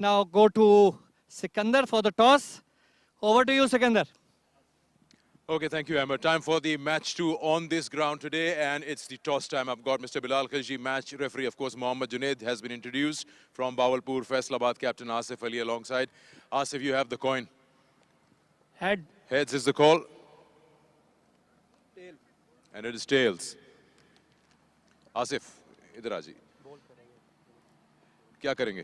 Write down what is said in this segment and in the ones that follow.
now go to Sikandar for the toss. Over to you, Sikandar. Okay, thank you, Amber. Time for the match 2 on this ground today, and it's the toss time. I've got Mr. Bilal Khilji, match referee. Of course, Mohammad Junaid has been introduced from Bahawalpur, Faisalabad, Captain Asif Ali alongside. Asif, you have the coin. Head. Heads is the call. Tail. And it is tails. Asif, idhar aaji. क्या करेंगे?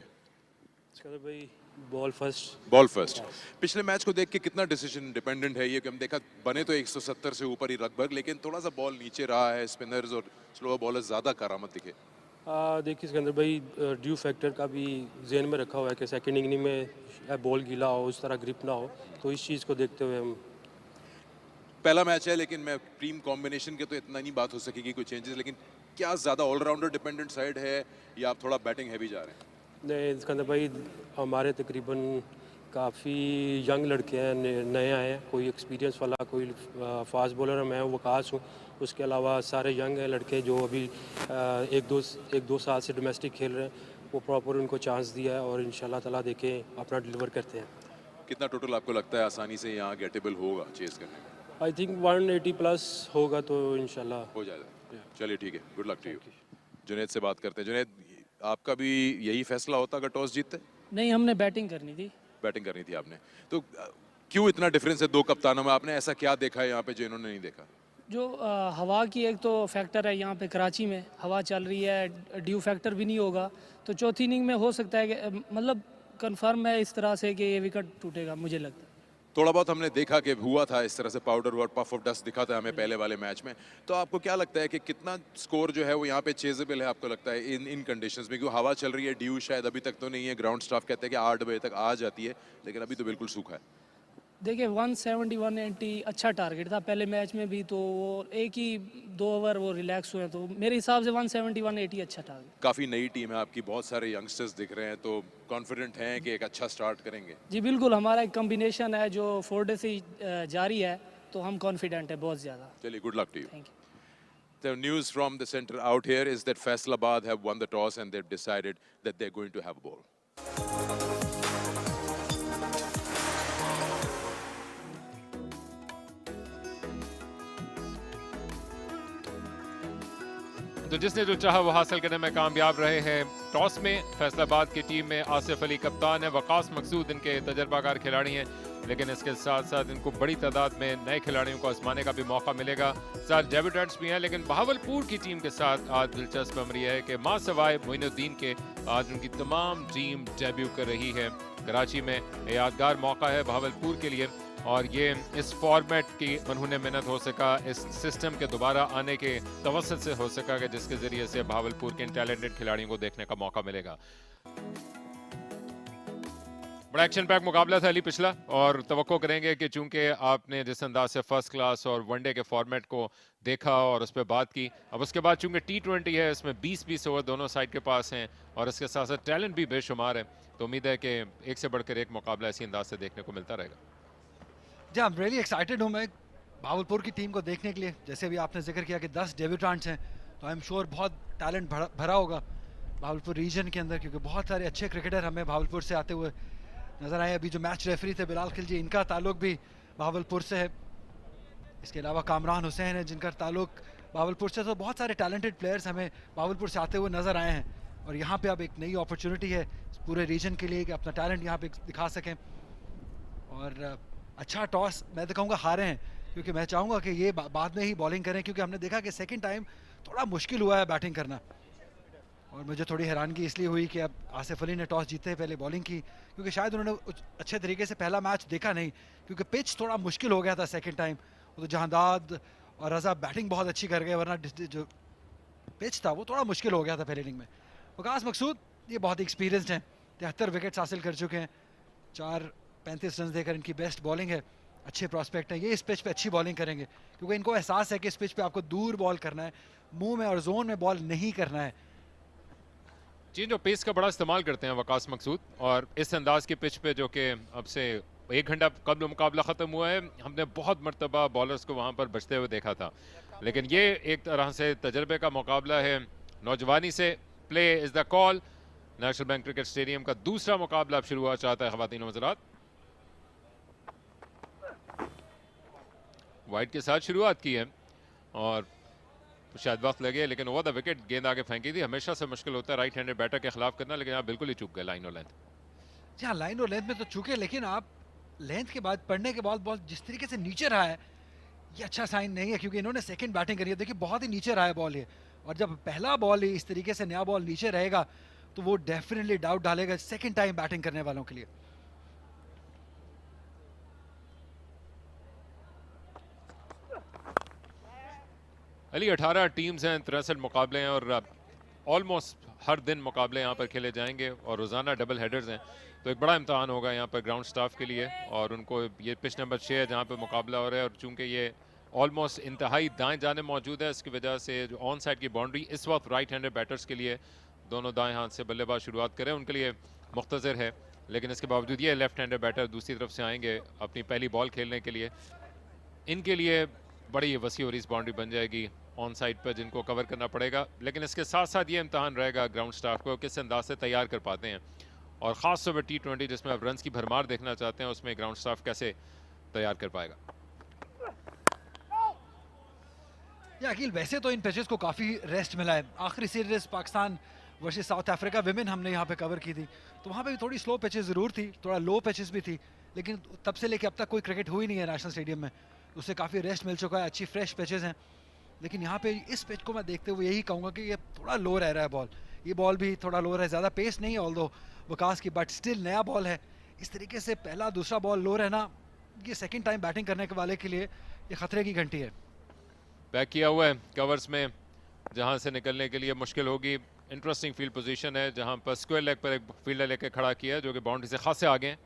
सिकंदर भाई ball first. Ball first. पिछले match को देख के कितना decision dependent है ये कि हम देखा बने तो 170 से ऊपर ही लगभग, लेकिन थोड़ा सा बॉल नीचे रहा है, स्पिनर्स और स्लोअर बॉलर्स ज्यादा करामत दिखे। देखिए सिकंदर भाई ड्यू फैक्टर का भी जेन में रखा हुआ है कि सेकंड इनिंग में बॉल गीला हो, उस तरह ग्रिप ना हो, तो इस चीज़ को देखते हुए हम पहला मैच है, लेकिन मैं टीम कॉम्बिनेशन के तो इतना नहीं बात हो सकेगी कोई चेंजेस, लेकिन क्या ज़्यादा ऑलराउंडर डिपेंडेंट साइड है या आप थोड़ा बैटिंग हैवी जा रहे हैं? नहीं सिकंदर भाई, हमारे तकरीबन काफ़ी यंग लड़के हैं, नए आए हैं, कोई एक्सपीरियंस वाला, कोई फास्ट बॉलर मैं वकास हूँ, उसके अलावा सारे यंग हैं लड़के जो अभी एक दो साल से डोमेस्टिक खेल रहे हैं, वो प्रॉपर उनको चांस दिया है और इंशाल्लाह ताला देखें अपना डिलीवर करते हैं। कितना टोटल आपको लगता है आसानी से यहाँ गेटेबल होगा चेस करने में? आई थिंक 180 प्लस होगा तो इंशाल्लाह हो जाएगा। चलिए ठीक है, good luck to you. Junaid से बात करते हैं। जुनैद, आपका भी यही फैसला होता अगर टॉस जीतते? नहीं, हमने बैटिंग करनी थी। बैटिंग करनी थी आपने, तो क्यों इतना डिफरेंस है दो कप्तानों में? आपने ऐसा क्या देखा है यहाँ पे जो इन्होंने नहीं देखा? जो हवा की एक तो फैक्टर है, यहाँ पे कराची में हवा चल रही है, ड्यू फैक्टर भी नहीं होगा, तो चौथी इनिंग में हो सकता है कि मतलब कंफर्म है इस तरह से कि ये विकेट टूटेगा, मुझे लगता है। थोड़ा बहुत हमने देखा कि हुआ था इस तरह से, पाउडर और पफ ऑफ डस्ट दिखा था हमें पहले वाले मैच में, तो आपको क्या लगता है कि कितना स्कोर जो है वो यहाँ पे चेजेबल है आपको लगता है इन कंडीशंस में? क्योंकि हवा चल रही है, ड्यू शायद अभी तक तो नहीं है, ग्राउंड स्टाफ कहते हैं कि 8 बजे तक आ जाती है, लेकिन अभी तो बिल्कुल सूखा है। देखिए 170 180 अच्छा टारगेट था पहले मैच में भी, तो वो एक ही 2 ओवर वो रिलैक्स हुए, तो मेरे हिसाब से 170 180 अच्छा टारगेट। काफ़ी नई टीम है आपकी, बहुत सारे यंगस्टर्स दिख रहे हैं, तो कॉन्फिडेंट हैं कि एक अच्छा स्टार्ट करेंगे? जी बिल्कुल, हमारा एक कम्बिनेशन है जो 4 डे से जारी है, तो हम कॉन्फिडेंट है बहुत ज़्यादा। चलिए, good luck to you. Thank you. The news from the center out here is that Faisalabad have won the toss and they've decided that they're going to have a ball. तो जिसने जो चाहा वो हासिल करने में कामयाब रहे हैं। टॉस में फैसलाबाद की टीम में आसिफ अली कप्तान है, वकास मकसूद इनके तजर्बाकार खिलाड़ी हैं, लेकिन इसके साथ साथ इनको बड़ी तादाद में नए खिलाड़ियों को आजमाने का भी मौका मिलेगा। साथ डेब्यूटेंट्स भी हैं, लेकिन बहावलपुर की टीम के साथ आज दिलचस्प अमर यह है कि मां सवाए मोइनुद्दीन के आज उनकी तमाम टीम डेब्यू कर रही है। कराची में यादगार मौका है बहावलपुर के लिए, और ये इस फॉर्मेट की उन्होंने मेहनत हो सका, इस सिस्टम के दोबारा आने के तवस्सुत से हो सका कि जिसके ज़रिए से बहावलपुर के इन टैलेंटेड खिलाड़ियों को देखने का मौका मिलेगा। बड़ा एक्शन पैक मुकाबला था अली पिछला, और तवक्को करेंगे कि चूंकि आपने जिस अंदाज से फर्स्ट क्लास और वनडे के फॉर्मेट को देखा और उस पर बात की, अब उसके बाद चूंकि T20 है, इसमें 20-20 ओवर दोनों साइड के पास हैं और इसके साथ साथ टैलेंट भी बेशुमार है, तो उम्मीद है कि एक से बढ़कर एक मुकाबला इसी अंदाज से देखने को मिलता रहेगा। जी, आई एम रियली एक्साइटेड हूँ मैं भावलपुर की टीम को देखने के लिए। जैसे भी आपने जिक्र किया कि 10 डेब्यूटेंट्स हैं, तो आई एम श्योर बहुत टैलेंट भरा होगा भावलपुर रीजन के अंदर, क्योंकि बहुत सारे अच्छे क्रिकेटर हमें भावलपुर से आते हुए नज़र आए। अभी जो मैच रेफरी थे बिलाल खिलजी, इनका ताल्लुक भी भावलपुर से है। इसके अलावा कामरान हुसैन है जिनका ताल्लुक भावलपुर से, तो बहुत सारे टैलेंटेड प्लेयर्स हमें भावलपुर से आते हुए नज़र आए हैं, और यहाँ पे अब एक नई अपॉर्चुनिटी है पूरे रीजन के लिए कि अपना टैलेंट यहाँ पे दिखा सकें। और अच्छा टॉस मैं तो कहूँगा हारे हैं, क्योंकि मैं चाहूँगा कि ये बाद में ही बॉलिंग करें, क्योंकि हमने देखा कि सेकंड टाइम थोड़ा मुश्किल हुआ है बैटिंग करना, और मुझे थोड़ी हैरानगी इसलिए हुई कि अब आसिफ अली ने टॉस जीते पहले बॉलिंग की, क्योंकि शायद उन्होंने अच्छे तरीके से पहला मैच देखा नहीं, क्योंकि पिच थोड़ा मुश्किल हो गया था सेकेंड टाइम। तो जहांदाद और रजा बैटिंग बहुत अच्छी कर गए, वरना जो पिच था वो थोड़ा मुश्किल हो गया था पहले इनिंग में। वकास मकसूद ये बहुत एक्सपीरियंसड हैं, 73 विकेट्स हासिल कर चुके हैं, 4-35 रन देकर इनकी बेस्ट बॉलिंग है, अच्छे प्रॉस्पेक्ट हैं। ये इस पिच पे अच्छी बॉलिंग करेंगे, क्योंकि इनको एहसास है कि इस पिच पे आपको दूर बॉल करना है, मुंह में और जोन में बॉल नहीं करना है। चेंज ऑफ पेस का बड़ा इस्तेमाल करते हैं वकास मकसूद, और इस अंदाज की पिच पे जो कि अब से 1 घंटा कबल मुकाबला ख़त्म हुआ है, हमने बहुत मरतबा बॉलर्स को वहाँ पर बचते हुए देखा था, लेकिन ये एक तरह से तजर्बे का मुकाबला है। नौजवानी से play is the call, national bank cricket stadium का दूसरा मुकाबला अब शुरू हुआ चाहता है खवातीन हज़रात। वाइड के साथ शुरुआत की है और शायद वक्त लगे, लेकिन ओवर द विकेट गेंद आगे फेंकी थी। हमेशा से मुश्किल होता है राइट हैंडेड बैटर के खिलाफ करना, लेकिन आप बिल्कुल ही चूक गए लाइन और लेंथ। जी हाँ, लाइन और लेंथ में तो चूके, लेकिन आप लेंथ के बाद पढ़ने के बाद बॉल जिस तरीके से नीचे रहा है, ये अच्छा साइन नहीं है, क्योंकि इन्होंने सेकंड बैटिंग करी है। देखिए बहुत ही नीचे रहा है बॉल ये, और जब पहला बॉल ही इस तरीके से नया बॉल नीचे रहेगा तो वो डेफिनेटली डाउट डालेगा सेकंड टाइम बैटिंग करने वालों के लिए। अली 18 टीम्स हैं, 63 मुकाबले हैं और ऑलमोस्ट हर दिन मुकाबले यहाँ पर खेले जाएंगे और रोज़ाना डबल हेडर्स हैं, तो एक बड़ा इम्तहान होगा यहाँ पर ग्राउंड स्टाफ के लिए। और उनको ये पिच नंबर 6 है जहाँ पर मुकाबला हो रहा है, और चूंकि ये ऑलमोस्ट इंतहाई दाएं जाने मौजूद है, इसकी वजह से जो ऑन साइड की बाउंड्री इस वक्त राइट हैंडेड बैटर्स के लिए, दोनों दाएं हाथ से बल्लेबाज शुरुआत करें उनके लिए मुख्तसर है, लेकिन इसके बावजूद ये लेफ्ट हैंडेड बैटर दूसरी तरफ से आएंगे अपनी पहली बॉल खेलने के लिए। इनके लिए बड़ी वसी और इस बाउंड्री बन जाएगी ऑन साइड पर जिनको कवर करना पड़ेगा, लेकिन इसके साथ साथ ये इम्तहान रहेगा ग्राउंड स्टाफ को किस अंदाज से तैयार कर पाते हैं, और ख़ास तौर पर T20 जिसमें आप रन्स की भरमार देखना चाहते हैं, उसमें ग्राउंड स्टाफ कैसे तैयार कर पाएगा। या अकील, वैसे तो इन पिचेस को काफ़ी रेस्ट मिला है। आखिरी series Pakistan versus south Africa women हमने यहाँ पे कवर की थी, तो वहाँ पे भी थोड़ी स्लो पिचेस ज़रूर थी, थोड़ा लो पिचेस भी थी, लेकिन तब से लेके अब तक कोई क्रिकेट हुई नहीं है नेशनल स्टेडियम में, उससे काफ़ी रेस्ट मिल चुका है, अच्छी फ्रेश पिचेस हैं। लेकिन यहाँ पे इस पिच को मैं देखते हुए यही कहूँगा कि ये थोड़ा लो रह रहा है बॉल, ये बॉल भी थोड़ा लो रहा है, ज़्यादा पेस नहीं है ऑल्दो वकास की, बट स्टिल नया बॉल है। इस तरीके से पहला दूसरा बॉल लो रहना, ये सेकेंड टाइम बैटिंग करने के वाले के लिए ये खतरे की घंटी है। बैक किया हुआ है कवर्स में, जहां से निकलने के लिए मुश्किल होगी। इंटरेस्टिंग फील्ड पोजीशन है जहां पर स्क्वायर लेग पर एक फील्डर लेकर खड़ा किया है जो कि बाउंड्री से खासे आगे हैं।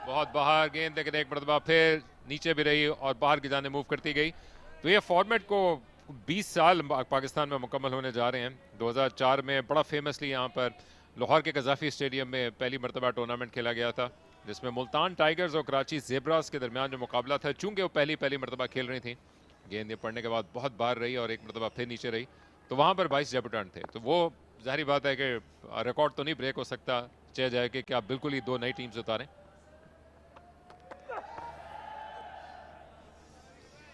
बहुत बाहर गेंद, लेकिन एक मरतबा फिर नीचे भी रही और बाहर की जाने मूव करती गई। तो ये फॉर्मेट को 20 साल पाकिस्तान में मुकम्मल होने जा रहे हैं। 2004 में बड़ा फेमसली यहाँ पर लाहौर के कजाफी स्टेडियम में पहली मरतबा टूर्नामेंट खेला गया था, जिसमें मुल्तान टाइगर्स और कराची ज़ेब्रास के दरमियान जो मुकाबला था, चूंकि वो पहली मरतबा खेल रही थी, गेंद ये पड़ने के बाद बहुत बाहर रही और एक मरतबा फिर नीचे रही, तो वहाँ पर 22 डेब्यूटेंट थे। तो वो जाहिर बात है कि रिकॉर्ड तो नहीं ब्रेक हो सकता, चाहे जाए कि आप बिल्कुल ही दो नई टीम्स उतारें।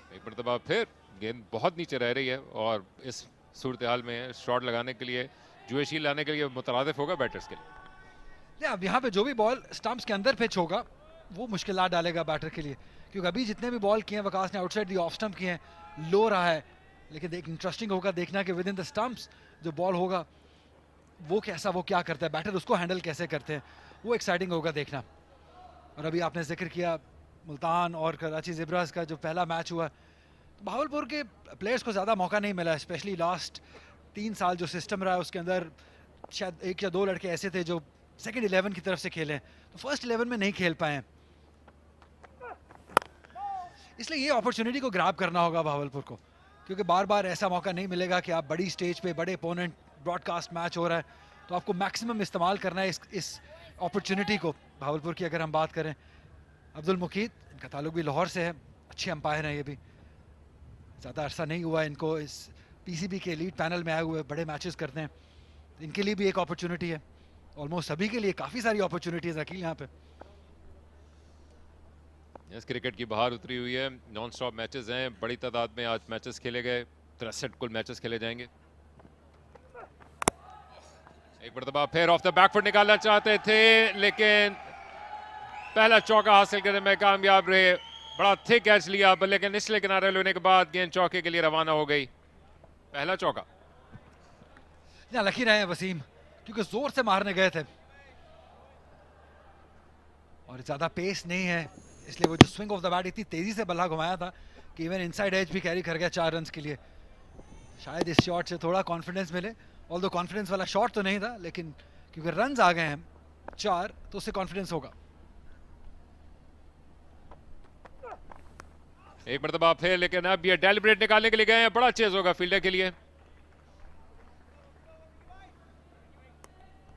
एक मरतबा फिर गेंद बहुत नीचे रह रही है और इस सूरत हाल में शॉट लगाने के लिए, जुएशी लाने के लिए मुतरादिफ होगा बैटर्स के लिए। अब यहाँ पे जो भी बॉल स्टंप्स के अंदर पिच होगा वो मुश्किलात डालेगा बैटर के लिए, क्योंकि अभी जितने भी बॉल किए हैं वकास ने आउटसाइड दी ऑफ स्टंप किए हैं, लो रहा है, लेकिन एक इंटरेस्टिंग होगा देखना कि विद इन द स्टंप्स जो बॉल होगा वो क्या करता है, बैटर उसको हैंडल कैसे करते हैं, वो एक्साइटिंग होगा देखना। और अभी आपने जिक्र किया मुल्तान और कराची ज़ेब्रास का जो पहला मैच हुआ, तो बहावलपुर के प्लेयर्स को ज़्यादा मौका नहीं मिला, स्पेशली लास्ट 3 साल जो सिस्टम रहा है उसके अंदर शायद 1 या 2 लड़के ऐसे थे जो सेकंड 11 की तरफ से खेले, तो फर्स्ट 11 में नहीं खेल पाए, इसलिए ये अपॉर्चुनिटी को ग्रैब करना होगा बहावलपुर को, क्योंकि बार बार ऐसा मौका नहीं मिलेगा कि आप बड़ी स्टेज पे बड़े ओपोनेंट ब्रॉडकास्ट मैच हो रहा है, तो आपको मैक्सिमम इस्तेमाल करना है इस अपॉर्चुनिटी को। बहावलपुर की अगर हम बात करें, अब्दुल मुकीद, इनका ताल्लुक भी लाहौर से है, अच्छे अंपायर हैं, ये भी ज़्यादा अरसा नहीं हुआ इनको इस PCB के लीड पैनल में आए हुए, बड़े मैचेस करते हैं, इनके लिए भी एक अपॉर्चुनिटी है, ऑलमोस्ट सभी के लिए काफ़ी सारी अपॉर्चुनिटीज़ अकील यहाँ पे। यस, क्रिकेट की बाहर उतरी हुई है, नॉन स्टॉप मैचेस हैं, बड़ी तादाद में आज मैचेस खेले गए, 63 कुल मैचेस खेले जाएंगे। एक मरतबा फिर ऑफ द बैक फुट निकालना चाहते थे, लेकिन पहला चौका हासिल करने में कामयाब रहे, बड़ा थिक कैच लिया, लेकिन निचले किनारे लेने के बाद गेंद चौके के लिए रवाना हो गई। पहला चौका। लकी रहे हैं वसीम, क्योंकि जोर से मारने गए थे और ज्यादा पेस नहीं है, इसलिए वो जो स्विंग ऑफ द बैट इतनी तेजी से बल्ला घुमाया था कि इवन इनसाइड एज भी कैरी कर गया 4 रन्स के लिए। शायद इस शॉट से थोड़ा कॉन्फिडेंस मिले, ऑल्दो कॉन्फिडेंस वाला शॉट तो नहीं था, लेकिन क्योंकि रन्स आ गए हैं 4 तो उससे कॉन्फिडेंस होगा। एक मरतबा फिर, लेकिन अब ये डेलिब्रेट निकालने के लिए गए हैं, बड़ा चेज होगा फील्डर के लिए।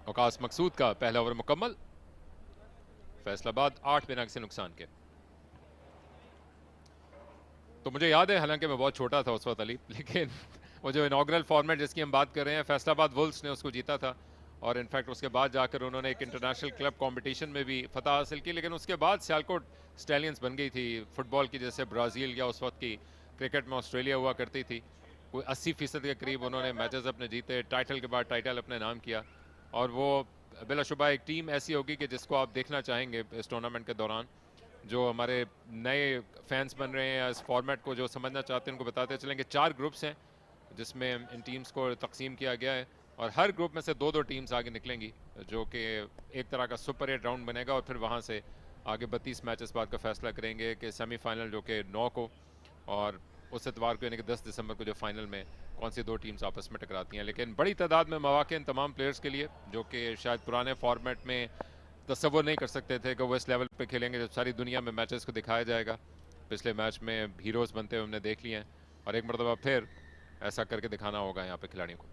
वकास मकसूद का पहला ओवर मुकम्मल, फैसलाबाद 8 बिना किसी नुकसान के। तो मुझे याद है, हालांकि मैं बहुत छोटा था उस वक्त अली, लेकिन वो जो इनॉग्रल फॉर्मेट जिसकी हम बात कर रहे हैं, फैसलाबाद वुल्स ने उसको जीता था और इनफैक्ट उसके बाद जाकर उन्होंने एक इंटरनेशनल क्लब कंपटीशन में भी फतह हासिल की। लेकिन उसके बाद सियालकोट स्टैलियंस बन गई थी फुटबॉल की, जैसे ब्राज़ील या उस वक्त की क्रिकेट में ऑस्ट्रेलिया हुआ करती थी। कोई 80% के करीब उन्होंने मैचेस अपने जीते, टाइटल के बाद टाइटल अपने नाम किया और वो बिलाशुबा एक टीम ऐसी होगी कि जिसको आप देखना चाहेंगे इस टूर्नामेंट के दौरान। जो हमारे नए फैंस बन रहे हैं इस फॉर्मेट को, जो समझना चाहते हैं, उनको बताते चलेंगे 4 ग्रुप्स हैं जिसमें इन टीम्स को तकसीम किया गया है और हर ग्रुप में से 2-2 टीम्स आगे निकलेंगी, जो कि एक तरह का सुपर 8 राउंड बनेगा और फिर वहाँ से आगे 32 मैचेस बाद का फैसला करेंगे कि सेमीफाइनल जो कि 9 को और उस एतवार को यानी कि 10 दिसंबर को जो फाइनल में कौन सी 2 टीम्स आपस में टकराती हैं। लेकिन बड़ी तादाद में मौके इन तमाम प्लेयर्स के लिए जो कि शायद पुराने फॉर्मेट में तसव्वुर नहीं कर सकते थे कि वो इस लेवल पे खेलेंगे जब सारी दुनिया में मैचेस को दिखाया जाएगा। पिछले मैच में हीरोज़ बनते हुए हमने देख लिए हैं और एक मरतबा फिर ऐसा करके दिखाना होगा यहाँ पे खिलाड़ियों को।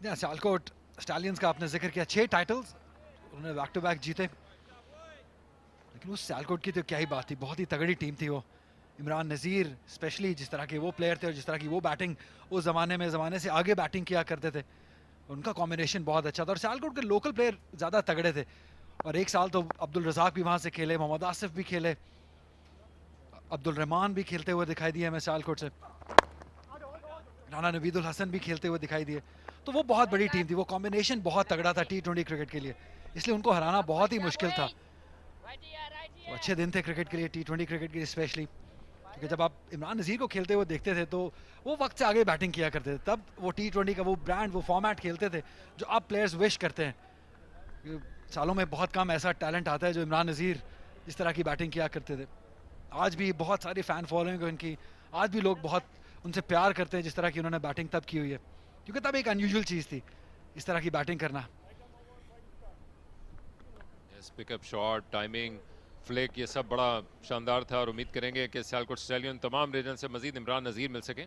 सियालकोट स्टैलियंस का आपने जिक्र किया, 6 टाइटल्स उन्होंने बैक टू बैक जीते, लेकिन उस सियालकोट की तो क्या ही बात थी, बहुत ही तगड़ी टीम थी वो। इमरान नज़ीर स्पेशली, जिस तरह के वो प्लेयर थे और जिस तरह की वो बैटिंग उस ज़माने से आगे बैटिंग किया करते थे, उनका कॉम्बिनेशन बहुत अच्छा था और सियालकोट के लोकल प्लेयर ज़्यादा तगड़े थे। और एक साल तो अब्दुल रज़ाक भी वहाँ से खेले, मोहम्मद आसिफ भी खेले, अब्दुल रहमान भी खेलते हुए दिखाई दिए हमें सियालकोट से, राना नवीदुल हसन भी खेलते हुए दिखाई दिए। तो वो बहुत बड़ी टीम थी, वो कॉम्बिनेशन बहुत तगड़ा था T20 क्रिकेट के लिए, इसलिए उनको हराना बहुत ही मुश्किल था। तो अच्छे दिन थे क्रिकेट के लिए, T20 क्रिकेट के लिए स्पेशली, क्योंकि जब आप इमरान नज़ीर को खेलते हुए देखते थे तो वो वक्त से आगे बैटिंग किया करते थे, तब वो T20 का वो ब्रांड, वो फॉर्मेट खेलते थे जो अब प्लेयर्स विश करते हैं। सालों में बहुत कम ऐसा टैलेंट आता है जो इमरान नज़ीर इस तरह की बैटिंग किया करते थे। आज भी बहुत सारी फ़ैन फॉलोइंग है उनकी, आज भी लोग बहुत उनसे प्यार करते हैं जिस तरह की उन्होंने बैटिंग तब की हुई है, क्योंकि तब एक अनयूजुअल चीज़ थी इस तरह की बैटिंग करना। पिकअप शॉट, टाइमिंग, फ्लिक, ये सब बड़ा शानदार था और उम्मीद करेंगे कि सियालकोट स्टैलियन तमाम रीजन से मजीद इमरान नज़ीर मिल सके।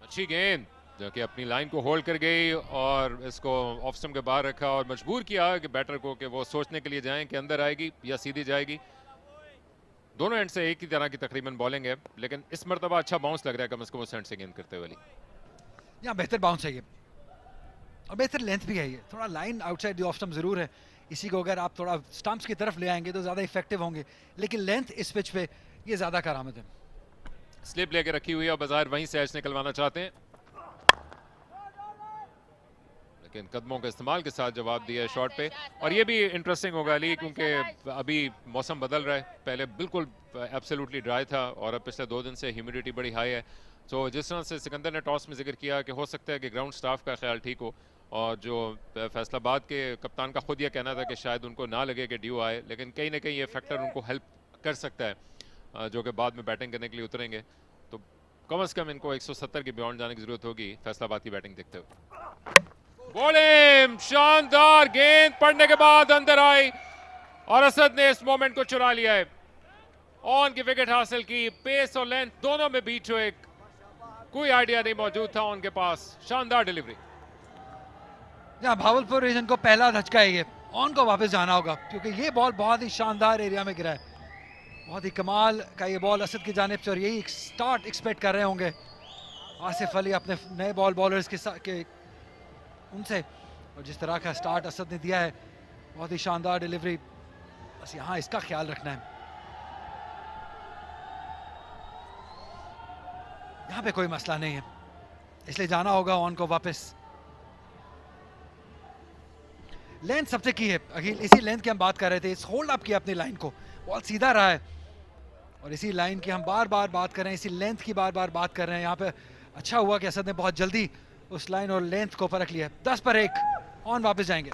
अच्छी गेंद जो कि अपनी लाइन को होल्ड कर गई और इसको ऑफ स्टंप के बाहर रखा और मजबूर किया कि बैटर को कि वो सोचने के लिए जाएं कि अंदर आएगी या सीधी जाएगी। दोनों एंड से एक ही तरह की तकरीबन बॉलिंग है, लेकिन इस मरतबा अच्छा बाउंस लग रहा है कम से कम उस एंड से गेंद करते हुए। यहाँ बेहतर बाउंस है ये और बेहतर लेंथ भी है ये, थोड़ा line outside the off stump ज़रूर है, इसी को अगर आप थोड़ा स्टंप्स की तरफ ले आएंगे तो ज़्यादा इफेक्टिव होंगे, लेकिन लेंथ इस पिच पे ये ज़्यादा करामत है। स्लिप लेके रखी हुई है और बाजार वहीं से एज निकलवाना चाहते हैं, लेकिन कदमों के इस्तेमाल के साथ जवाब दिया है शॉट पे। और ये भी इंटरेस्टिंग होगा अली, क्योंकि अभी मौसम बदल रहा है, पहले बिल्कुल एब्सोल्युटली ड्राई था और अब पिछले 2 दिन से ह्यूमिडिटी बड़ी हाई है। तो जिस तरह से सिकंदर ने टॉस में जिक्र किया कि हो सकता है कि ग्राउंड स्टाफ का ख्याल ठीक हो, और जो फैसलाबाद के कप्तान का खुद ये कहना था कि शायद उनको ना लगे कि ड्यू आए, लेकिन कहीं ना कहीं ये फैक्टर उनको हेल्प कर सकता है जो कि बाद में बैटिंग करने के लिए उतरेंगे। तो कम से कम इनको 170 के बियॉन्ड जाने की जरूरत होगी फैसलाबाद की बैटिंग देखते हुए। बॉलिंग, शानदार गेंद पड़ने के बाद अंदर आई और असद ने इस मोमेंट को चुरा लिया है। ऑन की विकेट हासिल की, पेस और लेंथ दोनों में बीच हुए, कोई आइडिया नहीं मौजूद था उनके पास। शानदार डिलीवरी। यहाँ भावलपुर रीजन को पहला धचका है ये, ऑन को वापस जाना होगा क्योंकि ये बॉल बहुत ही शानदार एरिया में गिरा है, बहुत ही कमाल का ये बॉल असद की जानिब से, और यही स्टार्ट एक्सपेक्ट कर रहे होंगे आसिफ अली अपने नए बॉल बॉलर्स के उनसे, और जिस तरह का स्टार्ट असद ने दिया है, बहुत ही शानदार डिलीवरी। बस यहाँ इसका ख्याल रखना है, यहाँ पे कोई मसला नहीं है, इसलिए जाना होगा ऑन को वापस। लेंथ सबसे की है अखिल, इसी लेंथ की हम बात कर रहे थे, इस होल्ड अप किया अपनी लाइन को, बॉल सीधा रहा है और इसी लाइन की हम बार बार बात कर रहे हैं, इसी लेंथ की बार बार बात कर रहे हैं। यहाँ पे अच्छा हुआ कि असद ने बहुत जल्दी उस लाइन और लेंथ को परख लिया। 10 पर 1 ऑन वापस जाएंगे।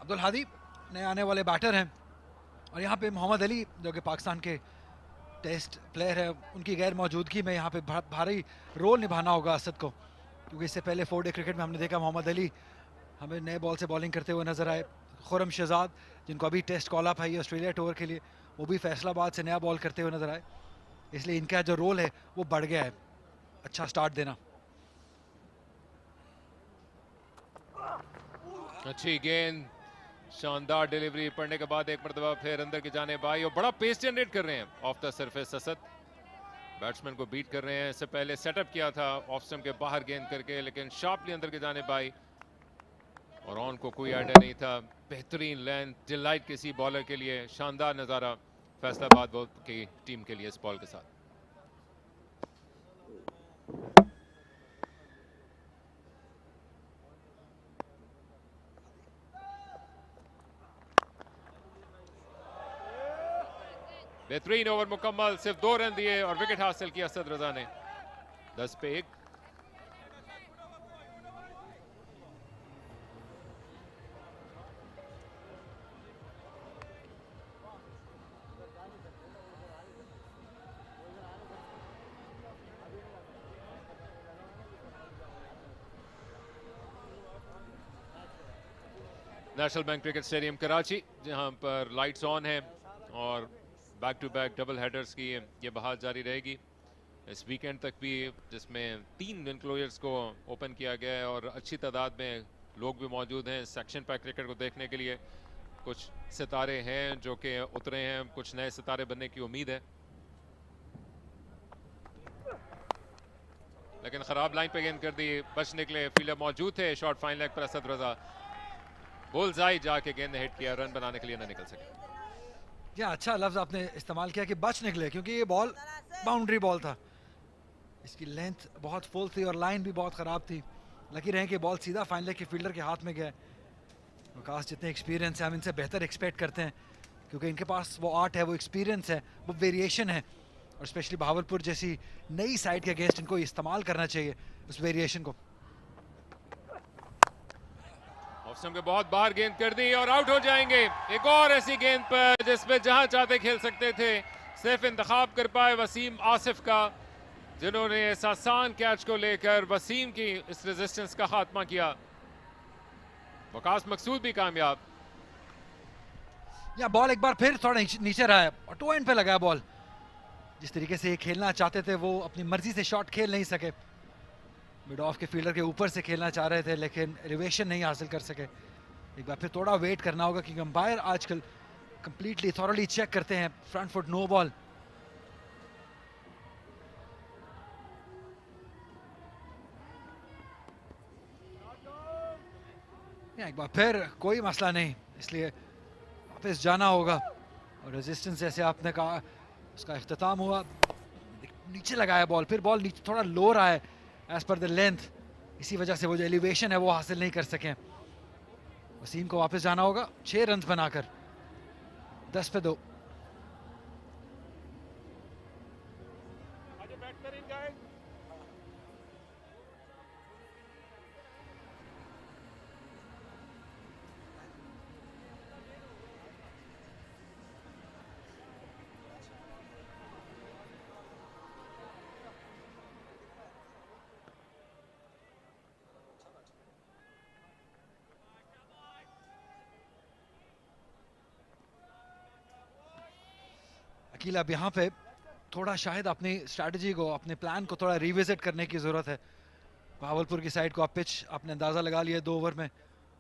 अब्दुल हादी नए आने वाले बैटर हैं और यहाँ पे मोहम्मद अली जो कि पाकिस्तान के टेस्ट प्लेयर है, उनकी गैर मौजूदगी में यहाँ पे भारी रोल निभाना होगा असद को, क्योंकि इससे पहले 4 डे क्रिकेट में हमने देखा मोहम्मद अली हमें नए बॉल से बॉलिंग करते हुए नजर आए, खुरम शहजाद जिनको अभी टेस्ट कॉल अप है ऑस्ट्रेलिया टूर के लिए, वो भी फैसलाबाद से नया बॉल करते हुए नजर आए, इसलिए इनका जो रोल है वो बढ़ गया है, अच्छा स्टार्ट देना। अच्छी गेंद, शानदार डिलीवरी पड़ने के बाद एक मरतबा फिर अंदर की जाने बाई और बड़ा पेस जनरेट कर रहे हैं of the surface Asad, batsman को बीट कर रहे हैं। इससे पहले सेटअप किया था ऑफ स्टंप के बाहर गेंद करके, लेकिन शार्पली अंदर की जाने बाई और ऑन को कोई आइडिया नहीं था। बेहतरीन लेंथ, डिलाइट किसी बॉलर के लिए, शानदार नज़ारा फैसलाबाद की टीम के लिए इस बॉल के साथ। बेहतरीन ओवर मुकम्मल, सिर्फ 2 रन दिए और विकेट हासिल किया असद रजा ने, 10 पे 1। National bank cricket stadium Karachi, जहां पर लाइट्स ऑन है और back to back double headers की ये बहार जारी रहेगी इस वीकेंड तक भी, जिसमें 3 इनक्लोजर्स को ओपन किया गया है और अच्छी तादाद में लोग भी मौजूद हैं सेक्शन पैक क्रिकेट को देखने के लिए। कुछ सितारे हैं जो कि उतरे हैं, कुछ नए सितारे बनने की उम्मीद है, लेकिन खराब लाइन पे गेंद कर दी, बच निकले, फील्डर मौजूद थे, शॉट फाइन लेग पर असद रजा, बुल्सआई जाके गेंद हिट किया, रन बनाने के लिए ना निकल सके। क्या अच्छा लफ्ज आपने इस्तेमाल किया कि बच निकले, क्योंकि ये बॉल बाउंड्री बॉल था, इसकी लेंथ बहुत फुल थी और लाइन भी बहुत ख़राब थी। लकी रहे कि बॉल सीधा फाइन लेग के फील्डर के हाथ में गया। वकास जितने एक्सपीरियंस है हम इनसे बेहतर एक्सपेक्ट करते हैं, क्योंकि इनके पास वो आर्ट है, वो एक्सपीरियंस है, वो वेरिएशन है, और स्पेशली बहावलपुर जैसी नई साइड के अगेंस्ट इनको इस्तेमाल करना चाहिए उस वेरिएशन को। ऑफ के बहुत बाहर गेंद कर दी और आउट हो जाएंगे। एक और ऐसी गेंद पर जिसमें जहां चाहते खेल सकते थे, सिर्फ इंतखाब कर पाए वसीम आसिफ का, जिन्होंने इस आसान कैच को लेकर वसीम की इस रेजिस्टेंस का खात्मा किया। वकास मकसूद भी कामयाब। या बॉल एक बार फिर थोड़ा नीचे रहा है और टू एंड पे लगा बॉल। जिस तरीके से खेलना चाहते थे वो अपनी मर्जी से शॉट खेल नहीं सके, मिड ऑफ के फील्डर के ऊपर से खेलना चाह रहे थे लेकिन एलिवेशन नहीं हासिल कर सके। एक बार फिर थोड़ा वेट करना होगा, क्योंकि अंपायर आजकल कंप्लीटली थॉरली चेक करते हैं फ्रंट फुट नो बॉल। एक बार फिर कोई मसला नहीं, इसलिए वापस जाना होगा। और रेजिस्टेंस जैसे आपने कहा उसका इख्तिताम हुआ, नीचे लगाया बॉल, फिर बॉल नीचे थोड़ा लो रहा है एज पर द लेंथ, इसी वजह से वो जो एलिवेशन है वो हासिल नहीं कर सके। वसीम को वापस जाना होगा 6 रन बनाकर, 10 पे 2। अकील अब यहाँ पे थोड़ा शायद अपनी स्ट्रैटेजी को, अपने प्लान को थोड़ा रिविजिट करने की ज़रूरत है। भावलपुर की साइड को आप पिच आपने अंदाज़ा लगा लिया 2 ओवर में,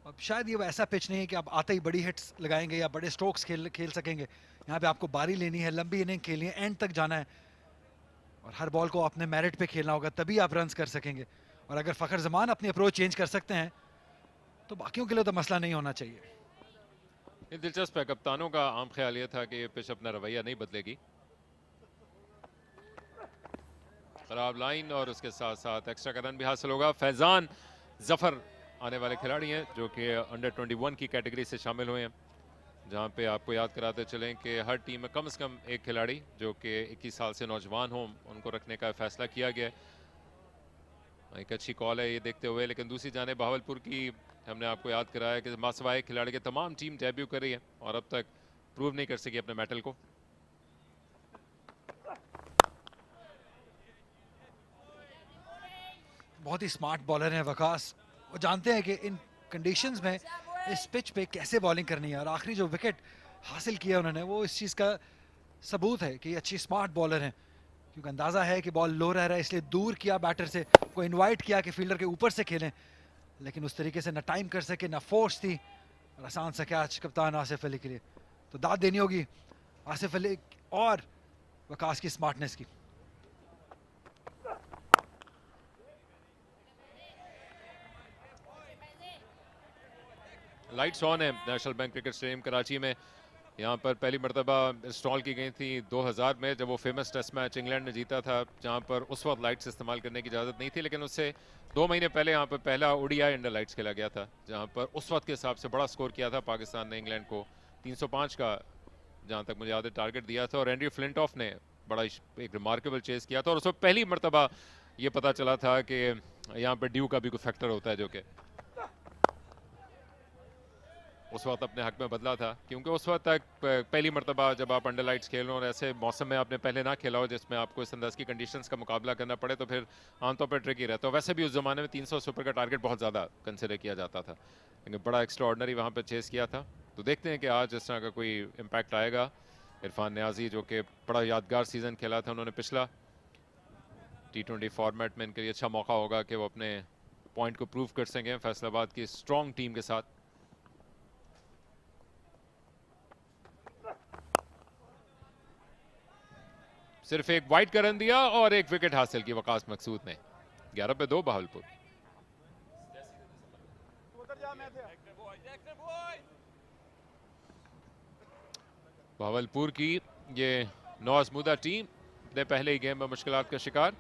अब शायद ये ऐसा पिच नहीं है कि आप आते ही बड़ी हिट्स लगाएंगे या बड़े स्ट्रोक्स खेल सकेंगे। यहाँ पे आपको बारी लेनी है, लंबी इनिंग खेलनी है, एंड तक जाना है और हर बॉल को अपने मेरिट पे खेलना होगा, तभी आप रन्स कर सकेंगे। और अगर फ़खर जमान अपनी अप्रोच चेंज कर सकते हैं तो बाकियों के लिए तो मसला नहीं होना चाहिए। ये दिलचस्प है, कप्तानों का आम ख्याल ये था कि ये पिच अपना रवैया नहीं बदलेगी। खराब लाइन और उसके साथ साथ एक्स्ट्रा का रन भी हासिल होगा। फैजान जफर आने वाले खिलाड़ी हैं जो कि अंडर 21 की कैटेगरी से शामिल हुए हैं, जहां पे आपको याद कराते चलें कि हर टीम में कम से कम एक खिलाड़ी जो कि 21 साल से नौजवान हो, उनको रखने का फैसला किया गया है। एक अच्छी कॉल है ये देखते हुए, लेकिन दूसरी जाने बहावलपुर की हमने आपको याद कराया कि मासवाए खिलाड़ी के तमाम टीम डेब्यू कर रही है और अब तक प्रूव नहीं कर सकी अपने मेटल को। बहुत ही स्मार्ट बॉलर हैं वकास, वो जानते हैं कि इन कंडीशंस में इस पिच पे कैसे बॉलिंग करनी है, और आखिरी जो विकेट हासिल किया उन्होंने वो इस चीज़ का सबूत है कि अच्छी स्मार्ट बॉलर हैं, क्योंकि अंदाज़ा है कि बॉल लो रह रहा है इसलिए दूर किया बैटर से, को इनवाइट किया कि फील्डर के ऊपर से खेलें, लेकिन उस तरीके से ना टाइम कर सके ना फोर्स थी, और आसान सा कैच कप्तान आसिफ अली के लिए। तो दाद देनी होगी आसिफ अली और वकास की स्मार्टनेस की। लाइट्स ऑन है national bank cricket stadium Karachi में। यहाँ पर पहली मरतबा इंस्टॉल की गई थी 2000 में, जब वो फेमस टेस्ट मैच इंग्लैंड ने जीता था, जहाँ पर उस वक्त लाइट्स इस्तेमाल करने की इजाज़त नहीं थी, लेकिन उससे 2 महीने पहले यहाँ पर पहला ODI अंडर लाइट्स खेला गया था, जहाँ पर उस वक्त के हिसाब से बड़ा स्कोर किया था पाकिस्तान ने इंग्लैंड को 305 का, जहाँ तक मुझे याद है, टारगेट दिया था, और एंड्रयू फ्लिंटॉफ ने बड़ा एक रिमार्केबल चेस किया था, और उस वक्त पहली मरतबा ये पता चला था कि यहाँ पर ड्यू का भी कोई फैक्टर होता है, जो कि उस वक्त अपने हक में बदला था, क्योंकि उस वक्त तक पहली मरतबा जब आप अंडर लाइट्स खेल रहे हो और ऐसे मौसम में आपने पहले ना खेला हो जिसमें आपको इस अंदाज की कंडीशंस का मुकाबला करना पड़े, तो फिर आमतौर पर ट्रिकी रहता है। वैसे भी उस ज़माने में 300 सुपर का टारगेट बहुत ज़्यादा कंसिडर किया जाता था, लेकिन बड़ा एक्स्ट्राऑर्डिनरी वहाँ पर चेस किया था। तो देखते हैं कि आज इस तरह का कोई इम्पैक्ट आएगा। इरफान न्याजी जो कि बड़ा यादगार सीज़न खेला था उन्होंने पिछला, T20 फॉर्मेट में इनके लिए अच्छा मौका होगा कि वो अपने पॉइंट को प्रूव कर सकें फैसलाबाद की स्ट्रॉन्ग टीम के साथ। सिर्फ एक वाइड का रन दिया और एक विकेट हासिल की वकास मकसूद ने। 11 पे 2 बहावलपुर। बहावलपुर की ये नौआज़मूदा टीम ने पहले ही गेम में मुश्किलात का शिकार।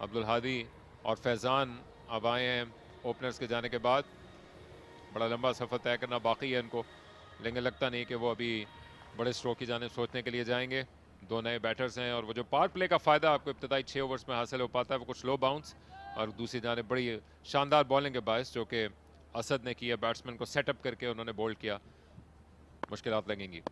अब्दुल हादी और फैजान अब आए हैं ओपनर्स के जाने के बाद। बड़ा लंबा सफ़र तय करना बाकी है इनको, लेकिन लगता नहीं कि वो अभी बड़े स्ट्रोक की जाने सोचने के लिए जाएंगे। 2 नए बैटर्स हैं, और वो जो पावर प्ले का फ़ायदा आपको इब्तदाई 6 ओवर्स में हासिल हो पाता है, वो कुछ लो बाउंस और दूसरी जाने बड़ी शानदार बॉलिंग के बायस जो कि असद ने किया, बैट्समैन को सेटअप करके उन्होंने बोल्ड किया, मुश्किलात लगेंगी।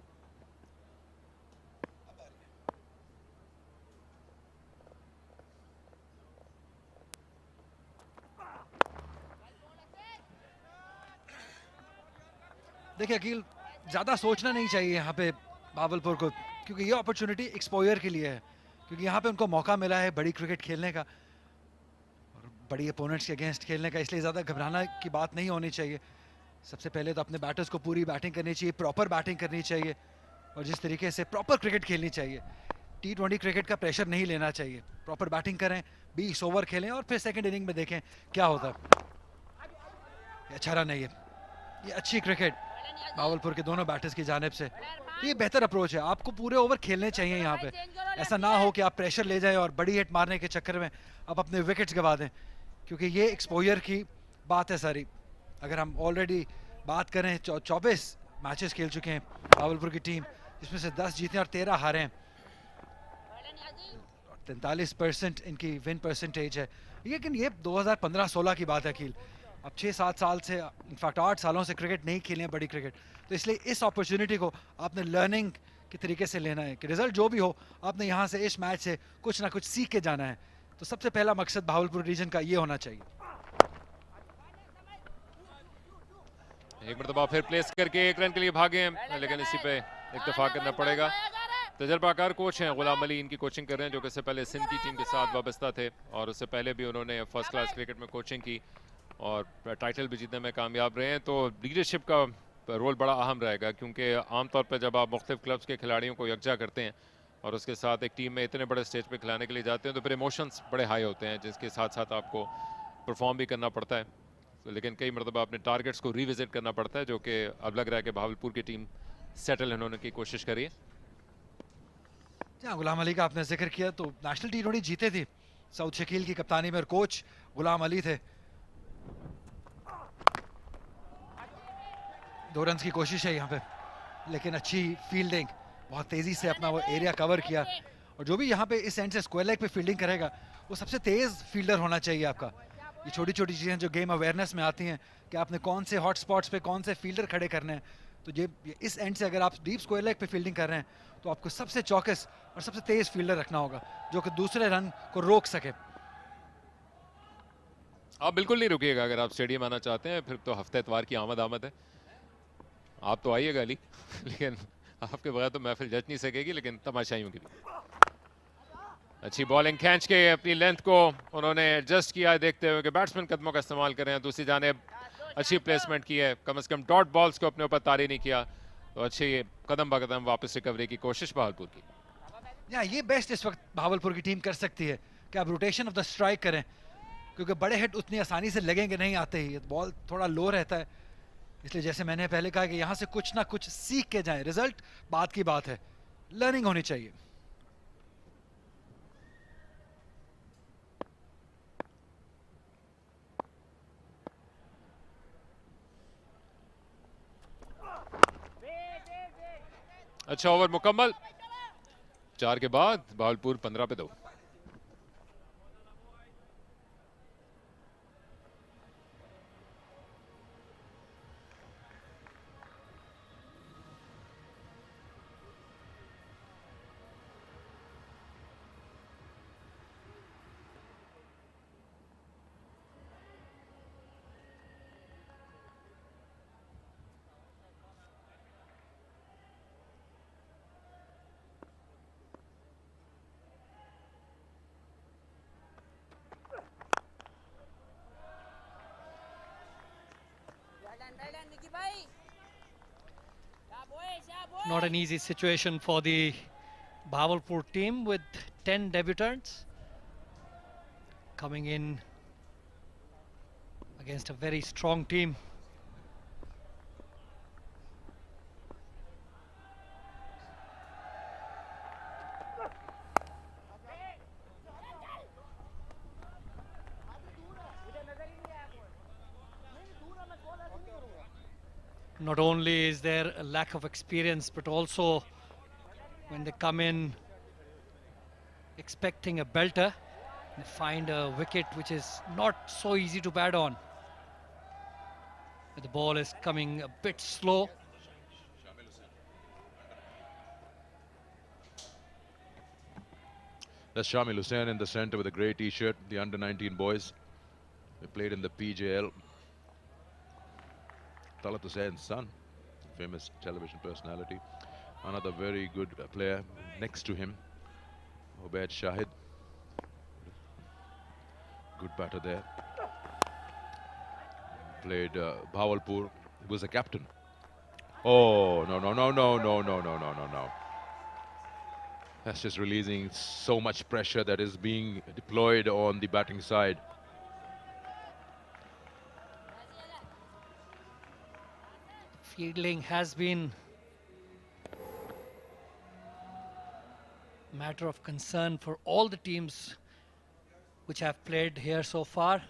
देखिए अकील, ज़्यादा सोचना नहीं चाहिए यहाँ पे बावलपुर को, क्योंकि ये अपॉर्चुनिटी एक्सपोजर के लिए है, क्योंकि यहाँ पे उनको मौका मिला है बड़ी क्रिकेट खेलने का और बड़ी अपोनेंट्स के अगेंस्ट खेलने का, इसलिए ज़्यादा घबराना की बात नहीं होनी चाहिए। सबसे पहले तो अपने बैटर्स को पूरी बैटिंग करनी चाहिए, प्रॉपर बैटिंग करनी चाहिए, और जिस तरीके से प्रॉपर क्रिकेट खेलनी चाहिए। T20 क्रिकेट का प्रेशर नहीं लेना चाहिए, प्रॉपर बैटिंग करें, 20 ओवर खेलें और फिर सेकेंड इनिंग में देखें क्या होता है। ये अच्छा रन है, ये अच्छी क्रिकेट बावलपुर के दोनों बैटर्स की जानिब से। ये बेहतर अप्रोच है, आपको पूरे ओवर खेलने चाहिए यहाँ पे, ऐसा ना हो कि आप प्रेशर ले जाएं और बड़ी हिट मारने के चक्कर में आप अपने विकेट्स गवा दें, क्योंकि ये एक्सपोजर की बात है सारी। अगर हम ऑलरेडी बात करें 24 मैचेस खेल चुके हैं बावलपुर की टीम, जिसमें से 10 जीते और 13 हारे हैं, 43% इनकी विन परसेंटेज है। लेकिन ये 2015-16 की बात है अकील, अब 6-7 साल से, इनफैक्ट 8 सालों से क्रिकेट नहीं खेले हैं बड़ी क्रिकेट, तो इसलिए इस अपॉर्चुनिटी को आपने लर्निंग के तरीके से लेना है कि रिजल्ट जो भी हो आपने यहाँ से इस मैच से कुछ ना कुछ सीख के जाना है। तो सबसे पहला मकसद भावलपुर रीजन का ये होना चाहिए। एक मरतबा फिर प्लेस करके 1 रन के लिए भागे हैं, लेकिन इसी पे इत्तेफाक करना पड़ेगा। तजर्बाकार कोच हैं गुलाम अली, इनकी कोचिंग कर रहे हैं, जो कि इससे पहले सिंध की टीम के साथ वाबस्ता थे और उससे पहले भी उन्होंने फर्स्ट क्लास क्रिकेट में कोचिंग की और टाइटल भी जीतने में कामयाब रहे हैं। तो लीडरशिप का रोल बड़ा अहम रहेगा, क्योंकि आमतौर पर जब आप मुख्तलिफ क्लब्स के खिलाड़ियों को यकजा करते हैं और उसके साथ एक टीम में इतने बड़े स्टेज पे खिलाने के लिए जाते हैं, तो फिर इमोशंस बड़े हाई होते हैं, जिसके साथ साथ आपको परफॉर्म भी करना पड़ता है। तो लेकिन कई मरतबा अपने टारगेट्स को रिविजिट करना पड़ता है, जो कि अब लग रहा है कि भावलपुर की टीम सेटल होने की कोशिश करी है। हाँ, गुलाम अली का आपने जिक्र किया, तो नेशनल T20 जीते थे सऊद शकील की कप्तानी में और कोच गुलाम अली थे। 2 रन की कोशिश है यहाँ पे, लेकिन अच्छी फील्डिंग, बहुत तेज़ी से अपना वो एरिया कवर किया, और जो भी यहाँ पे इस एंड से स्क्वायर लेग पे फील्डिंग करेगा वो सबसे तेज़ फील्डर होना चाहिए आपका। ये छोटी छोटी चीज़ें जो गेम अवेयरनेस में आती हैं कि आपने कौन से हॉट स्पॉट्स पे कौन से फील्डर खड़े करने हैं, तो ये इस एंड से अगर आप डीप स्क्वायर लेग पे फील्डिंग कर रहे हैं तो आपको सबसे चौकस और सबसे तेज़ फील्डर रखना होगा, जो कि दूसरे रन को रोक सके। आप बिल्कुल नहीं रुकिएगा अगर आप स्टेडियम आना चाहते हैं, फिर तो हफ्ते इतवार की आमद है। आप तो आइएगा अली लेकिन आपके बगैर तो महफिल जज नहीं सकेगी, लेकिन तमाशाइयों की भी। अच्छी बॉलिंग खींच के अपनी लेंथ को उन्होंने एडजस्ट किया, देखते हुए कि बैट्समैन कदमों का इस्तेमाल कर रहे हैं। दूसरी जानिब अच्छी प्लेसमेंट की है, कम से कम डॉट बॉल्स को अपने ऊपर तारी नहीं किया, तो अच्छी कदम ब कदम वापस रिकवरी की कोशिश बहावलपुर की। या ये बेस्ट इस वक्त भावलपुर की टीम कर सकती है कि आप रोटेशन ऑफ द स्ट्राइक करें, क्योंकि बड़े हिट उतनी आसानी से लगेंगे नहीं आते ही, बॉल थोड़ा लो रहता है। इसलिए जैसे मैंने पहले कहा कि यहाँ से कुछ ना कुछ सीख के जाएं। रिजल्ट बात की बात है, लर्निंग होनी चाहिए। अच्छा ओवर मुकम्मल, 4 के बाद भावलपुर 15 पे 2। Not an easy situation for the Bahawalpur team with 10 debutants coming in against a very strong team. Not only is there a lack of experience, but also when they come in expecting a belter, they find a wicket which is not so easy to bat on. The ball is coming a bit slow. That's Shamil Hussain in the center with a grey t-shirt, the under-19 boys. They played in the PJL. Talat Hussein's son, famous television personality. Another very good player next to him, Ubaid Shahid. Good batter there. Played Bahawalpur. He was a captain. Oh, no. That's just releasing so much pressure that is being deployed on the batting side. Fielding has been a matter of concern for all the teams which have played here so far.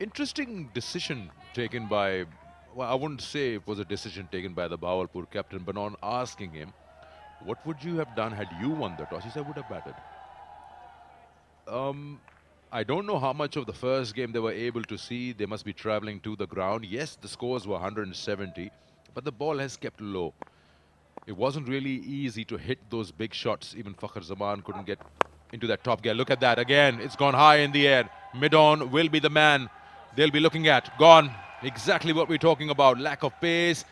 Interesting decision taken by, well, I wouldn't say it was a decision taken by the Bahawalpur captain, but on asking him, what would you have done had you won the toss? He said, I would have batted. I don't know how much of the first game they were able to see. They must be traveling to the ground. Yes, the scores were 170, but the ball has kept low. It wasn't really easy to hit those big shots. Even Fakhr Zaman couldn't get into that top gear. Look at that again. It's gone high in the air. Mid-on will be the man they'll be looking at. Gone. Exactly what we're talking about. Lack of pace.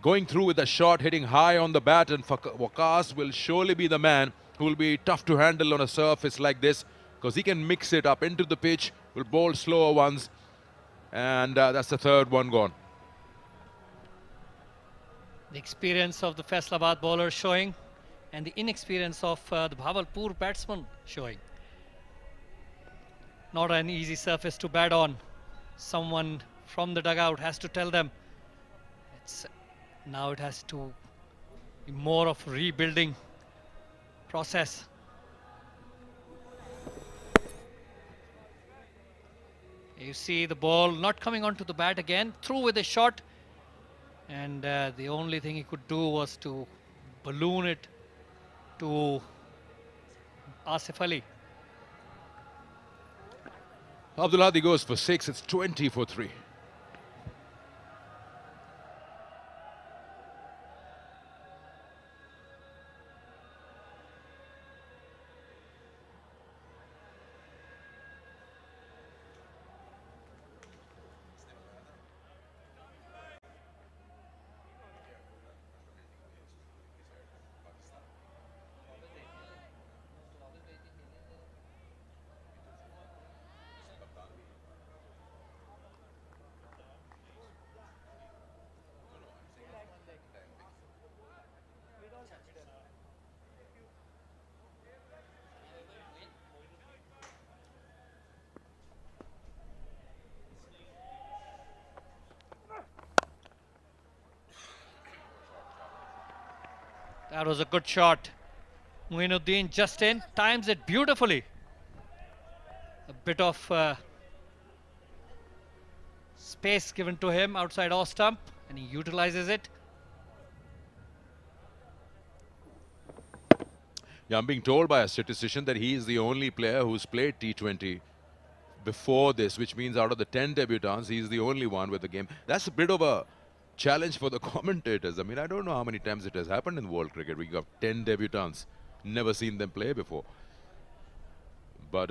Going through with a shot, hitting high on the bat, and Waqas will surely be the man who will be tough to handle on a surface like this, because he can mix it up into the pitch, will bowl slower ones, and that's the third one gone. The experience of the Faisalabad bowler showing, and the inexperience of the Bahawalpur batsman showing. Not an easy surface to bat on. Someone from the dugout has to tell them. Now it has to be more of rebuilding process. You see the ball not coming onto the bat again, through with a shot, and the only thing he could do was to balloon it to Asif Ali. Abdul Hadi goes for 6. It's 20 for 3. That was a good shot. Muinuddin just in, times it beautifully. A bit of space given to him outside off stump, and he utilizes it. Yeah, I'm being told by a statistician that he is the only player who's played T20 before this, which means out of the 10 debutants, he's the only one with the game. That's a bit of a challenge for the commentators. I mean, I don't know how many times it has happened in world cricket. We got 10 debutants, never seen them play before. But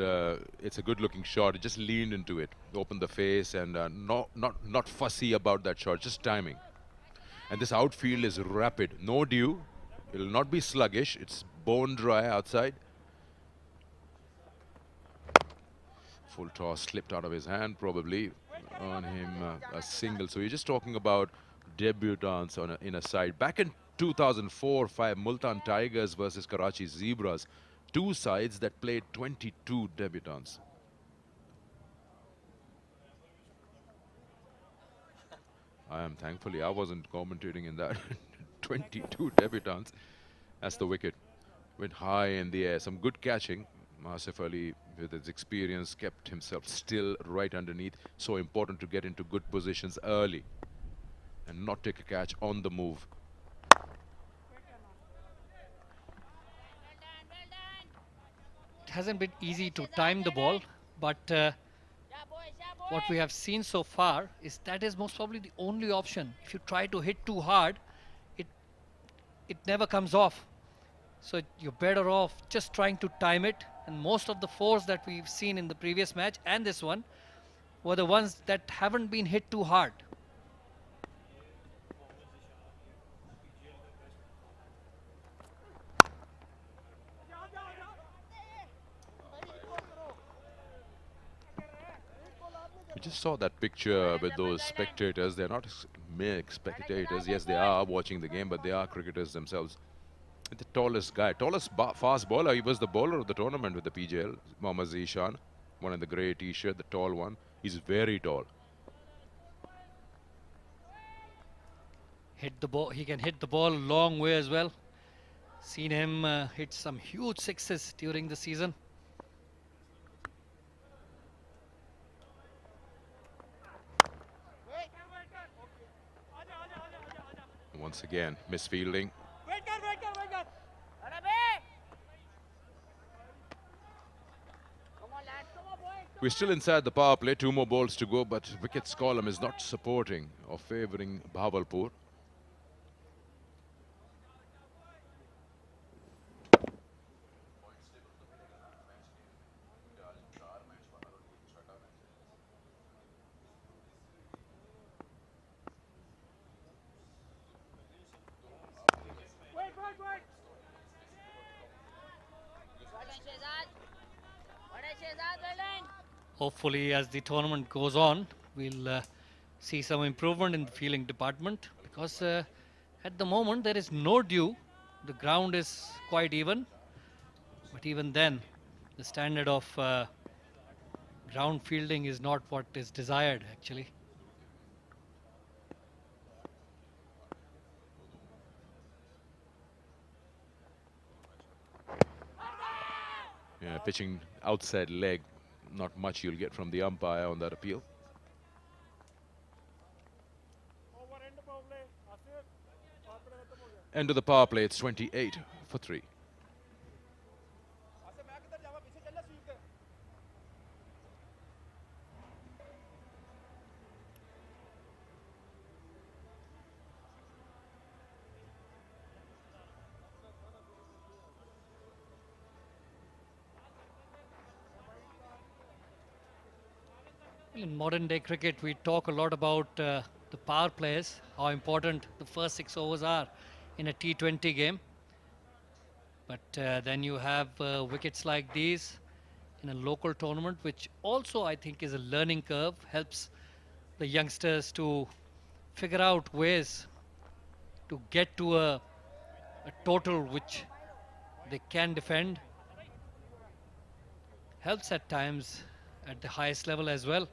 it's a good-looking shot. It just leaned into it, opened the face, and not fussy about that shot, just timing. And this outfield is rapid. No dew. It will not be sluggish. It's bone dry outside. Full toss slipped out of his hand, probably on him a single. So you're just talking about debutants on in a side. Back in 2004-5, Multan Tigers versus Karachi Zebras, two sides that played 22 debutants. Thankfully I wasn't commentating in that. 22 debutants. That's the wicket. Went high in the air. Some good catching. Asif Ali, with his experience, kept himself still right underneath. So important to get into good positions early and not take a catch on the move. It hasn't been easy to time the ball, but what we have seen so far is that is most probably the only option. If you try to hit too hard, it never comes off. So you're better off just trying to time it. And most of the fours that we've seen in the previous match and this one were the ones that haven't been hit too hard. We just saw that picture with those spectators. They're not mere spectators. Yes, they are watching the game, but they are cricketers themselves. The tallest guy, fast bowler. He was the bowler of the tournament with the PJL, Mohammad Zishan, one in the grey t-shirt, the tall one. He's very tall. Hit the ball. He can hit the ball a long way as well. Seen him hit some huge sixes during the season. Once again, misfielding. We're still inside the power play, 2 more balls to go, but wickets column is not supporting or favouring Bahawalpur. Hopefully, as the tournament goes on, we'll see some improvement in the fielding department, because at the moment there is no dew. The ground is quite even, but even then the standard of ground fielding is not what is desired actually. Yeah, pitching outside leg. Not much you'll get from the umpire on that appeal. End of the power play, it's 28 for 3. In modern day cricket, we talk a lot about the power plays, how important the first 6 overs are in a T20 game. But then you have wickets like these in a local tournament, which also I think is a learning curve, helps the youngsters to figure out ways to get to a total which they can defend. Helps at times at the highest level as well.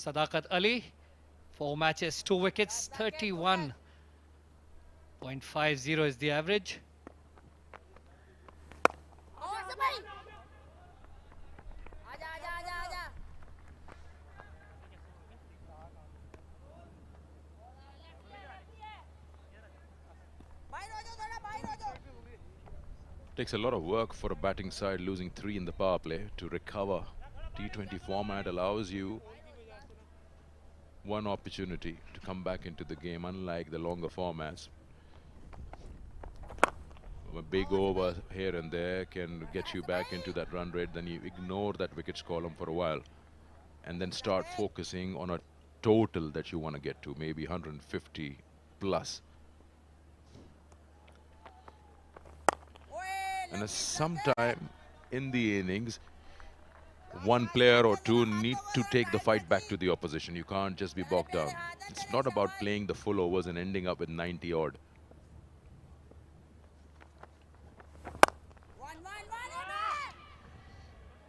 Sadaqat Ali. 4 matches, 2 wickets, 31.50 is the average. Takes a lot of work for a batting side losing 3 in the power play to recover. T20 format allows you one opportunity to come back into the game, unlike the longer formats. A big over here and there can get you back into that run rate, then you ignore that wickets column for a while and then start focusing on a total that you want to get to, maybe 150 plus. And sometime in the innings, one player or two need to take the fight back to the opposition. You can't just be bogged down. It's not about playing the full overs and ending up with 90 odd.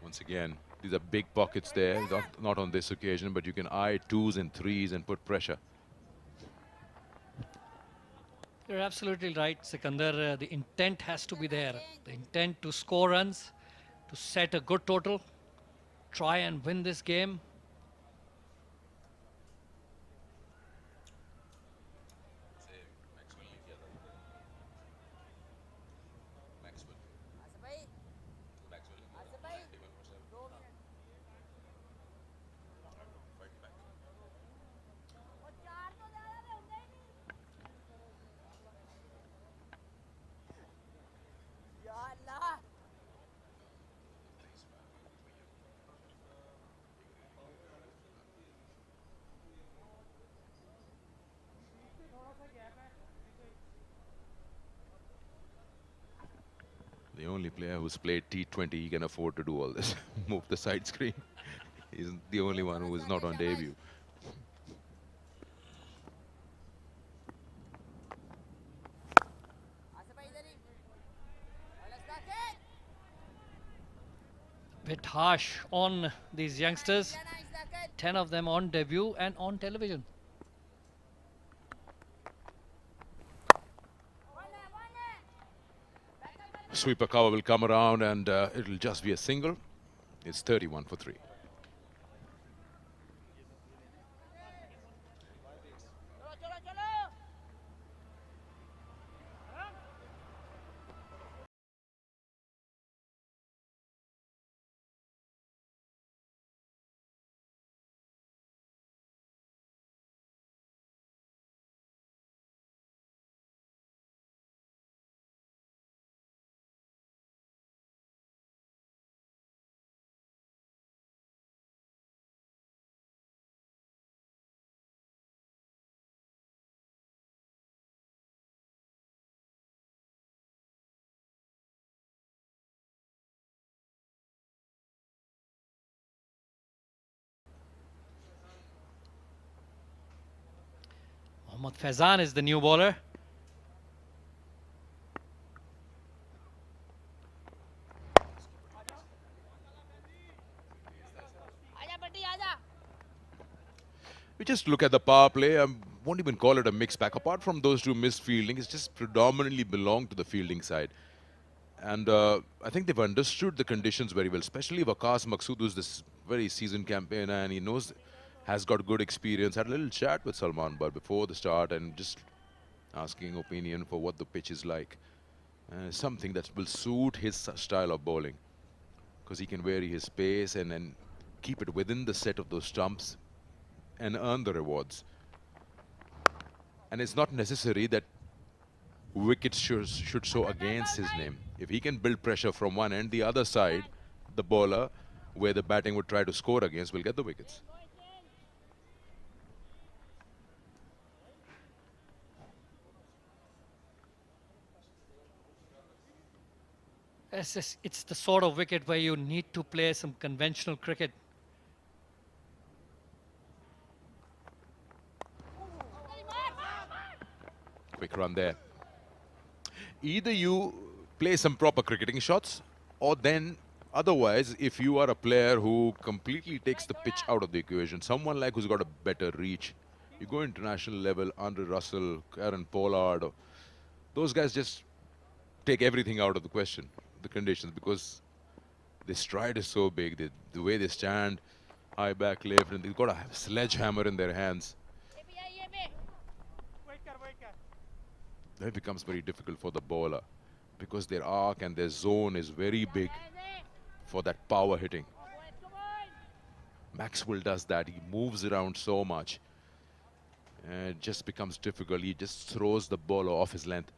Once again, these are big pockets there, not on this occasion, but you can eye 2s and 3s and put pressure. You're absolutely right, Sikandar. The intent has to be there. The intent to score runs, to set a good total, try and win this game. The only player who's played T20, he can afford to do all this. Move the side screen. He's the only one who is not on debut. Bit harsh on these youngsters. 10 of them on debut and on television. Sweeper cover will come around and it'll just be a single. It's 31 for 3. Mohammad Faizan is the new bowler. We just look at the power play. I won't even call it a mixed pack. Apart from those two missed fielding, it's just predominantly belonged to the fielding side. And I think they've understood the conditions very well, especially Waqas Maqsood, who's this very seasoned campaigner, and he knows, has got good experience. Had a little chat with Salman Bar before the start and just asking opinion for what the pitch is like. Something that will suit his style of bowling, because he can vary his pace and keep it within the set of those stumps and earn the rewards. And it's not necessary that wickets should show against his name. If he can build pressure from one end, the other side, the bowler, where the batting would try to score against, will get the wickets. It's the sort of wicket where you need to play some conventional cricket. Quick run there. Either you play some proper cricketing shots, or then Otherwise, if you are a player who completely takes the pitch out of the equation, someone like who's got a better reach, you go international level, Andre Russell, Karen Pollard, those guys just take everything out of the question, the conditions, because the stride is so big, the way they stand, high back left, and they've got a sledgehammer in their hands. That becomes very difficult for the bowler because their arc and their zone is very big for that power hitting. Maxwell does that. He moves around so much. And it just becomes difficult. He just throws the ball off his length.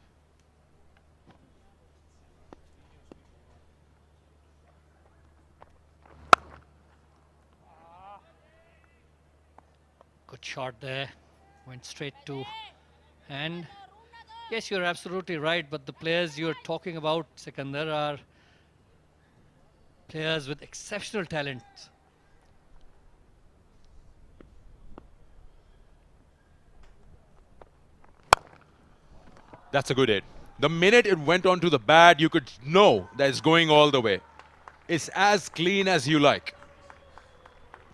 Good shot there. Went straight to hand. Yes, you're absolutely right, but the players you're talking about, Sikandar, are players with exceptional talent. That's a good hit. The minute it went onto the bat, you could know that it's going all the way. It's as clean as you like.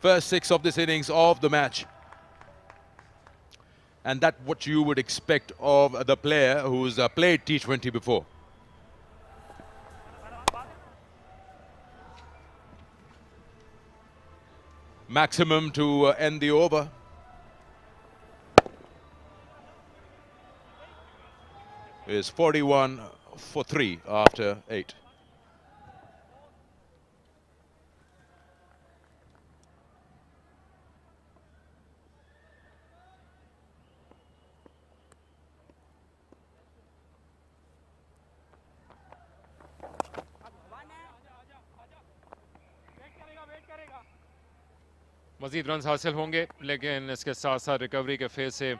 First 6 of this innings of the match. And that's what you would expect of the player who's played T20 before. Maximum to end the over. Is 41 for 3 after 8. Majeed run हासिल होंगे, लेकिन इसके साथ साथ recovery के phase से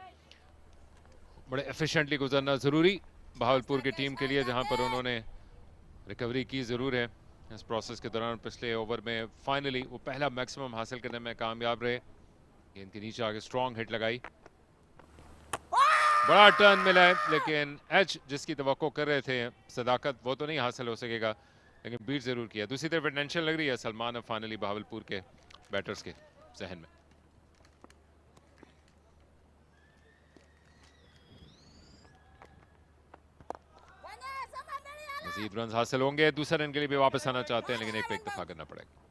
बड़े efficiently गुजरना ज़रूरी बहावलपुर की टीम के लिए, जहां पर उन्होंने रिकवरी की ज़रूर है इस प्रोसेस के दौरान। पिछले ओवर में फाइनली वो पहला मैक्सिमम हासिल करने में कामयाब रहे। गेंद के नीचे आगे स्ट्रॉन्ग हिट लगाई, बड़ा टर्न मिला है, लेकिन एज जिसकी तवक्को कर रहे थे, सदाकत, वो तो नहीं हासिल हो सकेगा, लेकिन बीट ज़रूर किया। दूसरी तरफ टेंशन लग रही है सलमान अब फाइनली बहावलपुर के बैटर्स के जहन में। मजीद रन हासिल होंगे, दूसरे रन के लिए भी वापस आना चाहते हैं, लेकिन एक पे इक्तफा करना पड़ेगा।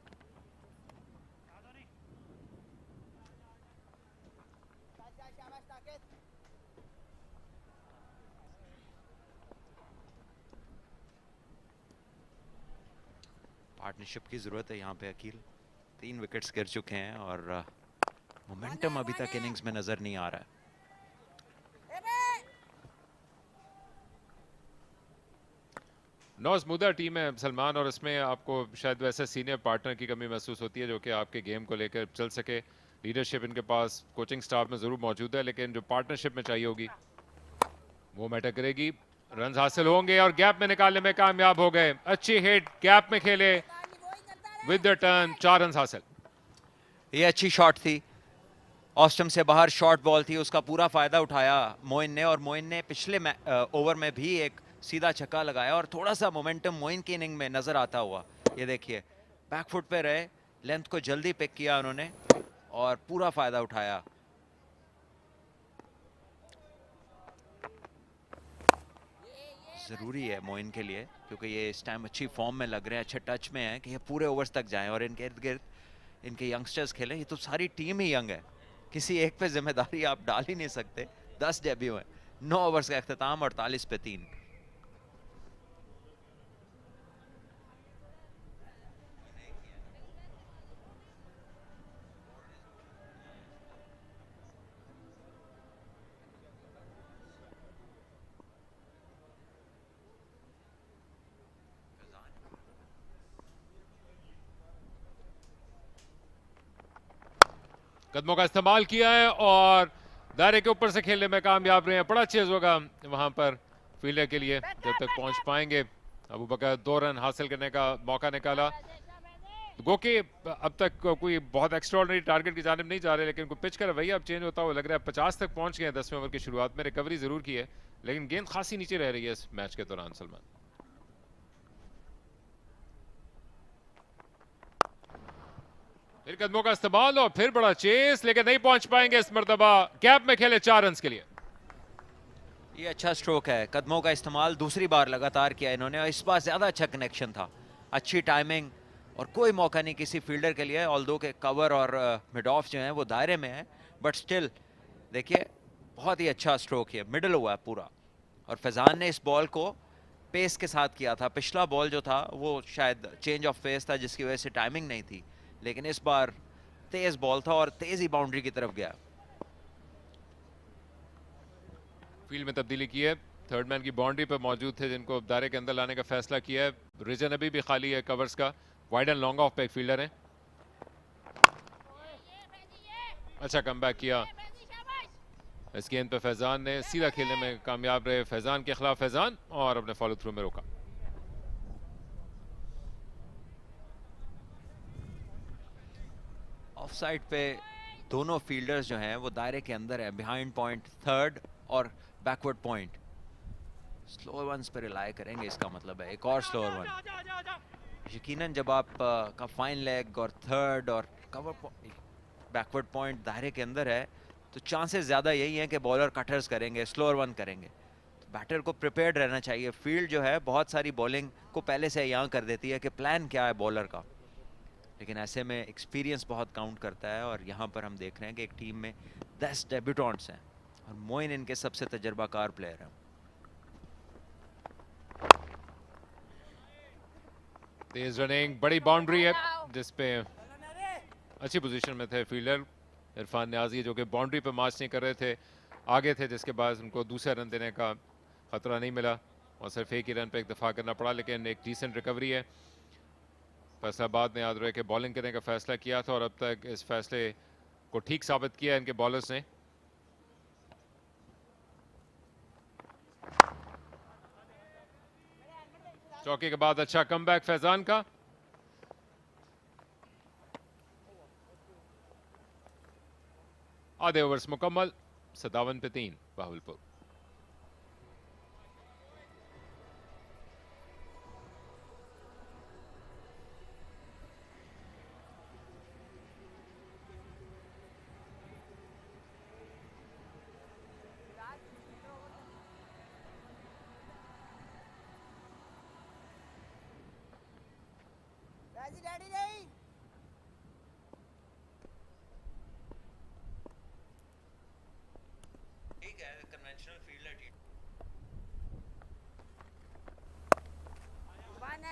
पार्टनरशिप की जरूरत है यहाँ पे। अकील 3 विकेट्स गिर चुके हैं और मोमेंटम अभी तक इनिंग्स में नजर नहीं आ रहा है। नौ स्मूदर टीम है सलमान, और इसमें आपको शायद वैसे सीनियर पार्टनर की कमी महसूस होती है जो कि आपके गेम को लेकर चल सके। लीडरशिप इनके पास कोचिंग स्टाफ में ज़रूर मौजूद है, लेकिन जो पार्टनरशिप में चाहिए होगी वो मैटर करेगी। रन हासिल होंगे और गैप में निकालने में कामयाब हो गए। अच्छी हिट, गैप में खेले, विद द टर्न, 4 रन हासिल। ये अच्छी शॉट थी, ऑफ स्टंप से बाहर शॉर्ट बॉल थी, उसका पूरा फायदा उठाया मोइन ने, और मोइन ने पिछले ओवर में भी एक सीधा छक्का लगाया और थोड़ा सा मोमेंटम मोइन की इनिंग में नजर आता हुआ। ये देखिए बैकफुट पे रहे, लेंथ को जल्दी पिक किया उन्होंने और पूरा फायदा उठाया। जरूरी है मोइन के लिए, क्योंकि ये इस टाइम अच्छी फॉर्म में लग रहे हैं, अच्छे टच में है कि ये पूरे ओवर्स तक जाएं और इनके इर्द गिर्द इनके यंगस्टर्स खेलें। ये तो सारी टीम ही यंग है, किसी एक पे जिम्मेदारी आप डाल ही नहीं सकते। 10 डेब्यू हैं, 9 ओवर्स का अख्ताम, 48 पे 3। कदमों का इस्तेमाल किया है और दायरे के ऊपर से खेलने में कामयाब रहे हैं। बड़ा चेज होगा वहां पर फील्डर के लिए जब तक पहुंच पाएंगे। अबू बकर 2 रन हासिल करने का मौका निकाला। गो के अब तक कोई बहुत एक्स्ट्राऑर्डिनरी टारगेट की जानिब नहीं जा रहे, लेकिन कोई पिच का रवैया अब चेंज होता हुआ लग रहा है। 50 तक पहुंच गए 10वें ओवर की शुरुआत में। रिकवरी जरूर की है, लेकिन गेंद खासी नीचे रह रही है इस मैच के दौरान। सलमान फिर कदमों का इस्तेमाल और फिर बड़ा चेस, लेकिन नहीं पहुंच पाएंगे इस मर्तबा। गैप में खेले 4 रन के लिए। ये अच्छा स्ट्रोक है, कदमों का इस्तेमाल दूसरी बार लगातार किया इन्होंने और इस बार ज़्यादा अच्छा कनेक्शन था, अच्छी टाइमिंग और कोई मौका नहीं किसी फील्डर के लिए। ऑल्दो के कवर और मिड ऑफ जो हैं वो दायरे में है, बट स्टिल देखिए बहुत ही अच्छा स्ट्रोक है, मिडल हुआ है पूरा। और फैजान ने इस बॉल को पेस के साथ किया था। पिछला बॉल जो था वो शायद चेंज ऑफ पेस था जिसकी वजह से टाइमिंग नहीं थी, लेकिन इस बार तेज बॉल था और तेज ही बाउंड्री की तरफ गया। फील्ड में तब्दीली की है, थर्ड मैन की बाउंड्री पर मौजूद थे जिनको दायरे के अंदर लाने का फैसला किया है। रीजन अभी भी खाली है कवर्स का, वाइड एंड लॉन्ग ऑफ पे एक फील्डर है। अच्छा कमबैक किया इस गेंद पे फैजान ने, सीधा खेलने में कामयाब रहे फैजान के खिलाफ फैजान और अपने फॉलो थ्रू में रोका। ऑफ साइड पे दोनों फील्डर्स जो हैं वो दायरे के अंदर है, बिहाइंड पॉइंट थर्ड और बैकवर्ड पॉइंट। स्लोअर वंस पे रिलाय करेंगे, इसका मतलब है एक और स्लोअर वन। यकीनन जब आप का फाइन लेग और थर्ड और कवर बैकवर्ड पॉइंट दायरे के अंदर है तो चांसेस ज़्यादा यही हैं कि बॉलर कटर्स करेंगे, स्लोअर वन करेंगे। तो बैटर को प्रिपेयर्ड रहना चाहिए। फील्ड जो है बहुत सारी बॉलिंग को पहले से यहाँ कर देती है कि प्लान क्या है बॉलर का, लेकिन ऐसे में एक्सपीरियंस बहुत काउंट करता है। और यहाँ पर हम देख रहे हैं कि एक टीम में 10 डेब्यूटेंट्स हैं और मोइन इनके सबसे तजर्बाकार प्लेयर हैं। तेज रनिंग, बड़ी बाउंड्री है जिसपे अच्छी पोजीशन में थे फील्डर इरफान न्याजी जो कि बाउंड्री पे मार्च नहीं कर रहे थे, आगे थे, जिसके बाद उनको दूसरा रन देने का खतरा नहीं मिला और सिर्फ एक ही रन पे एक दफा करना पड़ा, लेकिन एक डिसेंट रिकवरी है। फैसलाबाद ने याद रहे कि बॉलिंग करने का फैसला किया था और अब तक इस फैसले को ठीक साबित किया इनके बॉलर्स ने। चौके के बाद अच्छा कमबैक फैजान का। आधे ओवर्स मुकम्मल, 57 पे 3 Bahawalpur.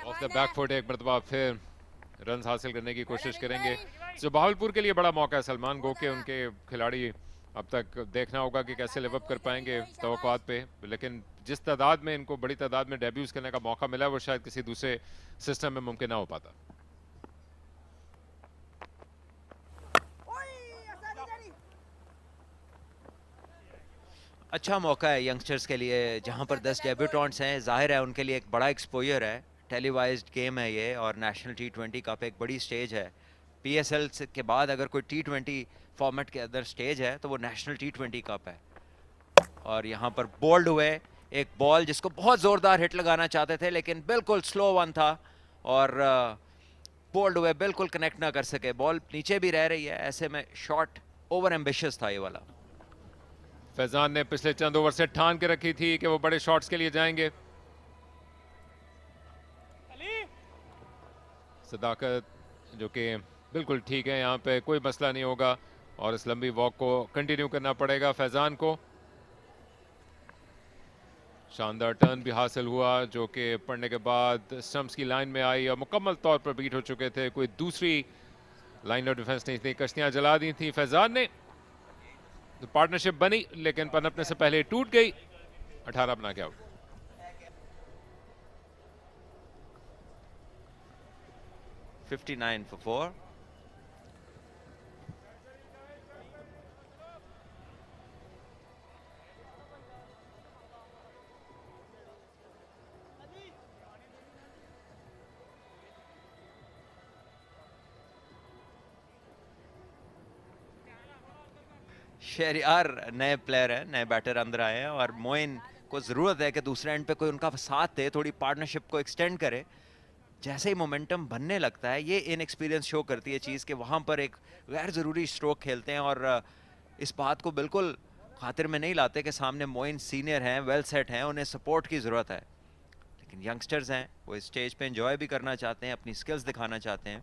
Of the back foot एक मरतबा फिर रन हासिल करने की कोशिश करेंगे। जो बहावलपुर के लिए बड़ा मौका है सलमान गो के, उनके खिलाड़ी अब तक देखना होगा कि कैसे लिव अप कर पाएंगे तवक्कुआत पे, लेकिन जिस तादाद में इनको बड़ी तादाद में डेब्यूज करने का मौका मिला वो शायद किसी दूसरे सिस्टम में मुमकिन ना हो पाता। अच्छा मौका है यंगस्टर्स के लिए जहां पर 10 डेब्यूटेंट्स हैं, जाहिर है उनके लिए एक बड़ा एक्सपोजर है। टेलीवाइज्ड गेम है ये और नेशनल T20 कप एक बड़ी स्टेज है। PSL के बाद अगर कोई T20 फॉर्मेट के अंदर स्टेज है तो वो नेशनल T20 कप है। और यहाँ पर बोल्ड हुए एक बॉल जिसको बहुत ज़ोरदार हिट लगाना चाहते थे लेकिन बिल्कुल स्लो वन था और बोल्ड हुए बिल्कुल कनेक्ट ना कर सके। बॉल नीचे भी रह रही है, ऐसे में शॉट ओवर एम्बिशियस था ये वाला। फैजान ने पिछले चंद ओवर से ठान के रखी थी कि वो बड़े शॉट्स के लिए जाएंगे। सदाकत जो कि बिल्कुल ठीक है, यहाँ पे कोई मसला नहीं होगा और इस लंबी वॉक को कंटिन्यू करना पड़ेगा फैजान को। शानदार टर्न भी हासिल हुआ जो कि पड़ने के बाद स्टंप्स की लाइन में आई और मुकम्मल तौर पर बीट हो चुके थे। कोई दूसरी लाइन ऑफ डिफेंस नहीं थी, कश्तियां जला दी थी फैजान ने। तो पार्टनरशिप बनी लेकिन पनपने से पहले टूट गई। 18 बना के आउट। $59 for 4। शहरियार नए प्लेयर हैं, नए बैटर अंदर आए हैं और मोइन को ज़रूरत है कि दूसरे एंड पे कोई उनका साथ दे, थोड़ी पार्टनरशिप को एक्सटेंड करे। जैसे ही मोमेंटम बनने लगता है, ये इनएक्सपीरियंस शो करती है चीज़ कि वहाँ पर एक गैर ज़रूरी स्ट्रोक खेलते हैं और इस बात को बिल्कुल खातिर में नहीं लाते कि सामने मोइन सीनियर हैं, वेल सेट हैं, उन्हें सपोर्ट की ज़रूरत है। लेकिन यंगस्टर्स हैं, वो इस स्टेज पे एंजॉय भी करना चाहते हैं, अपनी स्किल्स दिखाना चाहते हैं।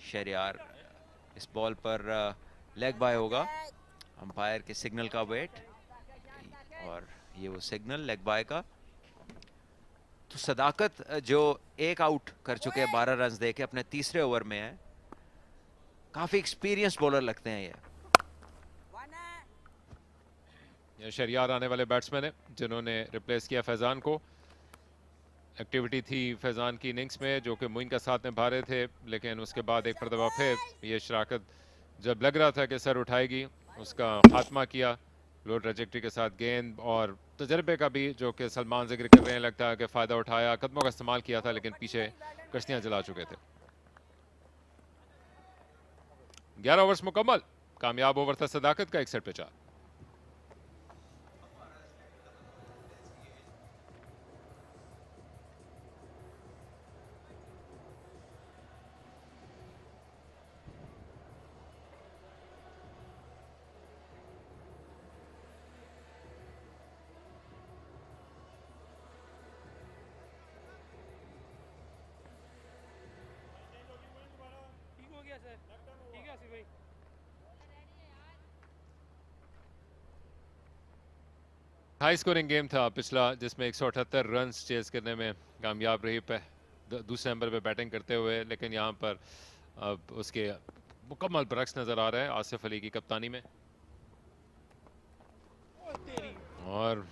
शहरियार इस बॉल पर लेग बाय होगा, अंपायर के सिग्नल का वेट, और ये वो सिग्नल लेग बाय का। तो सदाकत जो एक आउट कर चुके हैं 12 रन दे के, अपने तीसरे ओवर में है। काफी एक्सपीरियंस बॉलर लगते हैं ये शहरियार आने वाले बैट्समैन है जिन्होंने रिप्लेस किया फैजान को। एक्टिविटी थी फैजान की इनिंग्स में जो कि मोइन का साथ निभा रहे थे, लेकिन उसके बाद एक मरतबा फिर ये शराकत जब लग रहा था कि सर उठाएगी, उसका खात्मा किया लो ट्रैजेक्टरी के साथ गेंद और तजर्बे का भी जो कि सलमान जिक्र कर रहे हैं, लगता है कि फ़ायदा उठाया, कदमों का इस्तेमाल किया था, लेकिन पीछे कश्तियां जला चुके थे। 11 ओवर्स मुकम्मल, कामयाब ओवर था सदाकत का, 61 पे 4। हाई स्कोरिंग गेम था पिछला, जिसमें 178 रन चेज करने में कामयाब रही दूसरे नंबर पे बैटिंग करते हुए, लेकिन यहाँ पर अब उसके मुकम्मल बरक्स नजर आ रहा है आसिफ अली की कप्तानी में। और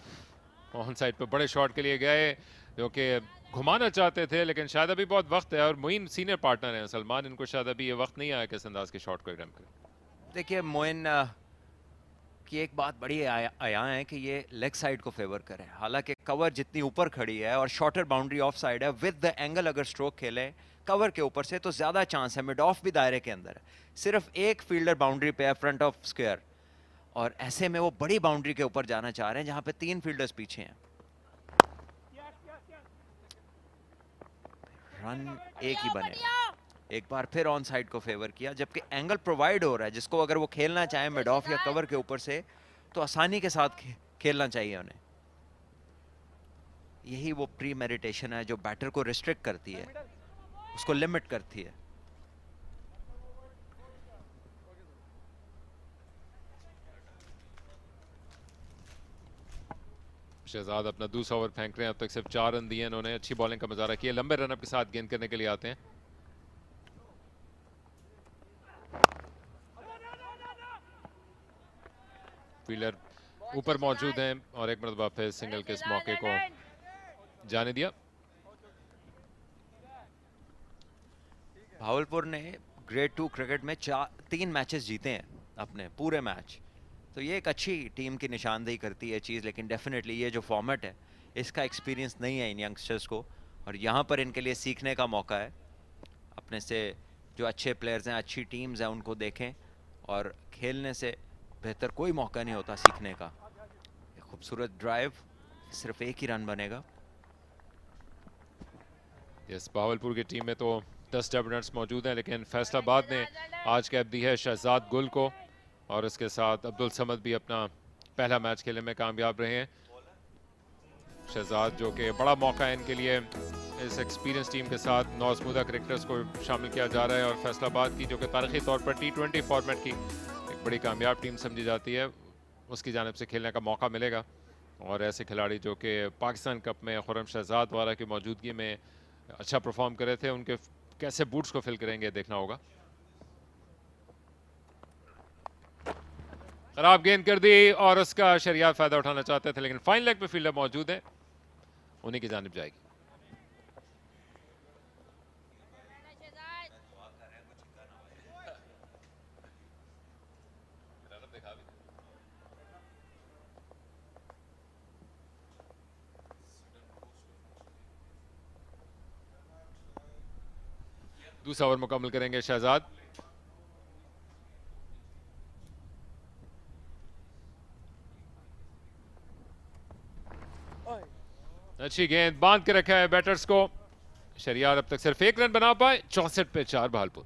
ऑन साइड पे बड़े शॉट के लिए गए जो कि घुमाना चाहते थे, लेकिन शायद अभी बहुत वक्त है और मोइन सीनियर पार्टनर हैं सलमान, इनको शायद अभी ये वक्त नहीं आया कि इस अंदाज के शॉट को अटेम्प्ट करें। देखिए मोइन की एक बात बड़ी आया है कि ये लेग साइड को फेवर करे, हालांकि कवर जितनी ऊपर खड़ी है और शॉर्टर बाउंड्री ऑफ साइड है, विद द एंगल अगर स्ट्रोक खेले कवर के ऊपर से तो ज़्यादा चांस है, मिड ऑफ भी दायरे के अंदर है, सिर्फ एक फील्डर बाउंड्री पे है फ्रंट ऑफ स्क्वायर, और ऐसे में वो बड़ी बाउंड्री के ऊपर जाना चाह रहे हैं जहां पे 3 फील्डर्स पीछे हैं। रन एक ही बने, एक बार फिर ऑन साइड को फेवर किया, जबकि एंगल प्रोवाइड हो रहा है जिसको अगर वो खेलना चाहे मिड ऑफ या कवर के ऊपर से तो आसानी के साथ खेलना चाहिए उन्हें। यही वो प्री मेडिटेशन है जो बैटर को रिस्ट्रिक्ट करती है, उसको लिमिट करती है। शहजाद अपना दूसरा ओवर फेंक रहे हैं, अब तक सिर्फ 4 रन दिए इन्होंने, अच्छी बॉलिंग का मुजाहरा किया, लंबे रनअप के साथ गेंद करने के लिए आते हैं। फील्डर ऊपर मौजूद हैं और एक मरतबा फिर सिंगल के इस मौके को जाने दिया। भावलपुर ने ग्रेड 2 क्रिकेट में 3 मैचेस जीते हैं अपने पूरे मैच, तो ये एक अच्छी टीम की निशानदेही करती है चीज़, लेकिन डेफिनेटली ये जो फॉर्मेट है इसका एक्सपीरियंस नहीं है इन यंगस्टर्स को, और यहाँ पर इनके लिए सीखने का मौका है। अपने से जो अच्छे प्लेयर्स हैं, अच्छी टीम्स हैं, उनको देखें, और खेलने से बेहतर कोई मौका नहीं होता सीखने का। खूबसूरत ड्राइव, सिर्फ एक ही रन बनेगा। यस, बहावलपुर की टीम में तो 10 डेब्यूटेंट्स मौजूद हैं, लेकिन फैसलाबाद ने आज कैप दी है शहजाद गुल को, और इसके साथ अब्दुल समद भी अपना पहला मैच खेलने में कामयाब रहे हैं। शहजाद जो कि बड़ा मौका है इनके लिए, इस एक्सपीरियंस टीम के साथ नौजमूदा क्रिकेटर्स को शामिल किया जा रहा है, और फैसलाबाद की जो कि तारीखी तौर पर T20 फॉर्मेट की एक बड़ी कामयाब टीम समझी जाती है, उसकी जानिब से खेलने का मौका मिलेगा। और ऐसे खिलाड़ी जो कि पाकिस्तान कप में खुर्रम शहजाद वाला की मौजूदगी में अच्छा परफॉर्म करे थे, उनके कैसे बूट्स को फिल करेंगे देखना होगा। खराब गेंद कर दी और उसका शहरियार फायदा उठाना चाहते थे, लेकिन फाइन लेग पे फील्डर मौजूद है, उन्हीं की जानिब जाएगी। दूसरा ओवर मुकम्मल करेंगे शहजाद। अच्छी गेंद बांध के रखा है बैटर्स को, शरियार अब तक सिर्फ 1 रन बना पाए, 64 पे 4 Bahawalpur.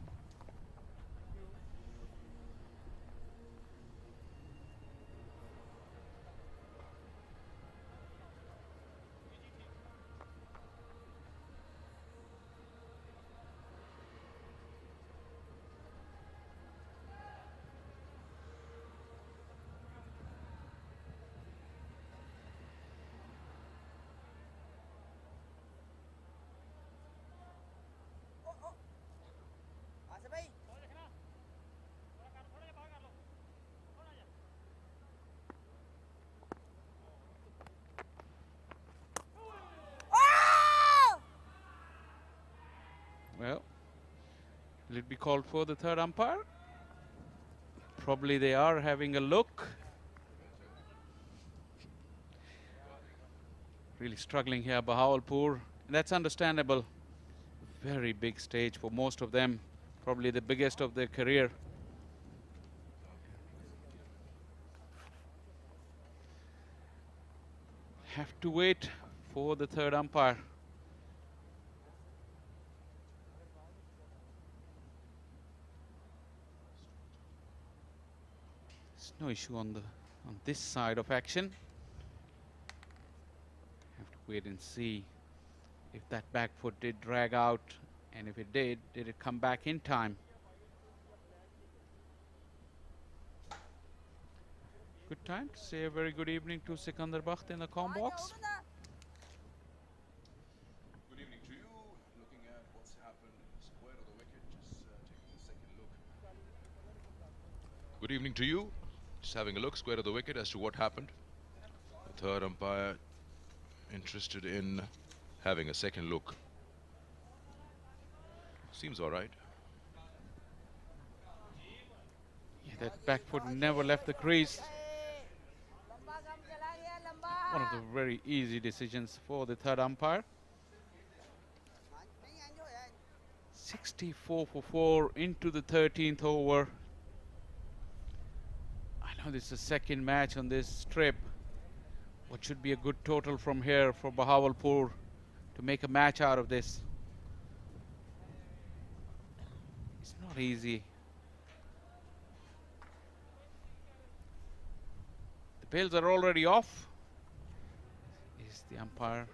Well, will it be called for the third umpire? Probably they are having a look. Really struggling here, Bahawalpur. That's understandable. Very big stage for most of them. Probably the biggest of their career. Have to wait for the third umpire. No issue on this side of action. Have to wait and see if that back foot did drag out, and if it did it come back in time? Good time to say a very good evening to Sikandar Bakht in the comm box. Good evening to you. Looking at what's happened square of the wicket, just taking a second look. Good evening to you. Just having a look square of the wicket as to what happened. The third umpire interested in having a second look. Seems all right. Yeah, that back foot never left the crease. One of the very easy decisions for the third umpire. 64 for 4 into the 13th over. I know this is the second match on this trip. What should be a good total from here for Bahawalpur to make a match out of this? It's not easy. The bails are already off. Is the umpire?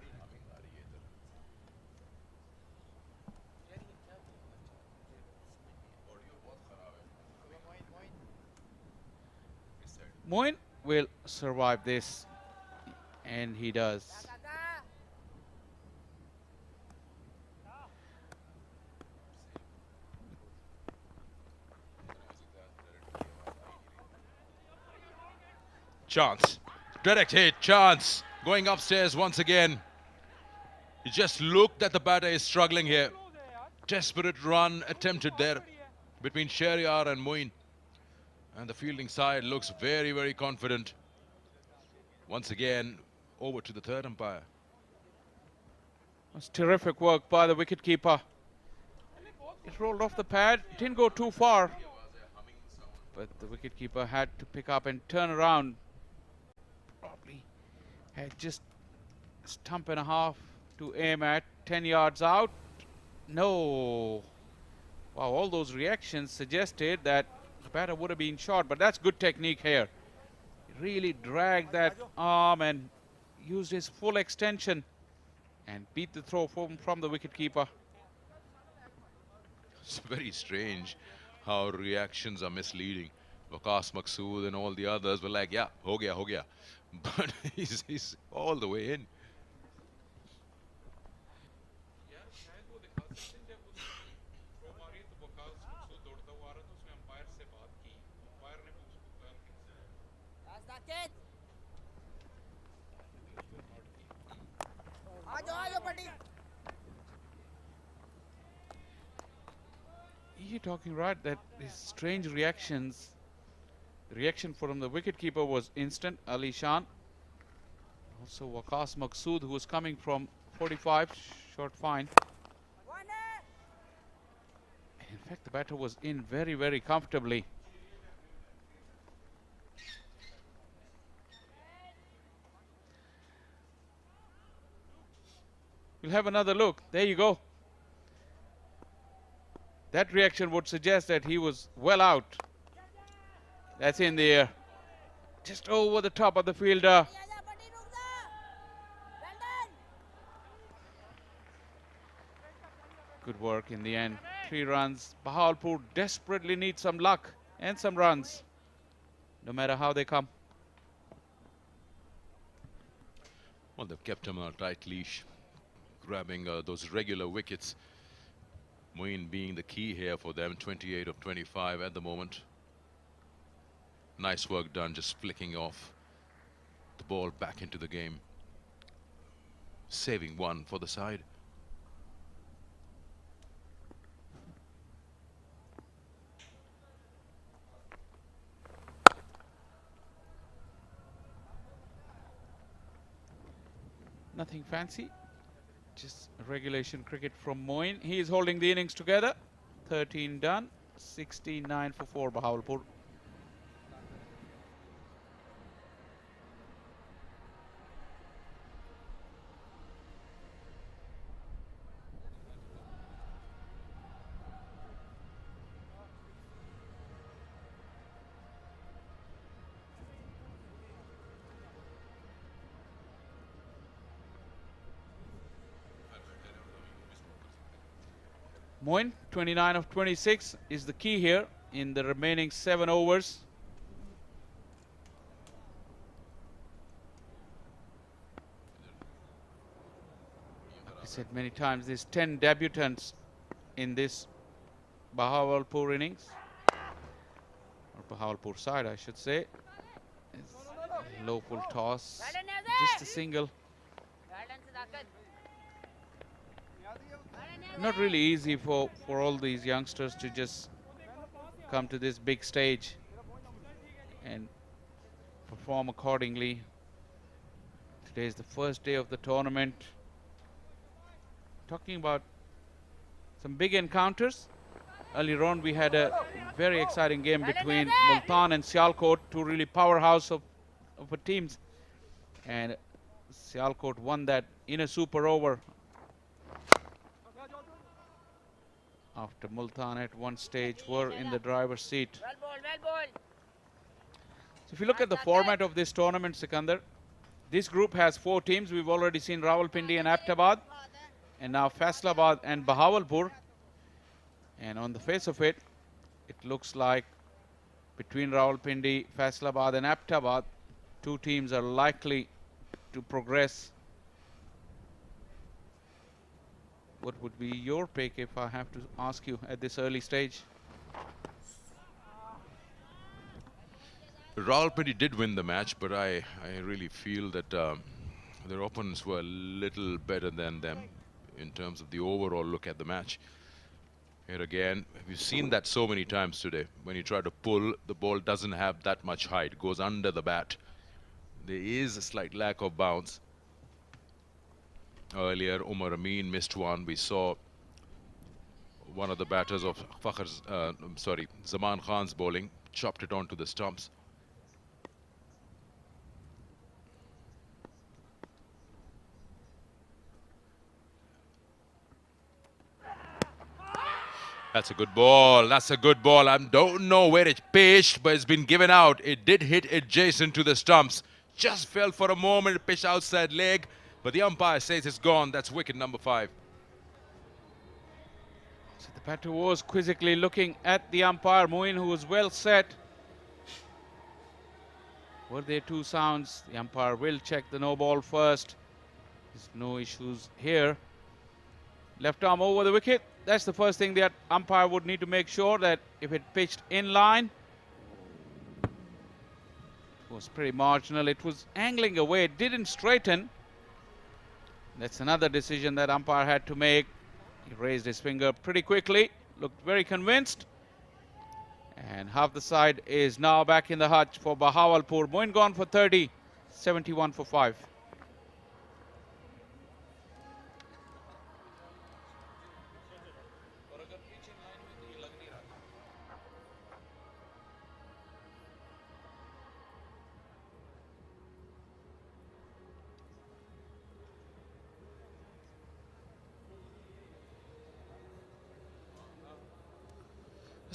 Moin will survive this, and he does. Chance. Direct hit. Chance. Going upstairs once again. He just looked at the batter is struggling here. Desperate run attempted there between Shahryar and Moin. And the fielding side looks very, very confident. Once again, over to the third umpire. That's terrific work by the wicketkeeper. It rolled off the pad, didn't go too far. But the wicketkeeper had to pick up and turn around. Probably had just a stump and a half to aim at, 10 yards out. No. Wow, all those reactions suggested that the batter would have been shot, but that's good technique here. He really dragged that arm and used his full extension and beat the throw from the wicketkeeper. It's very strange how reactions are misleading. Waqas Maqsood and all the others were like, yeah, ho gaya, ho gaya. But he's all the way in. You're talking right that these strange reactions. The reaction from the wicketkeeper was instant. Ali Shan. Also Waqas Maqsood, who was coming from 45, short fine. In fact, the batter was in very, very comfortably. We'll have another look. There you go. That reaction would suggest that he was well out. That's in the air. Just over the top of the fielder. Good work in the end. 3 runs. Bahawalpur desperately needs some luck and some runs, no matter how they come. Well, they've kept him on a tight leash, grabbing those regular wickets. Moeen being the key here for them, 28 of 25 at the moment. Nice work done, just flicking off the ball back into the game. Saving one for the side. Nothing fancy, just regulation cricket from Moeen. He is holding the innings together. 13 done, 69 for 4 Bahawalpur. Moeen, 29 of 26 is the key here in the remaining 7 overs. Like I said many times, there's 10 debutants in this Bahawalpur innings, or Bahawalpur side, I should say. It's a low full toss, just a single. Not really easy for all these youngsters to just come to this big stage and perform accordingly. Today is the first day of the tournament. Talking about some big encounters. Earlier on we had a very exciting game between Multan and Sialkot, two really powerhouse of teams. And Sialkot won that in a super over, after Multan at one stage were in the driver's seat. So if you look at the format of this tournament, Sikandar, this group has 4 teams. We've already seen Rawalpindi and Aptabad, and now Faisalabad and Bahawalpur. And on the face of it, it looks like between Rawalpindi, Faisalabad and Aptabad, 2 teams are likely to progress. What would be your pick if I have to ask you at this early stage? Rawalpindi did win the match, but I really feel that their opponents were a little better than them in terms of the overall look at the match. Here again, we've seen that so many times today. When you try to pull, the ball doesn't have that much height, it goes under the bat. There is a slight lack of bounce. Earlier, Umar Amin missed one. We saw one of the batters of Zaman Khan's bowling, chopped it onto the stumps. That's a good ball. That's a good ball. I don't know where it pitched, but it's been given out. It did hit adjacent to the stumps. Just fell for a moment. It pitched outside leg. But the umpire says it's gone. That's wicket number 5. So the batter was quizzically looking at the umpire, Moeen, who was well set. Were there 2 sounds? The umpire will check the no ball first. There's no issues here. Left arm over the wicket. That's the first thing that umpire would need to make sure, that if it pitched in line, it was pretty marginal. It was angling away. It didn't straighten. That's another decision that umpire had to make. He raised his finger pretty quickly, looked very convinced. And half the side is now back in the hutch for Bahawalpur. Moeen gone for 30, 71 for 5.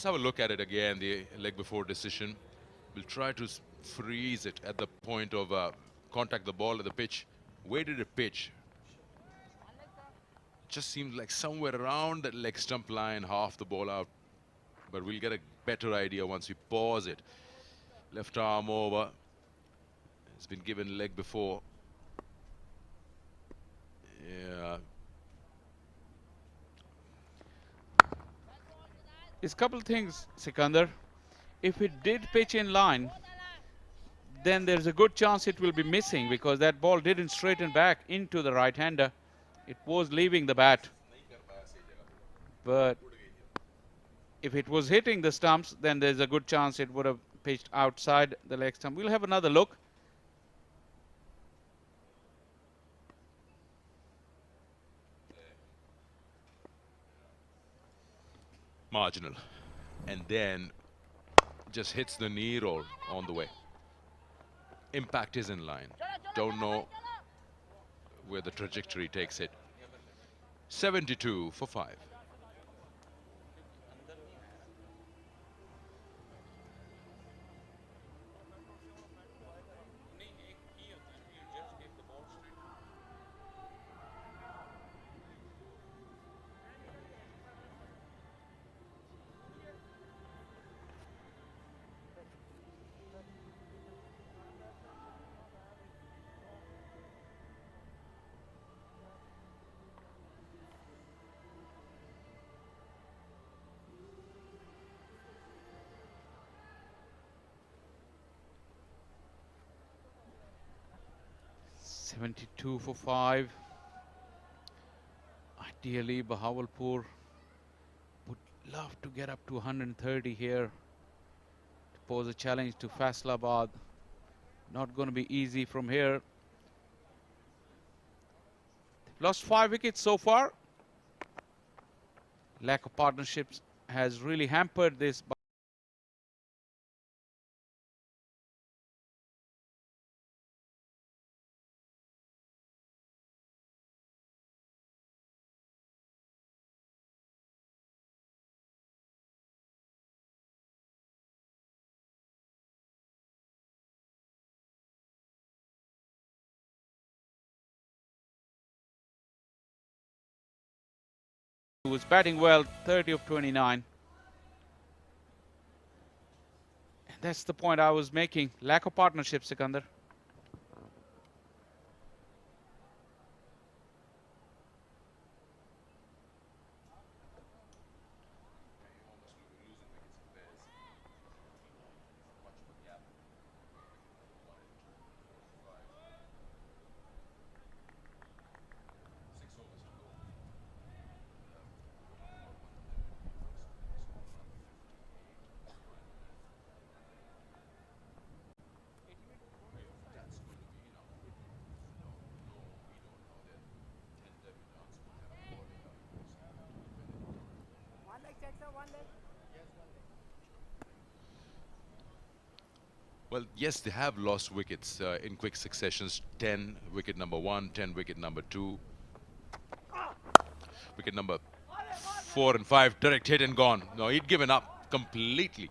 Let's have a look at it again, the leg before decision. We'll try to freeze it at the point of contact the ball at the pitch. Where did it pitch? Just seems like somewhere around that leg stump line, half the ball out. But we'll get a better idea once we pause it. Left arm over. It's been given leg before. Yeah. It's a couple of things, Sikandar. If it did pitch in line, then there's a good chance it will be missing because that ball didn't straighten back into the right-hander. It was leaving the bat. But if it was hitting the stumps, then there's a good chance it would have pitched outside the leg stump. We'll have another look. Marginal. And then just hits the knee roll on the way. Impact is in line. Don't know where the trajectory takes it. 72 for 5. $72 for 5. Ideally, Bahawalpur would love to get up to 130 here to pose a challenge to Faisalabad. Not going to be easy from here. They've lost 5 wickets so far. Lack of partnerships has really hampered this. He was batting well, 30 of 29. And that's the point I was making. Lack of partnership, Sikandar. Well, yes, they have lost wickets in quick successions. 10 wicket number 1, 10 wicket number 2. Wicket number 4 and 5, direct hit and gone. No, he'd given up completely.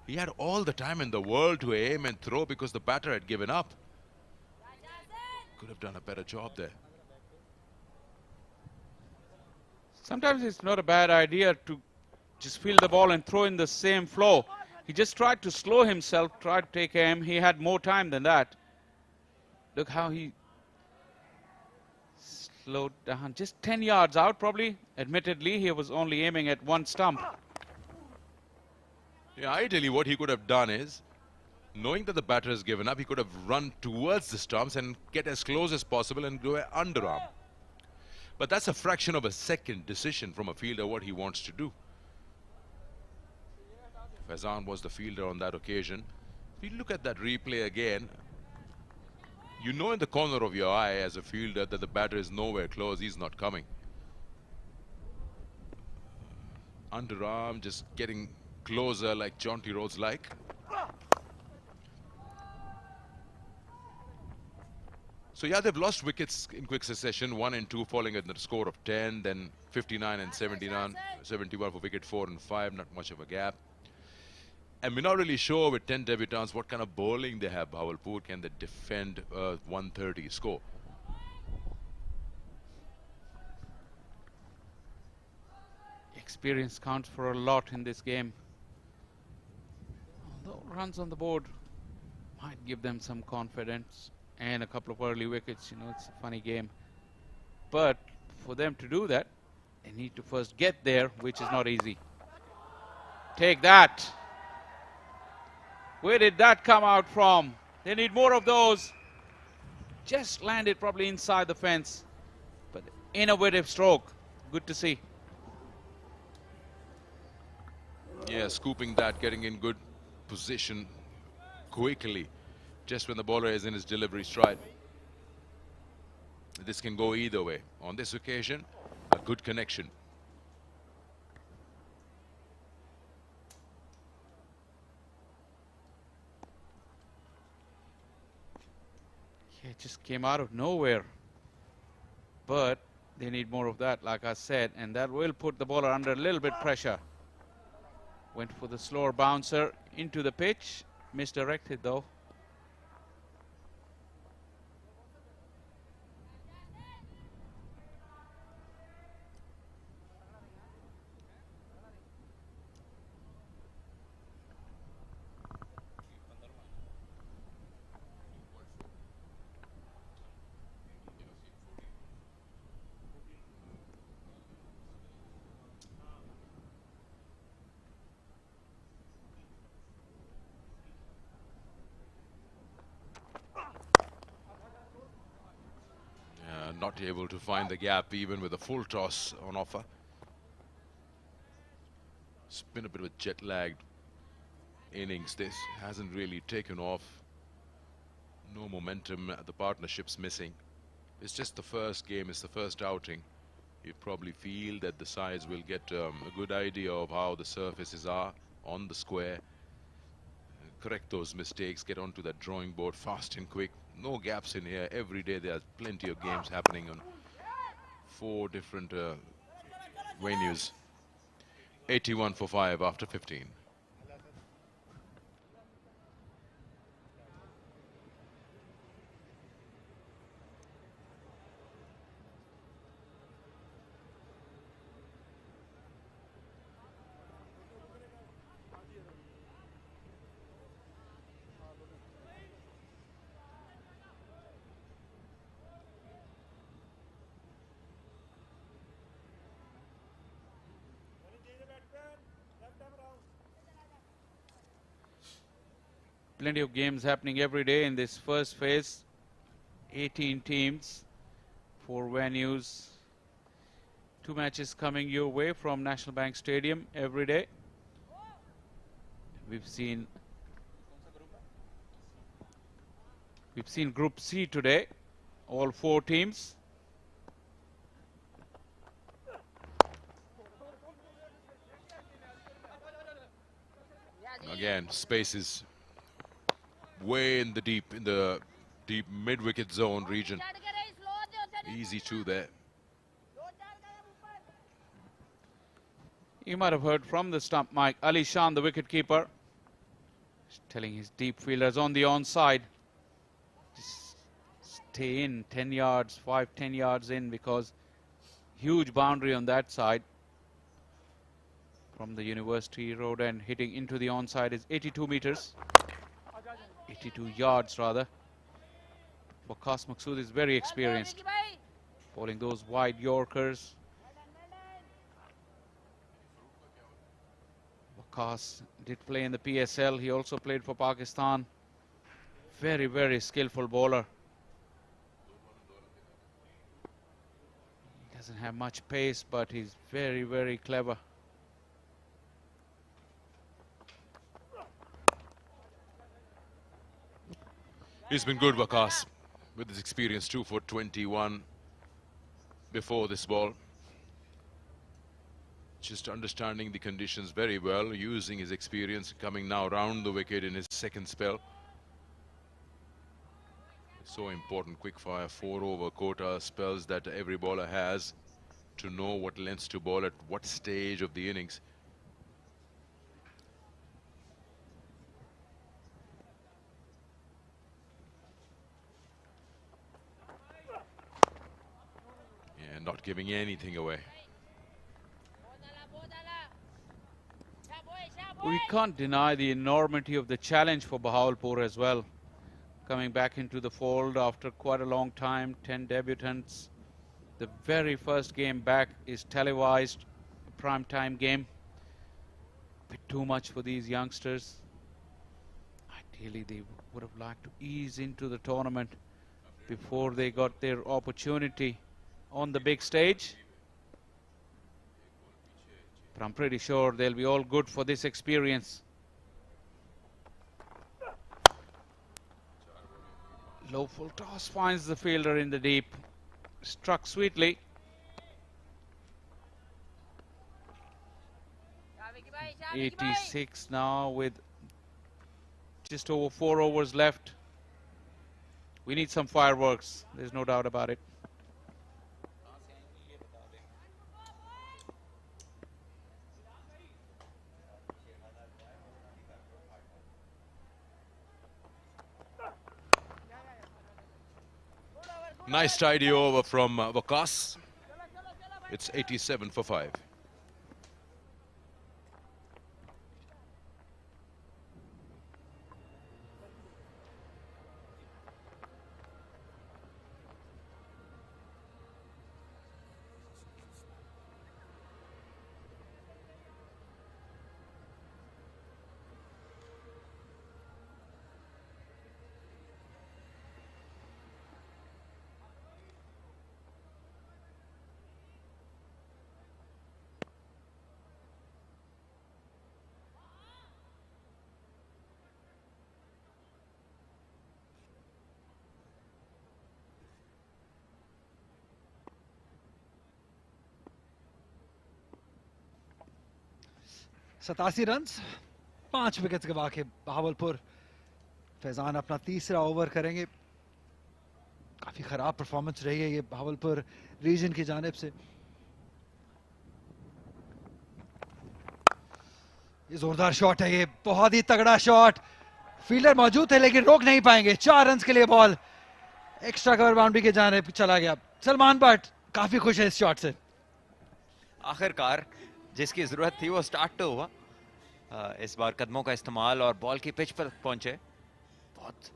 He had all the time in the world to aim and throw because the batter had given up. Could have done a better job there. Sometimes it's not a bad idea to just field the ball and throw in the same flow. He just tried to slow himself, tried to take aim. He had more time than that. Look how he slowed down. Just 10 yards out probably. Admittedly, he was only aiming at one stump. Yeah, ideally what he could have done is, knowing that the batter has given up, he could have run towards the stumps and get as close as possible and go underarm. But that's a fraction of a second decision from a fielder what he wants to do. Faizan was the fielder on that occasion. If you look at that replay again, you know in the corner of your eye as a fielder that the batter is nowhere close, he's not coming. Underarm just getting closer like jaunty roads like. So yeah, they've lost wickets in quick succession, 1 and 2 falling at the score of 10, then 59 and 79, 71 for wicket 4 and 5, not much of a gap. And we're not really sure with 10 debutants what kind of bowling they have. Bahawalpur, can they defend a 130 score? Experience counts for a lot in this game. Although runs on the board might give them some confidence and a couple of early wickets. You know, it's a funny game. But for them to do that, they need to first get there, which is not easy. Take that. Where did that come out from? They need more of those. Just landed probably inside the fence. But innovative stroke. Good to see. Yeah, scooping that, getting in good position quickly, just when the bowler is in his delivery stride. This can go either way. On this occasion, a good connection. Yeah, it just came out of nowhere. But they need more of that, like I said, and that will put the bowler under a little bit pressure. Went for the slower bouncer into the pitch. Misdirected though. Not able to find the gap even with a full toss on offer. It's been a bit of a jet-lagged innings. This hasn't really taken off. No momentum. The partnership's missing. It's just the first game. It's the first outing. You probably feel that the sides will get a good idea of how the surfaces are on the square. Correct those mistakes. Get onto that drawing board fast and quick. No gaps in here. Every day there are plenty of games happening on 4 different venues. 81 for 5 after 15. Plenty of games happening every day in this first phase. 18 teams, 4 venues, 2 matches coming your way from National Bank Stadium every day. We've seen Group C today, all 4 teams. Again, spaces way in the deep mid-wicket zone region. Easy 2 there. You might have heard from the stump mic, Ali Shan, the wicketkeeper, telling his deep fielders on the onside, just stay in 10 yards, 5-10 yards in, because huge boundary on that side. From the University Road and hitting into the onside is 82 meters. 82 yards rather. Waqas Maqsood is very experienced, bowling those wide Yorkers. Waqas did play in the PSL. He also played for Pakistan. Very, very skillful bowler. He doesn't have much pace, but he's very, very clever. He's been good, Waqas, with his experience, 2 for 21 before this ball. Just understanding the conditions very well, using his experience, coming now round the wicket in his second spell. So important, quick fire, 4-over quota spells that every bowler has to know what lengths to bowl at what stage of the innings. And not giving anything away. We can't deny the enormity of the challenge for Bahawalpur as well. Coming back into the fold after quite a long time, 10 debutants. The very first game back is televised, a prime time game. Bit too much for these youngsters. Ideally, they would have liked to ease into the tournament before they got their opportunity on the big stage. But I'm pretty sure they'll be all good for this experience. Low full toss finds the fielder in the deep. Struck sweetly. .86 now with just over 4 overs left. We need some fireworks. There's no doubt about it. Nice tidy over from Waqas. It's 87 for 5. सतासी run 5 wicket गवा के बहावलपुर फैजान अपना तीसरा over करेंगे। काफी खराब performance रही है ये बहावलपुर रीजन की जानिब से। ये जोरदार शॉट है, ये बहुत ही तगड़ा शॉट। फील्डर मौजूद है लेकिन रोक नहीं पाएंगे। 4 रन के लिए बॉल एक्स्ट्रा कवर बाउंड्री के जानिब चला गया। सलमान भट्ट काफी खुश है इस शॉट से। आखिरकार जिसकी जरूरत थी वो स्टार्ट तो हुआ। इस बार कदमों का इस्तेमाल और बॉल की पिच पर पहुंचे। बहुत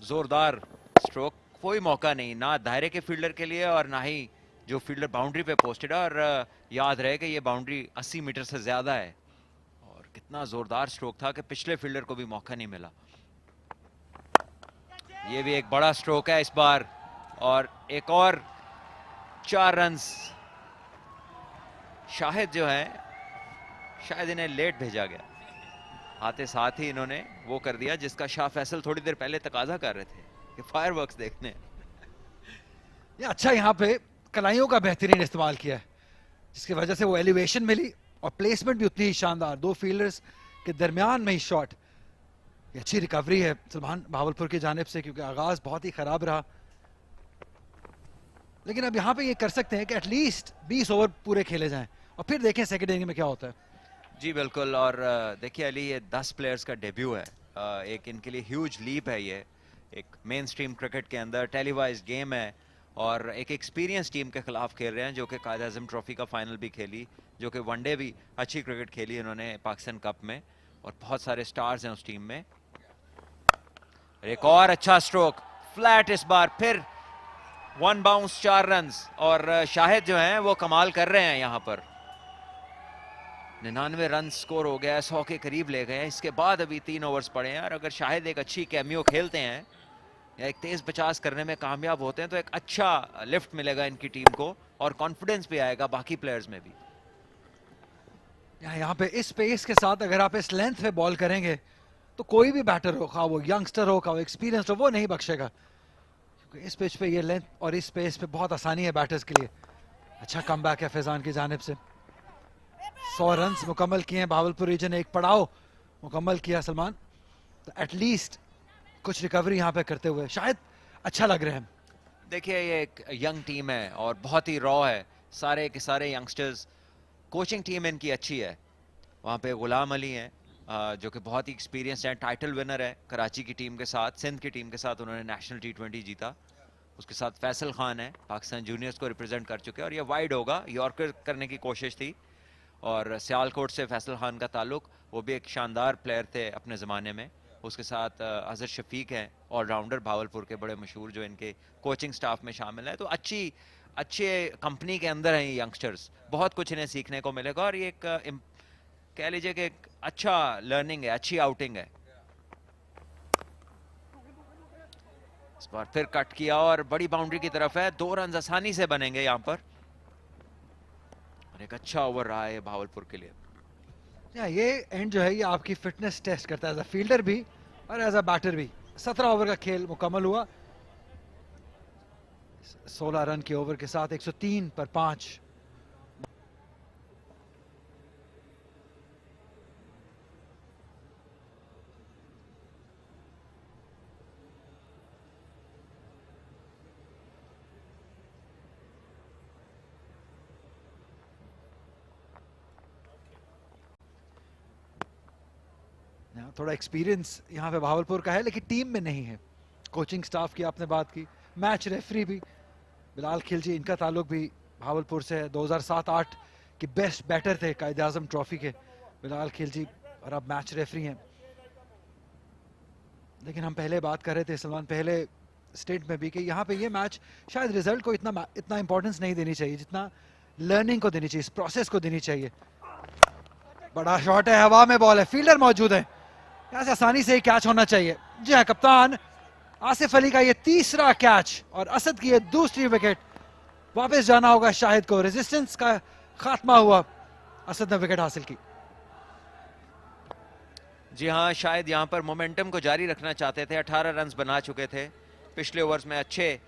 जोरदार स्ट्रोक, कोई मौका नहीं ना दायरे के फील्डर के लिए और ना ही जो फील्डर बाउंड्री पे पोस्टेड है। और याद रहे कि ये बाउंड्री 80 मीटर से ज्यादा है और कितना जोरदार स्ट्रोक था कि पिछले फील्डर को भी मौका नहीं मिला। ये भी एक बड़ा स्ट्रोक है इस बार और एक और 4 रन। शाहिद जो है शायद इन्हें लेट भेजा गया, आते साथ ही इन्होंने वो कर दिया जिसका शाह फैसल थोड़ी देर पहले तकाजा कर रहे थे कि फायरवर्क्स देखने। ये अच्छा यहाँ पे कलाइयों का बेहतरीन इस्तेमाल किया है जिसकी वजह से वो एलिवेशन मिली और प्लेसमेंट भी उतनी ही शानदार। 2 फील्डर्स के दरमियान में ही शॉट। ये अच्छी रिकवरी है सलमान बहावलपुर की जानिब से क्योंकि आगाज बहुत ही खराब रहा। लेकिन अब यहाँ पे ये कर सकते हैं कि एटलीस्ट 20 ओवर पूरे खेले जाएं और फिर देखें सेकंड इनिंग में क्या होता है। जी बिल्कुल। और देखिए अली, ये 10 प्लेयर्स का डेब्यू है। एक इनके लिए ह्यूज लीप है। ये एक मेन स्ट्रीम क्रिकेट के अंदर टेलीवाइज गेम है और एक एक्सपीरियंस टीम के खिलाफ खेल रहे हैं जो कि कायद आज़म ट्रॉफी का फाइनल भी खेली, जो कि वनडे भी अच्छी क्रिकेट खेली इन्होंने पाकिस्तान कप में और बहुत सारे स्टार्स हैं उस टीम में। एक और अच्छा स्ट्रोक फ्लैट इस बार, फिर 1 बाउंस 4 रन। और शाहिद जो हैं वो कमाल कर रहे हैं यहाँ पर। 99 रन स्कोर हो गया, 100 के करीब ले गए। इसके बाद अभी 3 ओवर्स पड़े हैं और अगर शाहिद एक अच्छी कैमियो खेलते हैं या एक तेज 50 करने में कामयाब होते हैं तो एक अच्छा लिफ्ट मिलेगा इनकी टीम को और कॉन्फिडेंस भी आएगा बाकी प्लेयर्स में भी। यहाँ पे इस पेस के साथ अगर आप इस लेंथ पे बॉल करेंगे तो कोई भी बैटर हो, खा वो यंगस्टर हो, खा वो एक्सपीरियंस हो, वो नहीं बख्शेगा क्योंकि इस पिच पे ये लेंथ और इस पेस पे बहुत आसानी है बैटर्स के लिए। अच्छा कमबैक है फैजान की जानिब से। 100 रन मुकम्मल किए हैं बहावलपुर रीजन ने, एक पड़ाव मुकम्मल किया सलमान। तो एटलीस्ट कुछ रिकवरी यहाँ पे करते हुए शायद अच्छा लग रहे हैं? देखिए ये एक यंग टीम है और बहुत ही रॉ है, सारे के सारे यंगस्टर्स। कोचिंग टीम इनकी अच्छी है। वहाँ पे गुलाम अली हैं जो कि बहुत ही एक्सपीरियंस्ड है, टाइटल विनर है कराची की टीम के साथ, सिंध की टीम के साथ उन्होंने नेशनल T20 जीता। उसके साथ फैसल खान है, पाकिस्तान जूनियर्स को रिप्रेजेंट कर चुके हैं और ये वाइड होगा, यॉर्कर करने की कोशिश थी। और सियालकोट से फैसल खान का ताल्लुक, वो भी एक शानदार प्लेयर थे अपने ज़माने में। उसके साथ अजहर शफीक हैं, ऑलराउंडर भावलपुर के बड़े मशहूर, जो इनके कोचिंग स्टाफ में शामिल है। तो अच्छे कंपनी के अंदर हैं ये यंगस्टर्स, बहुत कुछ इन्हें सीखने को मिलेगा और ये एक कह लीजिए कि एक अच्छा लर्निंग है, अच्छी आउटिंग है। इस बार फिर कट किया और बड़ी बाउंड्री की तरफ है, 2 रन आसानी से बनेंगे यहाँ पर और एक अच्छा ओवर रहा है भावलपुर के लिए। ये एंड जो है ये आपकी फिटनेस टेस्ट करता है, एज अ फील्डर भी और एज अ बैटर भी। 17 ओवर का खेल मुकम्मल हुआ, 16 रन के ओवर के साथ 103 पर 5। थोड़ा एक्सपीरियंस यहाँ पे भावलपुर का है, लेकिन टीम में नहीं है। कोचिंग स्टाफ की आपने बात की, मैच रेफरी भी बिलाल खिलजी, इनका ताल्लुक भी भावलपुर से है। 2007-8 के बेस्ट बैटर थे कायद आजम ट्रॉफी के बिलाल खिलजी, और अब मैच रेफरी हैं। लेकिन हम पहले बात कर रहे थे सलमान, पहले स्टेट में भी, कि यहाँ पे ये मैच शायद रिजल्ट को इतना इंपॉर्टेंस नहीं देनी चाहिए जितना लर्निंग को देनी चाहिए, इस प्रोसेस को देनी चाहिए। बड़ा शॉट है, हवा में बॉल है, फील्डर मौजूद है, यहाँ से आसानी से ही कैच होना चाहिए। जी हाँ, कप्तान आसिफ अली का ये तीसरा कैच और असद की ये दूसरी विकेट। वापस जाना होगा शाहिद को, रेजिस्टेंस का खात्मा हुआ, असद ने विकेट हासिल की। जी हाँ, शायद यहाँ पर मोमेंटम को जारी रखना चाहते थे, 18 रन्स बना चुके थे। पिछले ओवर्स में अच्छे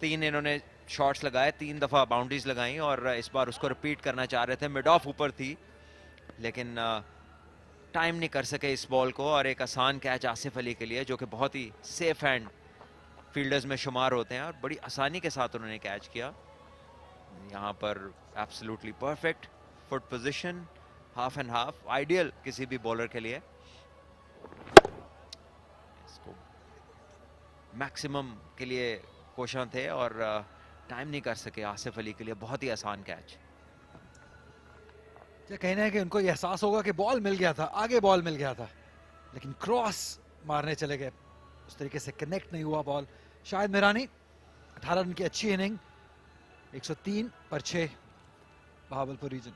3 इन्होंने शॉट्स लगाए, 3 दफ़ा बाउंड्रीज लगाई और इस बार उसको रिपीट करना चाह रहे थे। मिड ऑफ ऊपर थी लेकिन टाइम नहीं कर सके इस बॉल को, और एक आसान कैच आसिफ अली के लिए, जो कि बहुत ही सेफ हैंड फील्डर्स में शुमार होते हैं, और बड़ी आसानी के साथ उन्होंने कैच किया। यहाँ पर absolutely perfect foot position, half and half, ideal किसी भी बॉलर के लिए। इसको मैक्सिमम के लिए कोशिश थे और टाइम नहीं कर सके आसिफ अली के लिए, बहुत ही आसान कैच। कहना है कि उनको ये एहसास होगा कि बॉल मिल गया था, आगे बॉल मिल गया था, लेकिन क्रॉस मारने चले गए, उस तरीके से कनेक्ट नहीं हुआ बॉल। शायद मिरानी 18 रन की अच्छी इनिंग, 103 पर 6 बहावलपुर रीजन।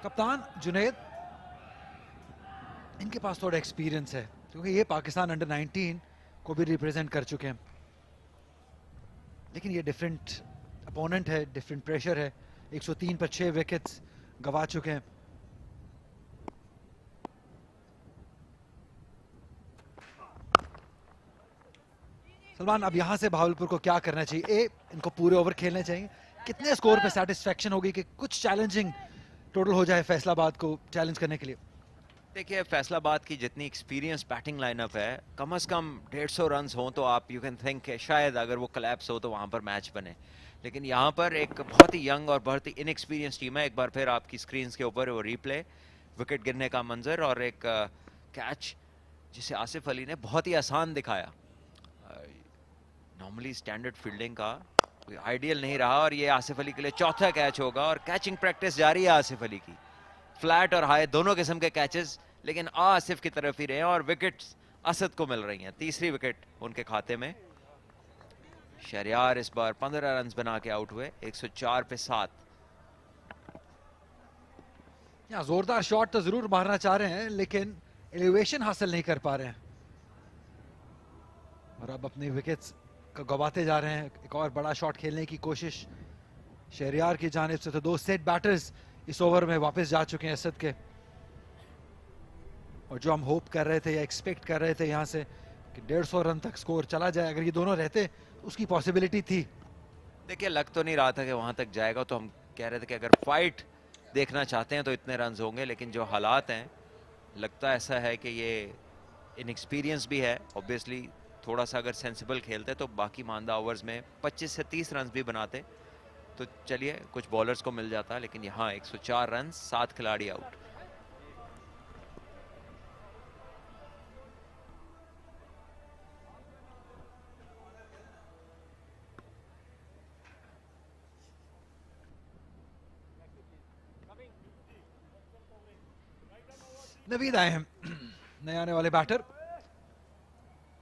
कप्तान जुनैद, इनके पास थोड़ा एक्सपीरियंस है क्योंकि ये पाकिस्तान अंडर 19 को भी रिप्रेजेंट कर चुके हैं, लेकिन ये डिफरेंट अपोनेंट है, डिफरेंट प्रेशर है। 103 पर 6 विकेट्स गवा चुके हैं। सलमान, अब यहां से भावलपुर को क्या करना चाहिए? इनको पूरे ओवर खेलने चाहिए? कितने स्कोर पे सेटिस्फेक्शन होगी कि कुछ चैलेंजिंग टोटल हो जाए फैसलाबाद को चैलेंज करने के लिए? देखिए, फैसलाबाद की जितनी एक्सपीरियंस बैटिंग लाइनअप है, कम से कम 150 रन हो तो आप यू कैन थिंक शायद अगर वो कोलैप्स हो तो वहाँ पर मैच बने। लेकिन यहाँ पर एक बहुत ही यंग और बहुत ही इनएक्सपीरियंस टीम है। एक बार फिर आपकी स्क्रीन के ऊपर वो रिप्ले, विकेट गिरने का मंजर और एक कैच जिसे आसिफ अली ने बहुत ही आसान दिखाया। नॉर्मली स्टैंडर्ड फील्डिंग का कोई आइडियल नहीं रहा और ये आसिफ अली के लिए चौथा कैच होगा। और कैचिंग प्रैक्टिस जारी है आसिफ अली की, फ्लैट और हाई दोनों किस्म के कैचेस, लेकिन आसिफ की तरफ ही रहे हैं और विकेट्स असद को मिल रही हैं। तीसरी विकेट उनके खाते में। शहरियार इस बार 15 रन बना के आउट हुए, 104 पे 7। यहाँ जोरदार शॉट तो जरूर मारना चाह रहे हैं लेकिन एलिवेशन हासिल नहीं कर पा रहे हैं और अब अपनी विकेट्स को गवाते जा रहे हैं। एक और बड़ा शॉट खेलने की कोशिश शहरियार की जानिब से, तो 2 सेट बैटर्स इस ओवर में वापस जा चुके हैं असद के, और जो हम होप कर रहे थे या एक्सपेक्ट कर रहे थे यहाँ से कि 150 रन तक स्कोर चला जाए। अगर ये दोनों रहते उसकी पॉसिबिलिटी थी। देखिए लग तो नहीं रहा था कि वहां तक जाएगा, तो हम कह रहे थे कि अगर फाइट देखना चाहते हैं तो इतने रन होंगे, लेकिन जो हालात हैं लगता ऐसा है कि ये इनएक्सपीरियंस भी है ऑब्वियसली। थोड़ा सा अगर सेंसिबल खेलते तो बाकी मानदा ओवर्स में 25 से 30 रन भी बनाते तो चलिए कुछ बॉलर्स को मिल जाता, लेकिन यहाँ 104 रन, 7 खिलाड़ी आउट। नवीद आए हैं नए आने वाले बैटर,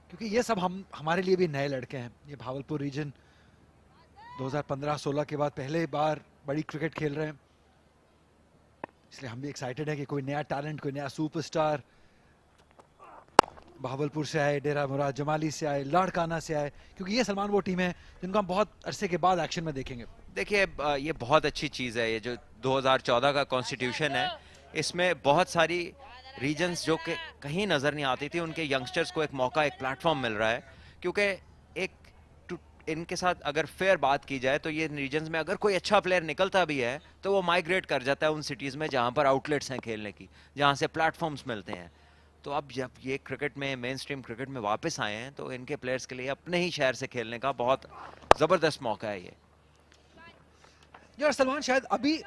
क्योंकि ये सब हमारे लिए भी नए लड़के हैं। ये भावलपुर रीजन 2015-16 के बाद पहले बार बड़ी क्रिकेट खेल रहे हैं, इसलिए हम भी एक्साइटेड हैं कि कोई नया टैलेंट, कोई नया सुपरस्टार भावलपुर से आए, डेरा मुराद जमाली से आए, लाड़काना से आए, क्योंकि ये सलमान वो टीम है जिनको हम बहुत अरसे के बाद एक्शन में देखेंगे। देखिए ये बहुत अच्छी चीज़ है, ये जो 2014 का कॉन्स्टिट्यूशन है इसमें बहुत सारी रीजन्स जो कि कहीं नज़र नहीं आती थी, उनके यंगस्टर्स को एक मौका, एक प्लेटफॉर्म मिल रहा है। क्योंकि एक इनके साथ अगर फेयर बात की जाए तो ये रीजन्स में अगर कोई अच्छा प्लेयर निकलता भी है तो वो माइग्रेट कर जाता है उन सिटीज़ में जहाँ पर आउटलेट्स हैं खेलने की, जहाँ से प्लेटफॉर्म्स मिलते हैं। तो अब जब ये क्रिकेट में, मेन स्ट्रीम क्रिकेट में वापस आए हैं तो इनके प्लेयर्स के लिए अपने ही शहर से खेलने का बहुत ज़बरदस्त मौका है ये। यार सलमान, शायद अभी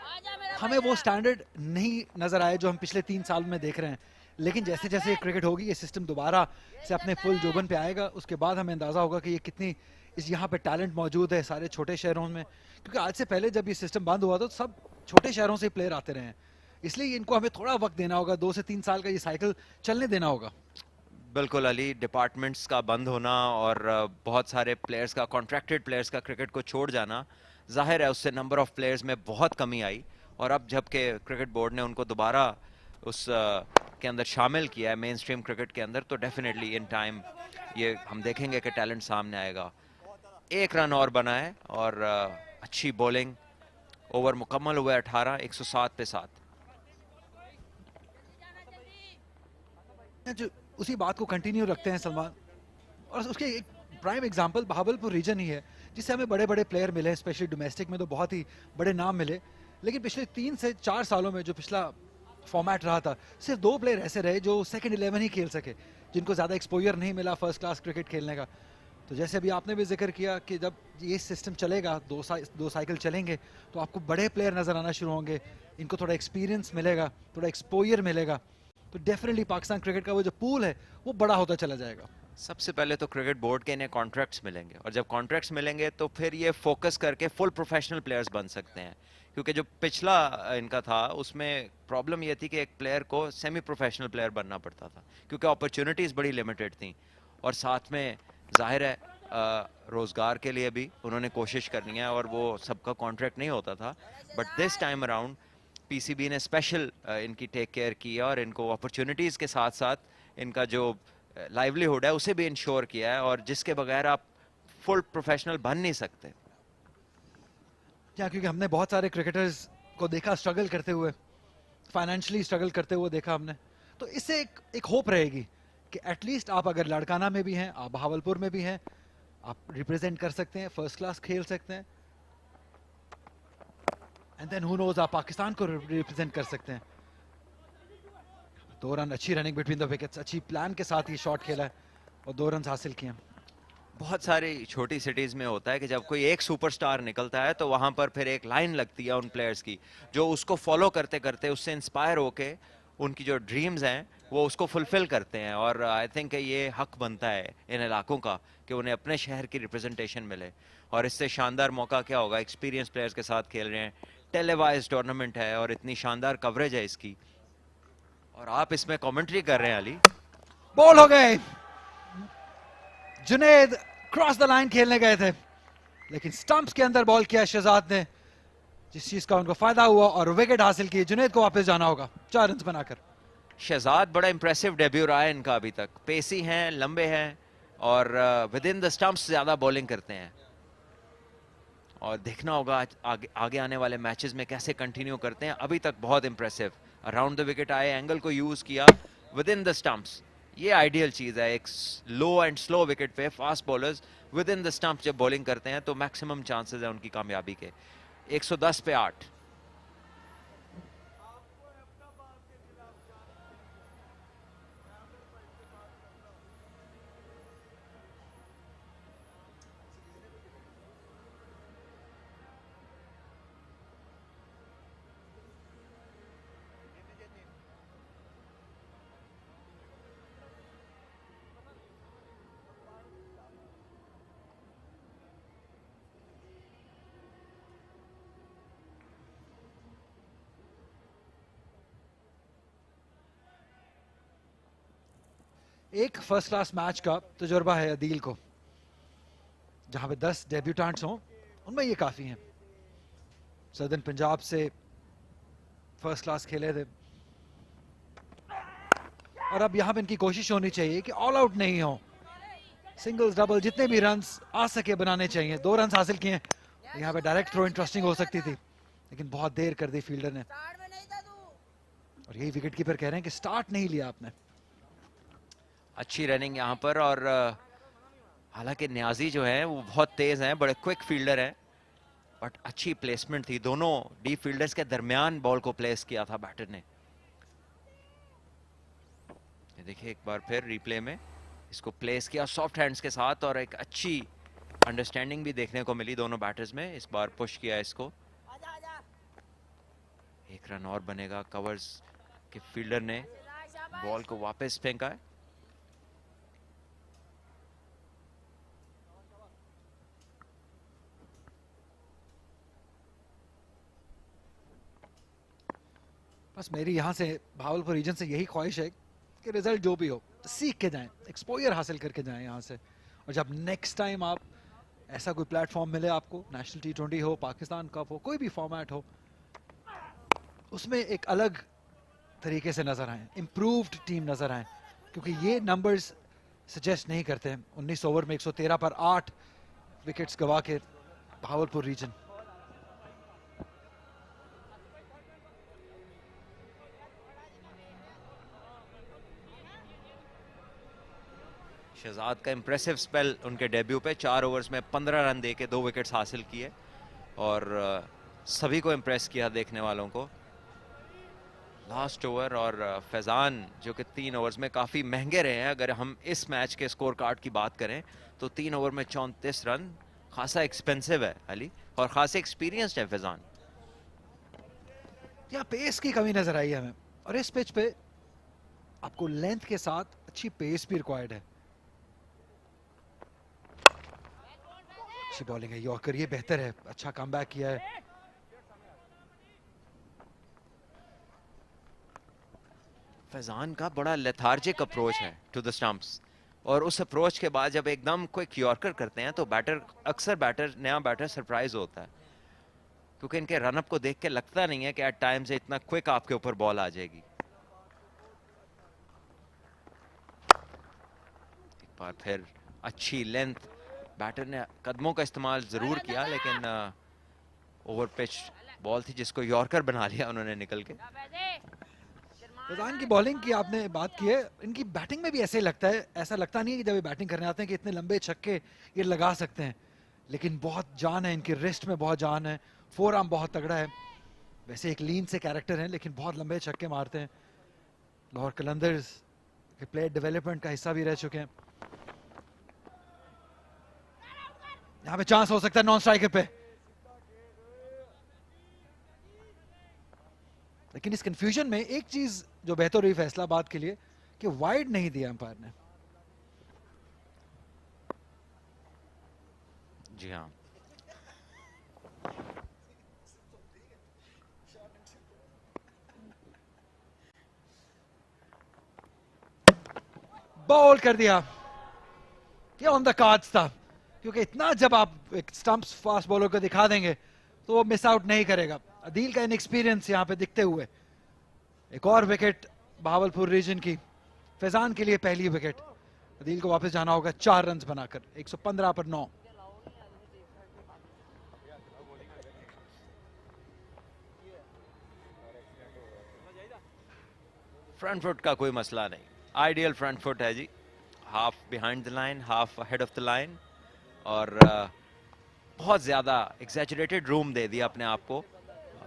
हमें वो स्टैंडर्ड नहीं नजर आए जो हम पिछले 3 साल में देख रहे हैं, लेकिन जैसे जैसे ये क्रिकेट होगी, ये सिस्टम दोबारा से अपने फुल जोबन पे आएगा, उसके बाद हमें अंदाजा होगा कि ये कितनी यहाँ पे टैलेंट मौजूद है सारे छोटे शहरों में। क्योंकि आज से पहले जब ये सिस्टम बंद हुआ था तो सब छोटे शहरों से प्लेयर आते रहे हैं, इसलिए इनको हमें थोड़ा वक्त देना होगा, 2 से 3 साल का ये साइकिल चलने देना होगा। बिल्कुल अली, डिपार्टमेंट्स का बंद होना और बहुत सारे प्लेयर्स का, कॉन्ट्रैक्टेड प्लेयर्स का क्रिकेट को छोड़ जाना, जाहिर है उससे नंबर ऑफ प्लेयर्स में बहुत कमी आई। और अब जबकि क्रिकेट बोर्ड ने उनको दोबारा उस के अंदर शामिल किया है मेन स्ट्रीम क्रिकेट के अंदर, तो डेफिनेटली इन टाइम ये हम देखेंगे कि टैलेंट सामने आएगा। 1 रन और बना है और अच्छी बॉलिंग, ओवर मुकम्मल हुए 18, 107 पे 7। जो उसी बात को कंटिन्यू रखते हैं सलमान, और उसके एक प्राइम एग्जांपल भावलपुर रीजन ही है जिससे हमें बड़े बड़े प्लेयर मिले, स्पेशली डोमेस्टिक में तो बहुत ही बड़े नाम मिले। लेकिन पिछले 3 से 4 सालों में जो पिछला फॉर्मेट रहा था, सिर्फ 2 प्लेयर ऐसे रहे जो सेकंड 11 ही खेल सके, जिनको ज़्यादा एक्सपोजर नहीं मिला फर्स्ट क्लास क्रिकेट खेलने का। तो जैसे अभी आपने भी जिक्र किया कि जब ये सिस्टम चलेगा, 2 साइकिल चलेंगे, तो आपको बड़े प्लेयर नज़र आना शुरू होंगे, इनको थोड़ा एक्सपीरियंस मिलेगा, थोड़ा एक्सपोजर मिलेगा, तो डेफिनेटली पाकिस्तान क्रिकेट का वो जो पूल है वो बड़ा होता चला जाएगा। सबसे पहले तो क्रिकेट बोर्ड के इन्हें कॉन्ट्रैक्ट्स मिलेंगे, और जब कॉन्ट्रैक्ट्स मिलेंगे तो फिर ये फोकस करके फुल प्रोफेशनल प्लेयर्स बन सकते हैं। क्योंकि जो पिछला इनका था उसमें प्रॉब्लम ये थी कि एक प्लेयर को सेमी प्रोफेशनल प्लेयर बनना पड़ता था, क्योंकि अपॉर्चुनिटीज़ बड़ी लिमिटेड थी, और साथ में जाहिर है रोज़गार के लिए भी उन्होंने कोशिश करनी है, और वो सबका कॉन्ट्रैक्ट नहीं होता था। But this time around PCB ने स्पेशल इनकी टेक केयर की है, और इनको अपॉर्चुनिटीज़ के साथ साथ इनका जो लाइवलीहुड है उसे भी इंश्योर किया है, और जिसके बगैर आप फुल प्रोफेशनल बन नहीं सकते। क्या, क्योंकि हमने बहुत सारे क्रिकेटर्स को देखा स्ट्रगल करते हुए, फाइनेंशियली स्ट्रगल करते हुए देखा हमने, तो इससे एक होप रहेगी कि एटलीस्ट आप अगर लड़काना में भी हैं, आप बहावलपुर में भी हैं, आप रिप्रेजेंट कर सकते हैं, फर्स्ट क्लास खेल सकते हैं, एंड देन हु नोज आप पाकिस्तान को रिप्रेजेंट कर सकते हैं। 2 रन, अच्छी रनिंग बिटवीन द विकेट्स, अच्छी प्लान के साथ ये शॉट खेला है और 2 रन हासिल किए। बहुत सारी छोटी सिटीज़ में होता है कि जब कोई एक सुपरस्टार निकलता है तो वहाँ पर फिर एक लाइन लगती है उन प्लेयर्स की, जो उसको फॉलो करते करते उससे इंस्पायर होके उनकी जो ड्रीम्स हैं वो उसको फुलफिल करते हैं। और आई थिंक ये हक बनता है इन इलाकों का कि उन्हें अपने शहर की रिप्रेजेंटेशन मिले, और इससे शानदार मौका क्या होगा, एक्सपीरियंस प्लेयर्स के साथ खेल रहे हैं, टेलीवाइज टूर्नामेंट है और इतनी शानदार कवरेज है इसकी, और आप इसमें कमेंट्री कर रहे हैं। अली बॉल हो गए, जुनेद क्रॉस द लाइन खेलने गए थे, लेकिन स्टंप्स के अंदर बॉल किया शहजाद ने, जिस चीज का उनको फायदा हुआ और विकेट हासिल की। जुनेद को वापस जाना होगा 4 रन बनाकर। शहजाद बड़ा इंप्रेसिव डेब्यू रहा है इनका अभी तक, पेसी हैं, लंबे हैं, और विद इन द स्टंप्स ज्यादा बॉलिंग करते हैं, और देखना होगा आगे आने वाले मैचेस में कैसे कंटिन्यू करते हैं। अभी तक बहुत इंप्रेसिव, अराउंड द विकेट आए, एंगल को यूज किया, विद इन द स्टंप्स, ये आइडियल चीज़ है, एक लो एंड स्लो विकेट पे fast bowlers with in the stump जब बॉलिंग करते हैं तो मैक्सिमम चांसेस है उनकी कामयाबी के। 110 पे 8। एक फर्स्ट क्लास मैच का तजुर्बा है अदील को, जहां पे 10 डेब्यूटेंट्स हों, उनमें ये काफी हैं। सदर्न पंजाब से फर्स्ट क्लास खेले थे और अब यहां पे इनकी कोशिश होनी चाहिए कि ऑल आउट नहीं हो, सिंगल्स डबल जितने भी रन्स आ सके बनाने चाहिए। 2 रन हासिल किए, यहाँ पे डायरेक्ट थ्रो इंटरेस्टिंग हो सकती थी लेकिन बहुत देर कर दी फील्डर ने, और यही विकेट कीपर कह रहे हैं कि स्टार्ट नहीं लिया आपने। अच्छी रनिंग यहाँ पर, और हालांकि न्याजी जो है वो बहुत तेज हैं, बड़े क्विक फील्डर हैं, बट अच्छी प्लेसमेंट थी। दोनों डीप फील्डर्स के दरमियान बॉल को प्लेस किया था बैटर ने। ये देखिए एक बार फिर रिप्ले में इसको प्लेस किया सॉफ्ट हैंड्स के साथ, और एक अच्छी अंडरस्टैंडिंग भी देखने को मिली दोनों बैटर्स में। इस बार पुश किया इसको, 1 रन और बनेगा। कवर्स के फील्डर ने बॉल को वापस फेंका है। बस मेरी यहाँ से भावलपुर रीजन से यही ख्वाहिश है कि रिजल्ट जो भी हो सीख के जाएं, एक्सपोजर हासिल करके जाएं यहाँ से, और जब नेक्स्ट टाइम आप ऐसा कोई प्लेटफॉर्म मिले आपको, नेशनल T20 हो, पाकिस्तान कप हो, कोई भी फॉर्मेट हो, उसमें एक अलग तरीके से नजर आए, इम्प्रूव्ड टीम नजर आए, क्योंकि ये नंबर्स सजेस्ट नहीं करते हैं। 19 ओवर में 113 पर 8 विकेट्स गवा के भावलपुर रीजन। शहजाद का इंप्रेसिव स्पेल उनके डेब्यू पे, 4 ओवर्स में 15 रन देके 2 विकेट्स हासिल किए, और सभी को इम्प्रेस किया देखने वालों को। लास्ट ओवर, और फैजान जो कि 3 ओवर्स में काफ़ी महंगे रहे हैं। अगर हम इस मैच के स्कोर कार्ड की बात करें तो 3 ओवर में 34 रन खासा एक्सपेंसिव है अली, और खासे एक्सपीरियंस्ड है फैजान। यहाँ पेस की कमी नजर आई हमें, और इस पिच पे आपको लेंथ के साथ अच्छी पेस भी रिक्वायर्ड है। अच्छी बॉलिंग है यॉर्कर, ये बेहतर है, अच्छा कमबैक किया है। फैजान का बड़ा लेथार्जिक अप्रोच है टू द स्टंप्स, और उस अप्रोच के बाद जब एकदम क्विक यॉर्कर करते हैं तो नया बैटर सरप्राइज होता है, क्योंकि इनके रनअप को देख के लगता नहीं है कि एट टाइम्स इतना क्विक आपके ऊपर बॉल आ जाएगी। एक बार फिर अच्छी लेंथ, बैटर ने कदमों का इस्तेमाल जरूर किया, लेकिन ओवर पिच बॉल थी जिसको यॉर्कर बना लिया उन्होंने निकल के। फैजान की बॉलिंग की आपने बात की है, इनकी बैटिंग में भी ऐसे लगता है, ऐसा लगता नहीं है कि जब ये बैटिंग करने आते हैं कि इतने लंबे छक्के ये लगा सकते हैं, लेकिन बहुत जान है इनकी, रिस्ट में बहुत जान है, फोर आर्म बहुत तगड़ा है। वैसे एक लीन से कैरेक्टर है लेकिन बहुत लंबे छक्के मारते हैं। लाहौर कलंदर्स के प्लेयर डेवलपमेंट का हिस्सा भी रह चुके हैं। यहाँ पे चांस हो सकता है नॉन स्ट्राइकर पे, लेकिन इस कंफ्यूजन में एक चीज जो बेहतर हुई फैसलाबाद के लिए कि वाइड नहीं दिया अंपायर ने। जी हाँ, बॉल कर दिया, ये ऑन द कार्ड्स था, क्योंकि इतना जब आप एक स्टंप्स फास्ट बॉलर को दिखा देंगे तो वो मिस आउट नहीं करेगा। अदील का इनएक्सपीरियंस यहाँ पे दिखते हुए एक और विकेट बहावलपुर रीजन की, फैजान के लिए पहली विकेट। अदील को वापस जाना होगा 4 रन बनाकर, 115 पर 9। फ्रंट फुट का कोई मसला नहीं, आइडियल फ्रंट फुट है जी, half behind the line, half ahead of the line, और बहुत ज़्यादा एग्जैजरेटेड रूम दे दिया अपने आप को,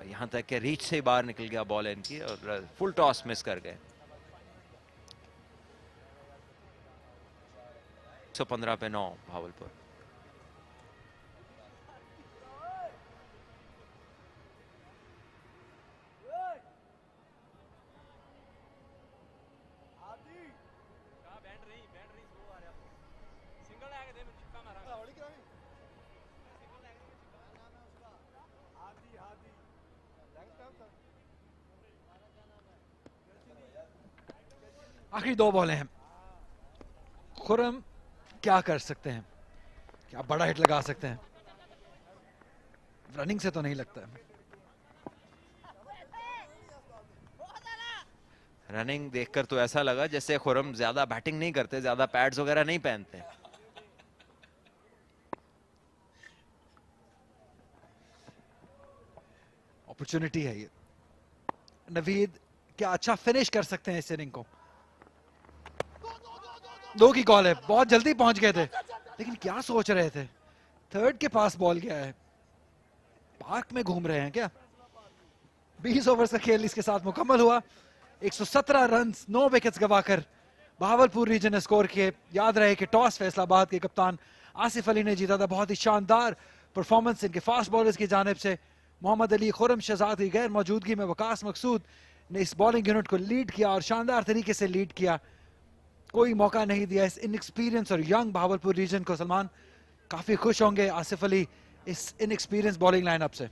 यहाँ तक कि रीच से ही बाहर निकल गया बॉल इनकी और फुल टॉस मिस कर गए। 115 पे 9 भावलपुर। आखिरी 2 बॉलें हैं, खुरम क्या कर सकते हैं? क्या बड़ा हिट लगा सकते हैं? रनिंग से तो नहीं लगता है। रनिंग देखकर तो ऐसा लगा जैसे खुरम ज्यादा बैटिंग नहीं करते, ज्यादा पैड्स वगैरह नहीं पहनते। अपॉर्चुनिटी है ये। नवीद क्या अच्छा फिनिश कर सकते हैं इस इनिंग को। 2 की कॉल है, बहुत जल्दी पहुंच गए थे, लेकिन क्या सोच रहे थे? थर्ड के पास बॉल गया है, पार्क में घूम रहे हैं क्या? 20 ओवर्स का खेल इसके साथ मुकम्मल हुआ। 117 रन 9 विकेट्स गवाकर बहावलपुर रीजन ने स्कोर किए। याद रहे कि टॉस फैसलाबाद के कप्तान आसिफ अली ने जीता था। बहुत ही शानदार परफॉर्मेंस इनके फास्ट बॉलर्स की जानिब से। मोहम्मद अली, खुरम शहजाद की गैर मौजूदगी में वकास मकसूद ने इस बॉलिंग यूनिट को लीड किया और शानदार तरीके से लीड किया। कोई मौका नहीं दिया इस इनएक्सपीरियंस और यंग बहावलपुर रीजन को। सलमान काफी खुश होंगे आसिफ अली इस इनएक्सपीरियंस बॉलिंग लाइनअप से।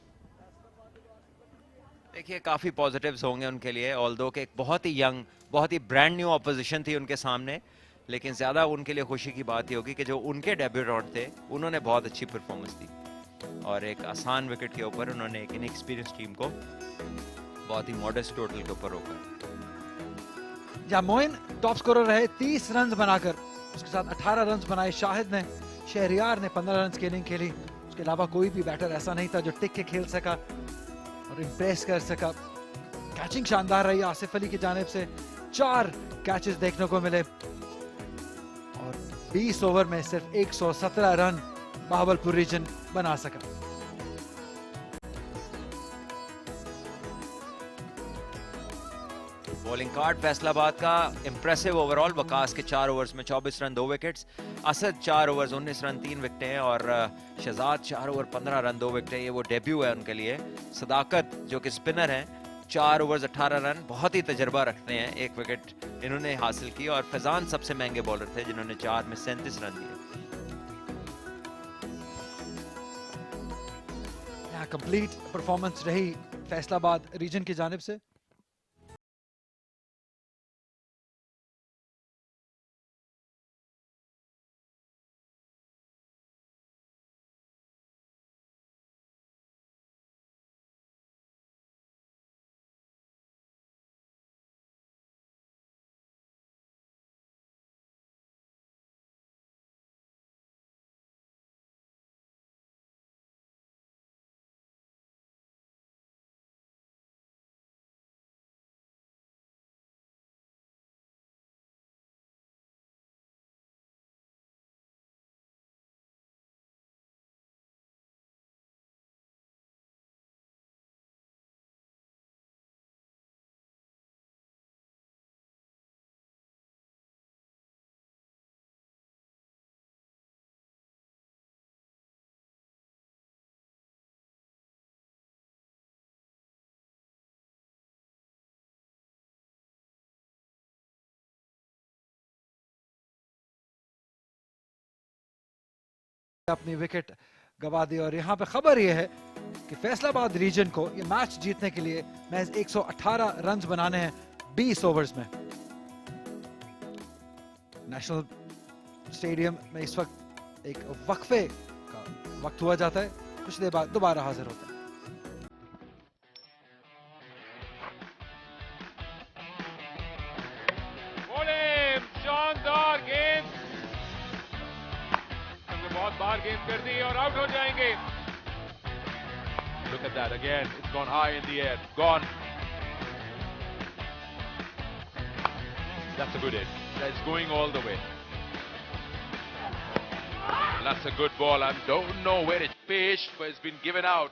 देखिए काफी पॉजिटिव्स होंगे उनके लिए, ऑल्दो के एक बहुत ही यंग, बहुत ही ब्रांड न्यू ऑपोजिशन थी उनके सामने, लेकिन ज्यादा उनके लिए खुशी की बात ये होगी कि जो उनके डेब्यूटेंट थे उन्होंने बहुत अच्छी परफॉर्मेंस दी और एक आसान विकेट के ऊपर उन्होंने एक इनएक्सपीरियंस टीम को बहुत ही मॉडेस्ट टोटल के ऊपर रोका। जहां मोइन टॉप स्कोरर रहे 30 रन बनाकर, उसके साथ 18 रन बनाए शाहिद ने, शहरियार ने 15 रन की इनिंग खेली। उसके अलावा कोई भी बैटर ऐसा नहीं था जो टिक के खेल सका और इम्प्रेस कर सका। कैचिंग शानदार रही आसिफ अली की जानिब से, 4 कैचेस देखने को मिले और 20 ओवर में सिर्फ 117 रन बहावलपुर रीजन बना सका। बॉलिंग कार्ड फैसलाबाद का इंप्रेसिव ओवरऑल। वकास के 4 ओवर्स में 24 run 2 wickets, Asad 4 overs 19 run 3 विकेटें और शहजाद 4 ओवर 15 रन 2 विकेटें। ये वो डेब्यू है उनके लिए। सदाकत जो कि स्पिनर हैं, 4 ओवर्स 18 रन, बहुत ही तजर्बा रखते हैं, 1 विकेट इन्होंने हासिल की। और फैजान सबसे महंगे बॉलर थे जिन्होंने 4 में 37 रन दिए। यहाँ कंप्लीट परफॉर्मेंस रही फैसलाबाद रीजन की जानिब से। अपनी विकेट गवा दी और यहाँ पे खबर यह है कि फैसलाबाद रीजन को ये मैच जीतने के लिए महज 118 रन बनाने हैं 20 ओवर्स में। नेशनल स्टेडियम में इस वक्त एक वक्फे का वक्त हुआ जाता है, कुछ देर बाद दोबारा हाजिर होता है। शानदार गेंद, बहुत बार गेंद कर दी और आउट हो जाएंगे। Look at that again, it's gone high in the air, gone. That's a good hit. That's going all the way. That's a good ball. I don't know where it's pitched, but it's been given out.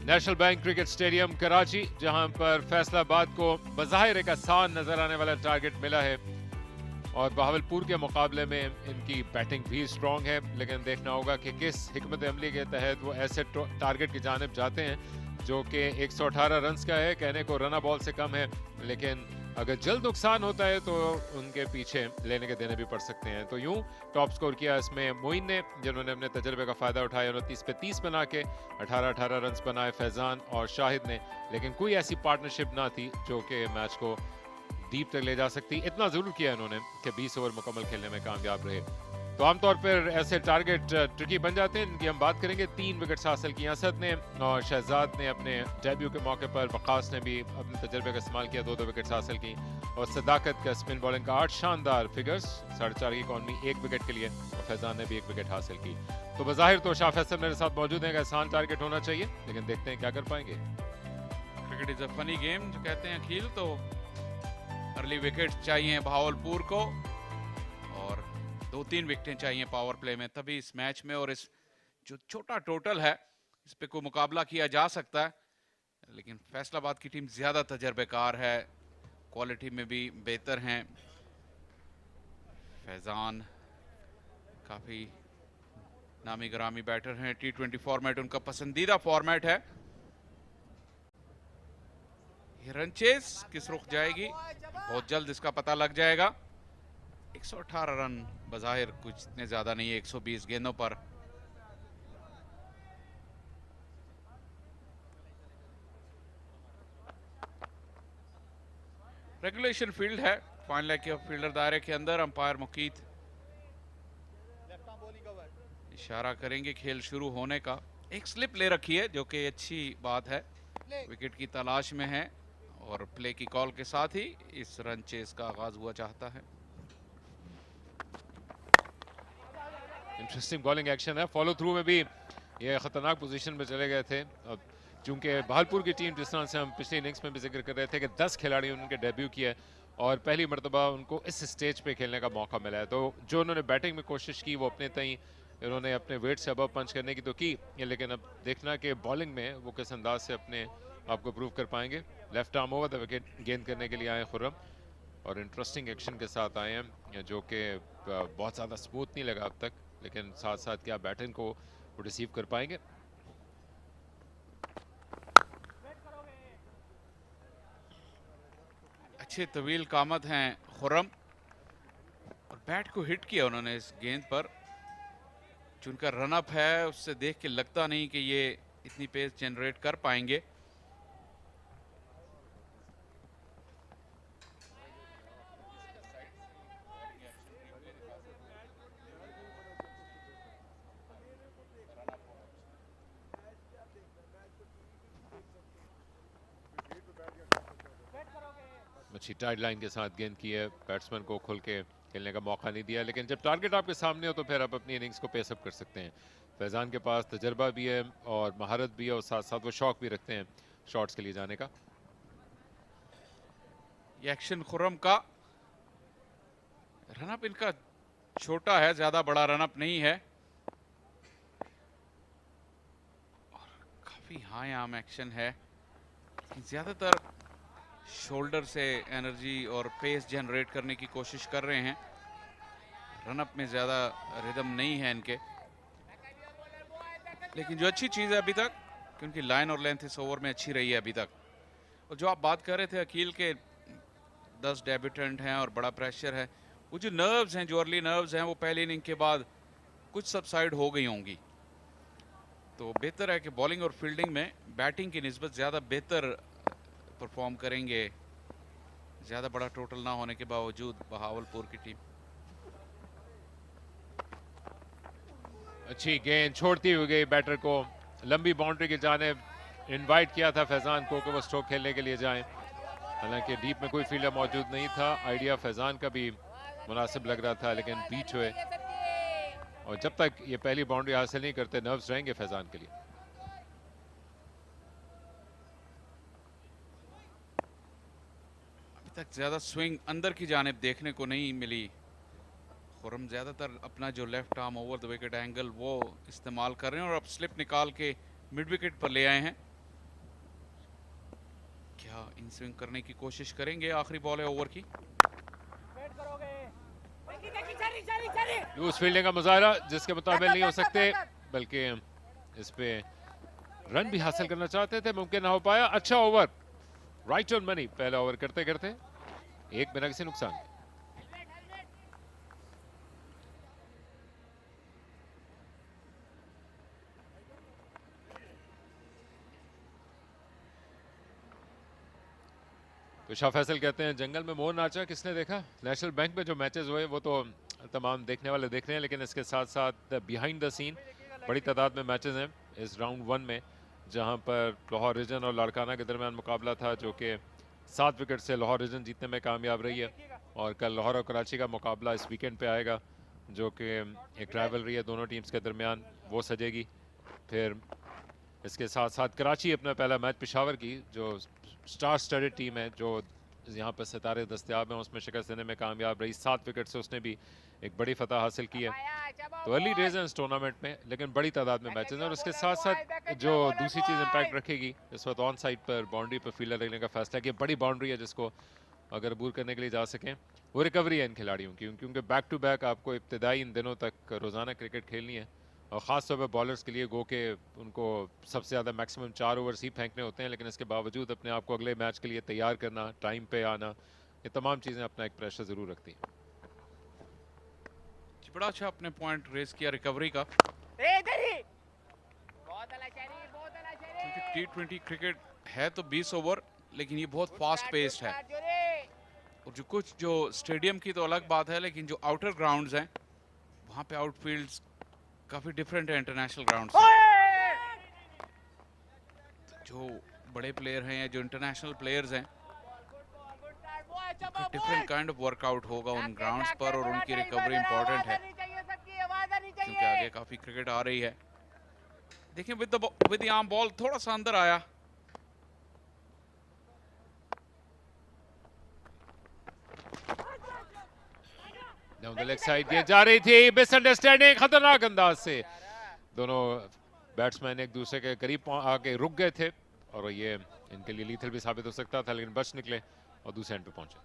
National bank cricket stadium Karachi, जहां पर फैसलाबाद को बज़ाहिर एक आसान नजर आने वाला target मिला है और बहावलपुर के मुकाबले में इनकी बैटिंग भी स्ट्रांग है, लेकिन देखना होगा कि किस हिकमत अमली के तहत वो ऐसे टारगेट की जानिब जाते हैं जो कि 118 रन्स का है। कहने को रना बॉल से कम है, लेकिन अगर जल्द नुकसान होता है तो उनके पीछे लेने के देने भी पड़ सकते हैं। तो यूं टॉप स्कोर किया इसमें मोइन ने, जिन्होंने अपने तजर्बे का फ़ायदा उठाया, 29 पे 30 बना के 18-18 रन्स बनाए फैज़ान और शाहिद ने, लेकिन कोई ऐसी पार्टनरशिप ना थी जो कि मैच को डीप तक ले जा सकती। इतना ज़रूर किया इन्होंने कि 20 ओवर मुकम्मल खेलने में कामयाब रहे। तो आमतौर पर ऐसे टारगेट ट्रिकी बन जाते हैं, इनकी हम बात करेंगे। 3 विकेट्स हासिल की असद ने और शहजाद ने अपने डेब्यू के मौके पर, वकास ने भी अपने तजर्बे का इस्तेमाल किया, 2-2 विकेट्स हासिल की, और सदाकत का स्पिन बॉलिंग का 8 शानदार फिगर्स, 4.5 की इकॉनमी 1 विकेट के लिए, और फैजान ने भी 1 विकेट हासिल की। तो बज़ाहिर तो शाह फैसल मेरे साथ मौजूद हैं, आसान टारगेट होना चाहिए, लेकिन देखते हैं क्या कर पाएंगे। Cricket is a funny game जो कहते हैं अखिल। तो अर्ली विकेट चाहिए बहावलपुर को और 2-3 विकेटें चाहिए पावर प्ले में, तभी इस मैच में और इस जो छोटा टोटल है इस पे कोई मुकाबला किया जा सकता है। लेकिन फैसलाबाद की टीम ज्यादा तजर्बेकार है, क्वालिटी में भी बेहतर हैं। फैजान काफी नामी ग्रामी बैटर हैं, T20 फॉर्मेट उनका पसंदीदा फॉर्मेट है। ये रन चेस किस रुख जाएगी, बहुत जल्द इसका पता लग जाएगा। 118 रन बज़ाहिर कुछ इतने ज्यादा नहीं है 120 गेंदों पर। रेगुलेशन फील्ड है, फाइनल लेग के फील्डर दायरे के अंदर। अंपायर मुकीत इशारा करेंगे खेल शुरू होने का। एक स्लिप ले रखी है जो कि अच्छी बात है, विकेट की तलाश में है और प्ले की कॉल के साथ ही इस रन चेस का आगाज हुआ चाहता है। इंटरेस्टिंग बॉलिंग एक्शन है, फॉलो थ्रू में भी ये खतरनाक पोजीशन में चले गए थे। अब चूंकि बहावलपुर की टीम, जिस तरह से हम पिछली इनिंग्स में भी जिक्र कर रहे थे कि 10 खिलाड़ी उनके डेब्यू किया और पहली मरतबा उनको इस स्टेज पे खेलने का मौका मिला है, तो जो उन्होंने बैटिंग में कोशिश की वो अपने तई उन्होंने अपने वेट से अबव पंच करने की तो की, लेकिन अब देखना कि बॉलिंग में वो किस अंदाज से अपने आप को प्रूव कर पाएंगे। Left arm over the wicket गेंद करने के लिए आए खुर्रम और इंटरेस्टिंग एक्शन के साथ आए हैं, जो कि बहुत ज़्यादा स्मूथ नहीं लगा अब तक, लेकिन साथ साथ क्या बैटिंग को वो रिसीव कर पाएंगे। अच्छे तवील कामत हैं खुर्रम और बैट को हिट किया उन्होंने इस गेंद पर। जिनका रनअप है उससे देख के लगता नहीं कि ये इतनी पेस जनरेट कर पाएंगे। अच्छी टाइड लाइन के साथ गेंद की है, बैट्समैन को खुल के खेलने का मौका नहीं दिया, लेकिन जब टारगेट आपके सामने हो तो फिर आप अपनी इनिंग्स को पेस अप कर सकते हैं। फैजान के पास तजर्बा भी है और महारत भी है और साथ साथ वो शौक भी रखते हैं शॉट्स के लिए जाने का। ये एक्शन खुर्रम का, रनअप इनका छोटा है, ज्यादा बड़ा रनअप नहीं है और काफी हाई आर्म एक्शन है। ज्यादातर शोल्डर से एनर्जी और पेस जनरेट करने की कोशिश कर रहे हैं, रनअप में ज्यादा रिदम नहीं है इनके। लेकिन जो अच्छी चीज है अभी तक, क्योंकि लाइन और लेंथ इस ओवर में अच्छी रही है अभी तक। और जो आप बात कर रहे थे अकील के 10 डेब्यूटेंट हैं और बड़ा प्रेशर है, वो जो नर्व्स हैं, जो अर्ली नर्व्स हैं, वो पहली इनिंग के बाद कुछ सबसाइड हो गई होंगी। तो बेहतर है कि बॉलिंग और फील्डिंग में बैटिंग की निस्बत ज़्यादा बेहतर परफॉर्म करेंगे, ज़्यादा बड़ा टोटल ना होने के बावजूद बहावलपुर की टीम। अच्छी गेंद छोड़ती हुई गई बैटर को, लंबी बाउंड्री की जानिब इनवाइट किया था फैजान को कि वो स्ट्रोक खेलने के लिए जाएं, हालांकि डीप में कोई फील्डर मौजूद नहीं था। आइडिया फैजान का भी मुनासिब लग रहा था, लेकिन बीच हुए और जब तक ये पहली बाउंड्री हासिल नहीं करते नर्व्स रहेंगे फैजान के लिए। अभी तक ज्यादा स्विंग अंदर की जानिब देखने को नहीं मिली। खुर्रम ज्यादातर अपना जो left arm over the wicket angle वो इस्तेमाल कर रहे हैं और अब स्लिप निकाल के मिड विकेट पर ले आए हैं। इन स्विंग करने की कोशिश करेंगे, आखिरी बॉल है ओवर की। उस फील्डिंग का मुजाहरा जिसके मुताबिक नहीं हो सकते, बल्कि इस पे रन भी हासिल करना चाहते थे, मुमकिन ना हो पाया। अच्छा ओवर, राइट ऑन मनी पहला ओवर करते करते एक बिना किसी नुकसान के। तो शाह फैसल कहते हैं जंगल में मोर नाचा किसने देखा। नेशनल बैंक में जो मैचेस हुए वो तो तमाम देखने वाले देख रहे हैं, लेकिन इसके साथ साथ बिहाइंड द सीन बड़ी तादाद में मैचेस हैं इस राउंड 1 में, जहां पर लाहौर रीजन और लाड़काना के दरमियान मुकाबला था, जो कि 7 विकेट से लाहौर रीजन जीतने में कामयाब रही है। और कल लाहौर और कराची का मुकाबला इस वीकेंड पे आएगा, जो कि एक राइवलरी है दोनों टीम्स के दरमियान, वो सजेगी। फिर इसके साथ साथ कराची अपना पहला मैच पेशावर की, जो स्टार स्टडेड टीम है, जो यहाँ पर सितारे दस्तयाब हैं, उसमें शिकस्त देने में कामयाब रही। 7 विकेट से उसने भी एक बड़ी फतह हासिल की है। तो अर्ली डेज हैं इस टूर्नामेंट में, लेकिन बड़ी तादाद में मैचेस हैं। और उसके साथ साथ जो दूसरी चीज़ इम्पैक्ट रखेगी इस वक्त ऑन साइड पर बाउंड्री पर फील्डर रखने का फैसला कि बड़ी बाउंड्री है जिसको अगर अबूर करने के लिए जा सकें, वो रिकवरी है इन खिलाड़ियों की, क्योंकि बैक टू बैक आपको इब्तदाई इन दिनों तक रोज़ाना क्रिकेट खेलनी है। और ख़ास तौर पर बॉलर्स के लिए गो के उनको सबसे ज़्यादा मैक्सिमम 4 ओवर्स ही फेंकने होते हैं, लेकिन इसके बावजूद अपने आप को अगले मैच के लिए तैयार करना, टाइम पे आना, ये तमाम चीज़ें अपना एक प्रेशर ज़रूर रखती हैं। बड़ा अच्छा आपने पॉइंट रेज किया रिकवरी का। क्योंकि T20 क्रिकेट है तो 20 ओवर, लेकिन ये बहुत फास्ट पेस्ड है। और जो स्टेडियम की तो अलग बात है, लेकिन जो आउटर ग्राउंड्स हैं वहाँ पे आउटफील्ड्स काफी डिफरेंट है इंटरनेशनल ग्राउंड से। जो बड़े प्लेयर हैं या जो इंटरनेशनल प्लेयर्स हैं, डिफरेंट काइंड ऑफ वर्कआउट होगा उन ग्राउंड्स पर, और उनकी रिकवरी इंपॉर्टेंट है क्योंकि आगे काफी क्रिकेट आ रही है। देखिए विद द आर्म बॉल थोड़ा सा अंदर आया। डाउन द लेग साइड ये जा रही थी, मिसअंडरस्टैंडिंग खतरनाक अंदाज से दोनों बैट्समैन एक दूसरे के करीब आके रुक गए थे, और ये इनके लिए लीथल भी साबित हो सकता था, लेकिन बच निकले और दूसरे एंड पे पहुंचे।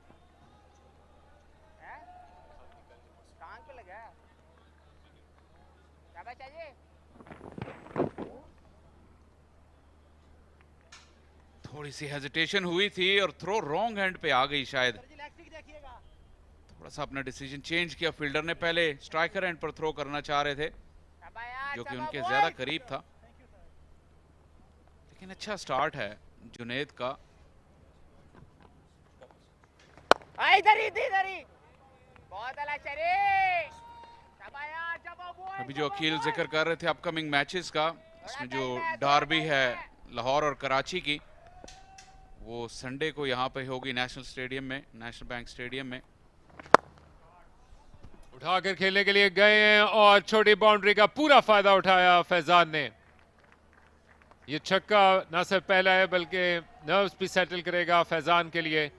थोड़ी सी हेजिटेशन हुई थी और थ्रो रॉन्ग हैंड पे आ गई शायद। थोड़ा सा अपना डिसीजन चेंज किया फील्डर ने, पहले स्ट्राइकर एंड पर थ्रो करना चाह रहे थे जो कि उनके ज्यादा करीब था। लेकिन अच्छा स्टार्ट है जुनेद का। अभी जो अखिल जिक्र कर रहे थे अपकमिंग मैचेस का, इसमें जो डार्बी है लाहौर और कराची की, वो संडे को यहाँ पे होगी नेशनल स्टेडियम में, नेशनल बैंक स्टेडियम में। उठाकर खेलने के लिए गए हैं और छोटी बाउंड्री का पूरा फायदा उठाया फैजान ने। ये छक्का ना सिर्फ पहला है बल्कि नर्व्स भी सेटल करेगा फैजान के लिए,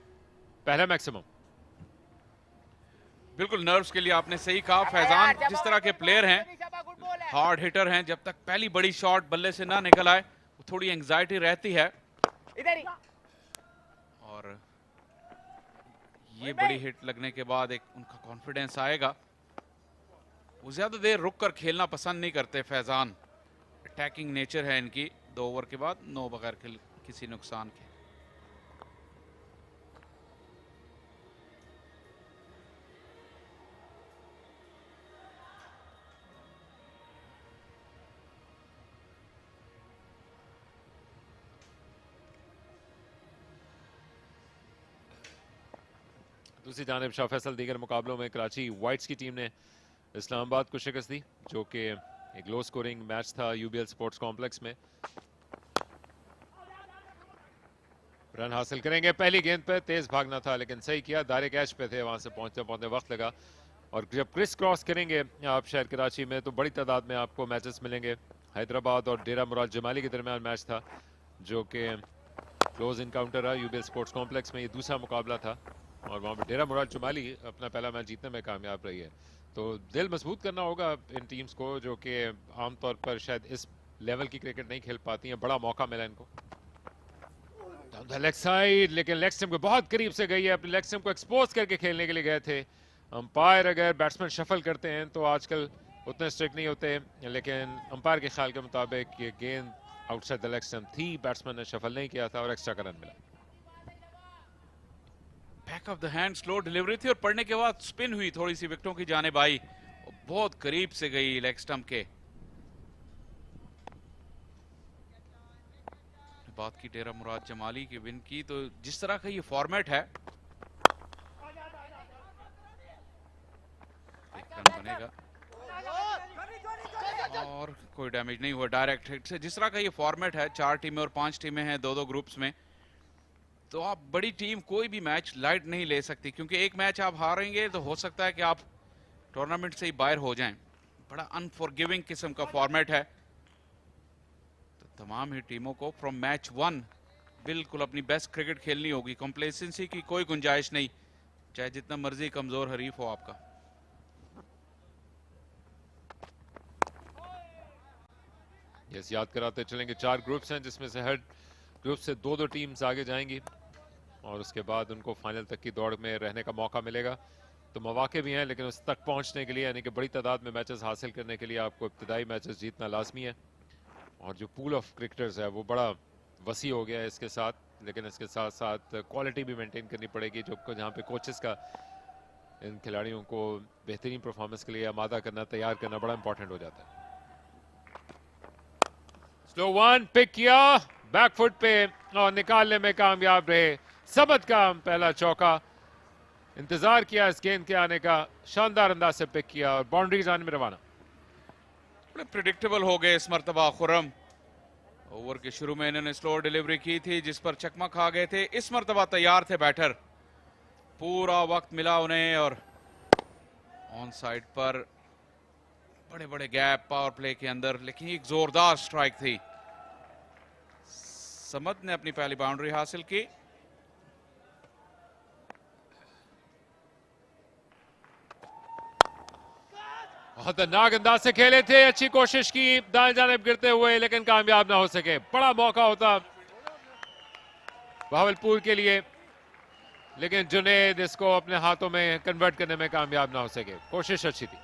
पहला मैक्सिमम। बिल्कुल नर्व्स के लिए आपने सही कहा। फैजान जिस तरह के प्लेयर हैं, हार्ड हिटर हैं, जब तक पहली बड़ी शॉट बल्ले से ना निकल आए थोड़ी एंग्जाइटी रहती है। और ये बड़ी हिट लगने के बाद एक उनका कॉन्फिडेंस आएगा। वो ज्यादा देर रुक कर खेलना पसंद नहीं करते फैजान, अटैकिंग नेचर है इनकी। 2 ओवर के बाद 9 बगैर किसी नुकसान के। दूसरी जानिब शाह फैसल दीगर मुकाबलों में कराची वाइट्स की टीम ने इस्लामाबाद को शिकस्त दी, जो कि एक लो स्कोरिंग मैच था यूबीएल स्पोर्ट्स कॉम्प्लेक्स में। रन हासिल करेंगे, पहली गेंद पे तेज भागना था लेकिन सही किया, दायरे कैच पे थे, वहां से पहुंचते पहुंचते वक्त लगा। और जब क्रिस क्रॉस करेंगे आप शहर कराची में तो बड़ी तादाद में आपको मैचेस मिलेंगे। हैदराबाद और डेरा मुराद जमाली के दरमियान मैच था, जो कि क्लोज इनकाउंटर रहा यूबीएल स्पोर्ट्स कॉम्प्लेक्स में। ये दूसरा मुकाबला था और वहाँ पर डेरा मुराद जमाली अपना पहला मैच जीतने में कामयाब रही है। तो दिल मजबूत करना होगा इन टीम्स को, जो कि आमतौर पर शायद इस लेवल की क्रिकेट नहीं खेल पाती हैं। बड़ा मौका मिला इनको। द लेग साइड, लेकिन लेग स्टंप के बहुत करीब से गई है, अपने लेग स्टंप को एक्सपोज करके खेलने के लिए गए थे। अंपायर अगर बैट्समैन शफल करते हैं तो आजकल उतने स्ट्रिक्ट नहीं होते, लेकिन अंपायर के ख्याल के मुताबिक ये गेंद आउटसाइड द लेग स्टंप थी, बैट्समैन ने शफल नहीं किया था और एक्स्ट्रा का रन मिला। Back of the hand slow delivery थी और पड़ने के बाद स्पिन हुई, थोड़ी सी विकेटों की जानिब आई, बहुत करीब से गई लेग स्टंप के। बात की डेरा मुराद जमाली की विन की, तो जिस तरह का ये फॉर्मेट है बनेगा और कोई डैमेज नहीं हुआ डायरेक्ट हिट से। जिस तरह का ये फॉर्मेट है, 4 टीमें और 5 टीमें हैं 2-2 ग्रुप्स में, तो आप बड़ी टीम कोई भी मैच लाइट नहीं ले सकती, क्योंकि एक मैच आप हारेंगे तो हो सकता है कि आप टूर्नामेंट से ही बाहर हो जाएं। बड़ा अनफॉरगिविंग किस्म का फॉर्मेट है, तो तमाम ही टीमों को फ्रॉम मैच 1 बिल्कुल अपनी बेस्ट क्रिकेट खेलनी होगी। कंप्लेसेंसी की कोई गुंजाइश नहीं, चाहे जितना मर्जी कमजोर हरीफ हो आपका। यस, याद कराते चलेंगे 4 ग्रुप्स हैं, जिसमें से हर ग्रुप से 2-2 टीम्स आगे जाएंगी और उसके बाद उनको फाइनल तक की दौड़ में रहने का मौका मिलेगा। तो मौके भी हैं, लेकिन उस तक पहुंचने के लिए यानी कि बड़ी तादाद में मैचेस हासिल करने के लिए आपको इब्तदाई मैचेस जीतना लाजमी है। और जो पूल ऑफ क्रिकेटर्स है वो बड़ा वसी हो गया है इसके साथ, लेकिन इसके साथ साथ क्वालिटी भी मेंटेन करनी पड़ेगी, जो जहाँ पे कोचेस का इन खिलाड़ियों को बेहतरीन परफॉर्मेंस के लिए आमादा करना, तैयार करना बड़ा इंपॉर्टेंट हो जाता है। स्लो वन पिक किया बैक फुट पे और निकालने में कामयाब रहे। सबत का पहला चौका, इंतजार किया इस गेंद के आने का, शानदार अंदाज से पिक किया और बाउंड्रीज आने में रवाना। बड़े प्रिडिक्टेबल हो गए इस मर्तबा खुर्रम। ओवर के शुरू में इन्होंने स्लो डिलीवरी की थी जिस पर चकमा खा गए थे, इस मर्तबा तैयार थे बैटर, पूरा वक्त मिला उन्हें और ऑन साइड पर बड़े बड़े गैप पावर प्ले के अंदर, लेकिन एक जोरदार स्ट्राइक थी। समद ने अपनी पहली बाउंड्री हासिल की। खतरनाक अंदाज से खेले थे, अच्छी कोशिश की दाएं जानिब गिरते हुए, लेकिन कामयाब ना हो सके। बड़ा मौका होता बहावलपुर के लिए, लेकिन जुनैद इसको अपने हाथों में कन्वर्ट करने में कामयाब ना हो सके। कोशिश अच्छी थी,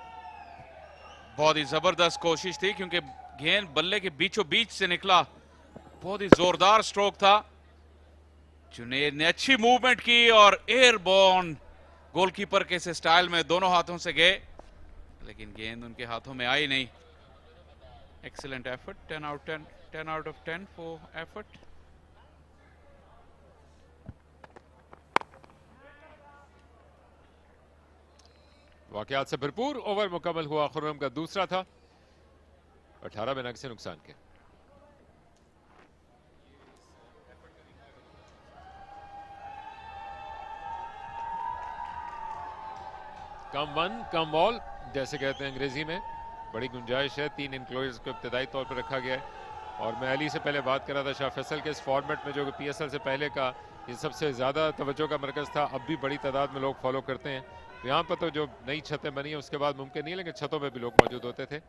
बहुत ही जबरदस्त कोशिश थी, क्योंकि गेंद बल्ले के बीचों बीच से निकला, बहुत ही जोरदार स्ट्रोक था। जुनैद ने अच्छी मूवमेंट की और एयरबॉर्न गोलकीपर के से स्टाइल में दोनों हाथों से गए, लेकिन गेंद उनके हाथों में आई नहीं। Excellent effort, 10 out of 10 for effort. वाकयात से भरपूर ओवर मुकम्मल हुआ। खुर्रम का दूसरा था, 18 बिना किसी नुकसान के। कम वन कम बॉल जैसे कहते हैं अंग्रेजी में, बड़ी गुंजाइश है। 3 इनक्लोजर्स को इब्तदाई तौर पर रखा गया है। और मैं अली से पहले बात कर रहा था शाह फैसल के इस फॉर्मेट में, जो कि PSL से पहले का ये सबसे ज़्यादा तवज्जो का मरकज़ था, अब भी बड़ी तादाद में लोग फॉलो करते हैं। यहाँ पर तो जो नई छतें बनी हैं उसके बाद मुमकिन नहीं, लेकिन छतों पर भी लोग मौजूद होते थे।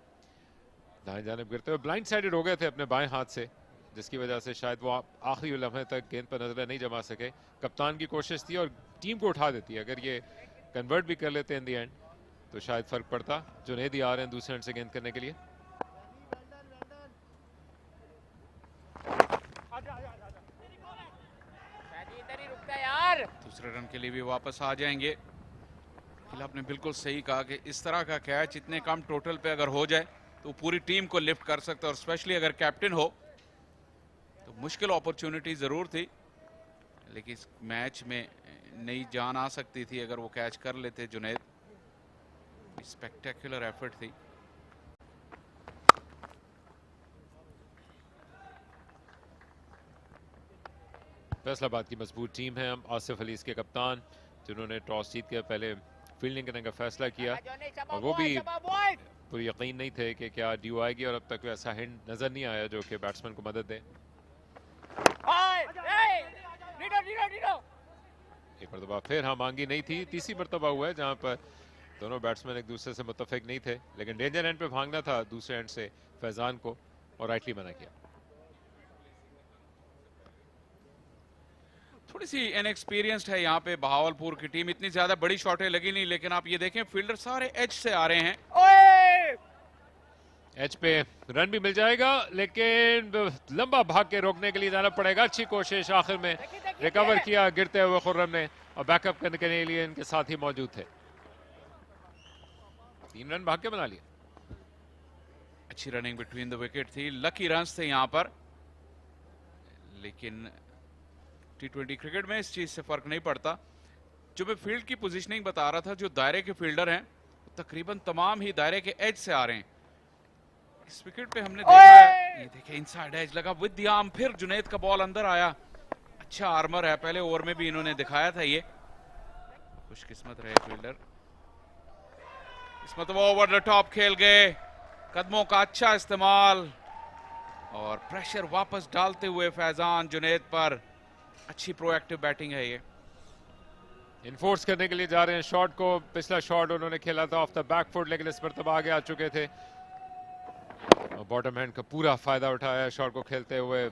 दाएं जानिब गिरते हुए ब्लाइंड साइडेड हो गए थे अपने बाएं हाथ से, जिसकी वजह से शायद वो आखिरी लम्हे तक गेंद पर नजरें नहीं जमा सके। कप्तान की कोशिश थी और टीम को उठा देती, अगर ये कन्वर्ट भी कर लेते इन दी एंड तो शायद फर्क पड़ता। जुनैद ही आ रहे हैं दूसरे एंड से गेंद करने के लिए। दूसरे रन के लिए भी वापस आ जाएंगे। आपने बिल्कुल सही कहा कि इस तरह का कैच इतने कम टोटल पे अगर हो जाए तो पूरी टीम को लिफ्ट कर सकता है, और स्पेशली अगर कैप्टन हो तो मुश्किल अपॉर्चुनिटी जरूर थी, लेकिन इस मैच में नई जान आ सकती थी अगर वो कैच कर लेते जुनैद। स्पेक्टेकुलर एफर्ट थी। फैसलाबाद की मजबूत टीम है। आसिफ अली इसके कप्तान, जिन्होंने टॉस जीत के पहले फील्डिंग करने का फैसला किया, और वो भी पूरी यकीन नहीं थे कि क्या ड्यू आएगी, और अब तक ऐसा हिंट नजर नहीं आया जो कि बैट्समैन को मदद दे। एक मरतबा फिर हाँ मांगी नहीं थी, तीसरी मरतबा हुआ है जहां पर दोनों बैट्समैन एक दूसरे से मुत्तफिक नहीं थे, लेकिन डेंजर एंड पे भागना था दूसरे एंड से फैजान को, और राइटली मना किया। थोड़ी सी इनएक्सपीरियंस्ड है यहाँ पे बहावलपुर की टीम, इतनी ज्यादा बड़ी शॉटें लगी नहीं, लेकिन आप ये देखें फील्डर सारे एज से आ रहे हैं। एच पे रन भी मिल जाएगा, लेकिन लंबा भाग के रोकने के लिए जाना पड़ेगा। अच्छी कोशिश, आखिर में रिकवर किया गिरते हुए खुर्रम ने, और बैकअप करने के लिए इनके साथ ही मौजूद थे। 3 रन भाग के बना लिया। अच्छी रनिंग बिटवीन द विकेट थी, लकी रन्स थे यहाँ पर, लेकिन T20 क्रिकेट में इस चीज से फर्क नहीं पड़ता। जो मैं फील्ड की पोजीशनिंग बता रहा था, जो दायरे के फील्डर हैं तकरीबन तमाम ही दायरे के एज से आ रहे हैं। इस विकेट पे हमने देखा है, ये देखिए इनसाइड एज लगा विद द आर्म, फिर जुनैद का बॉल अंदर आया। अच्छा आर्मर है, पहले ओवर में भी इन्होंने दिखाया था ये। खुशकिस्मत रहे फील्डर, इस मतलब ओवर द टॉप खेल गए, कदमों का अच्छा इस्तेमाल और प्रेशर वापस डालते हुए फैजान जुनैद पर। अच्छी प्रोएक्टिव बैटिंग है ये। इनफोर्स करने के लिए जा रहे हैं शॉट को। पिछला शॉट उन्होंने खेला था ऑफ द बैक फुट, लेकिन इस पर तब आगे आ चुके थे और बॉटम हैंड का पूरा फायदा उठाया। शॉट को खेलते हुए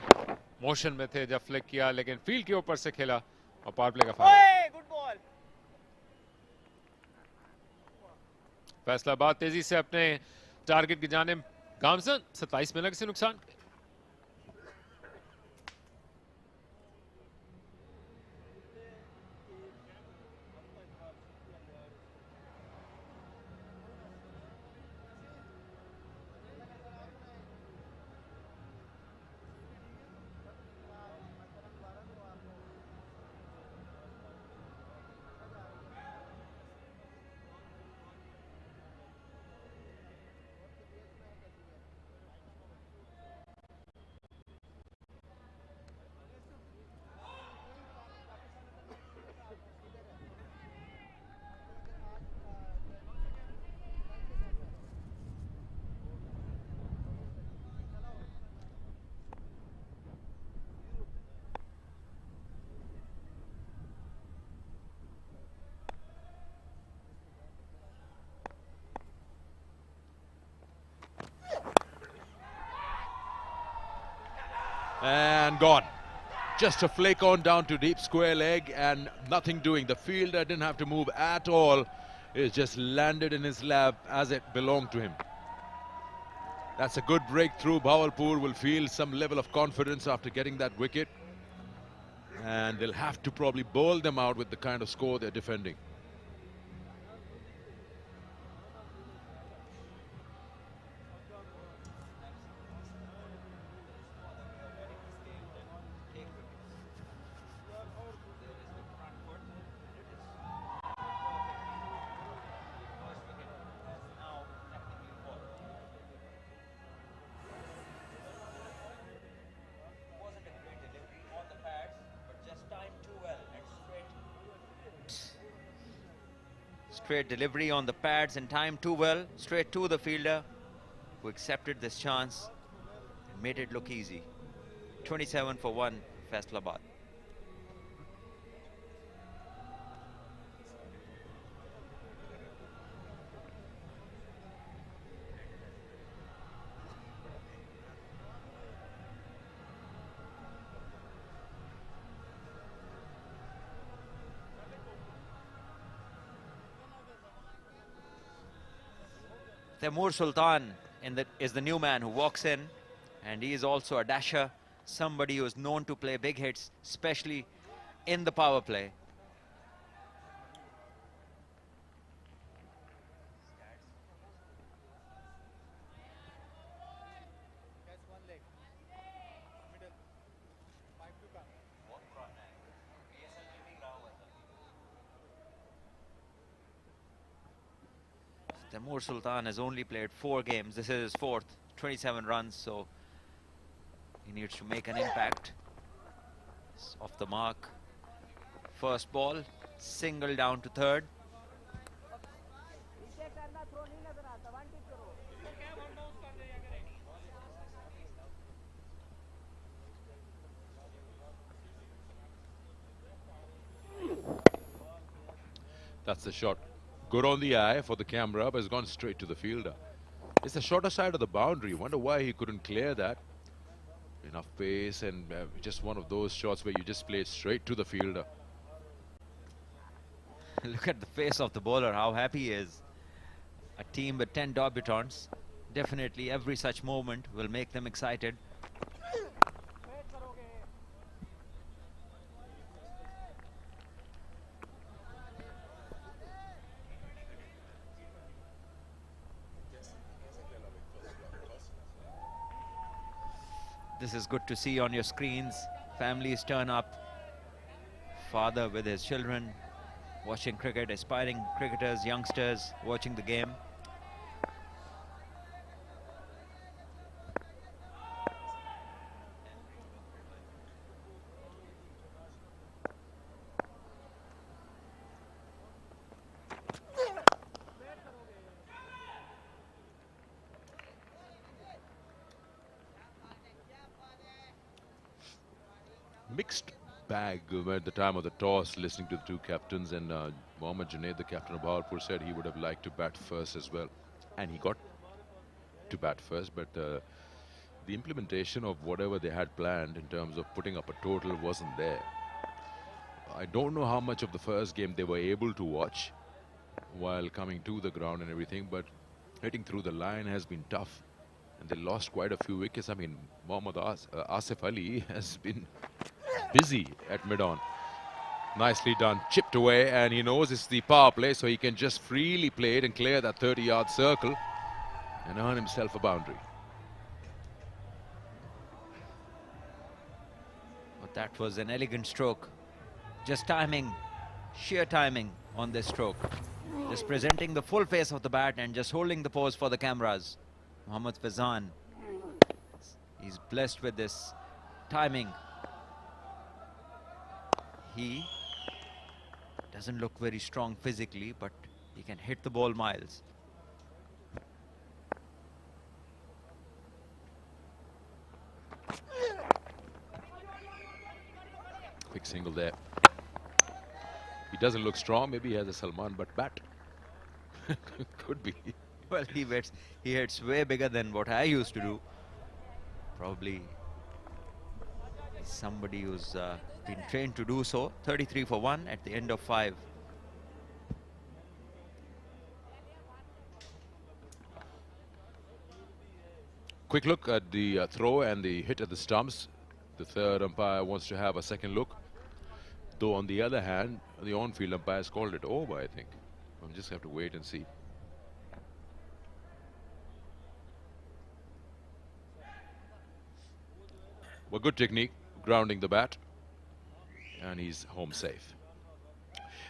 मोशन में थे जब फ्लिक किया, लेकिन फील्ड के ऊपर से खेला और पावर प्ले का फायदा। फैसलाबाद तेजी से अपने टारगेट की जानिब गामजन, 27 में से नुकसान। And gone. Just a flick on down to deep square leg and nothing doing. The fielder didn't have to move at all. It just landed in his lap as it belonged to him. That's a good breakthrough. Bahawalpur will feel some level of confidence after getting that wicket. And they'll have to probably bowl them out with the kind of score they're defending. Straight delivery on the pads and timed too well, straight to the fielder who accepted this chance and made it look easy. 27 for 1, Faisalabad. Taimur Sultan is the new man who walks in, and he is also a dasher, somebody who is known to play big hits, especially in the power play. Taimur Sultan has only played 4 games. This is his 4th, 27 runs, so he needs to make an impact. It's off the mark. First ball, single down to third. That's the shot. Good on the eye for the camera, but it's gone straight to the fielder. It's the shorter side of the boundary. Wonder why he couldn't clear that. enough pace, and just one of those shots where you just play straight to the fielder. Look at the face of the bowler, how happy he is. A team with 10 debutants, definitely every such moment will make them excited. This is good to see on your screens. Families turn up. Father with his children, watching cricket, aspiring cricketers, youngsters watching the game. Mixed bag at the time of the toss, listening to the two captains, and Mohammad Junaid, the captain of Bahawalpur, said he would have liked to bat first as well, and he got to bat first, but the implementation of whatever they had planned in terms of putting up a total wasn't there. I don't know how much of the first game they were able to watch while coming to the ground and everything, but hitting through the line has been tough, and they lost quite a few wickets. I mean, Mohammad Asif Ali has been busy at mid-on. Nicely done, chipped away, and he knows it's the power play, so he can just freely play it and clear that 30-yard circle and earn himself a boundary. But that was an elegant stroke. Just timing, sheer timing on this stroke. Just presenting the full face of the bat and just holding the pose for the cameras. Mohammad Faizan, he's blessed with this timing. He doesn't look very strong physically, but he can hit the ball miles. Quick single there. He doesn't look strong. Maybe he has a Salman, but bat. Could be. Well, he hits way bigger than what I used to do. Probably somebody who's been trained to do so. 33 for 1 at the end of 5. Quick look at the throw and the hit at the stumps. The third umpire wants to have a second look. Though on the other hand, the on-field umpires called it over, I think. We'll just have to wait and see. Well, good technique, grounding the bat. And he's home safe.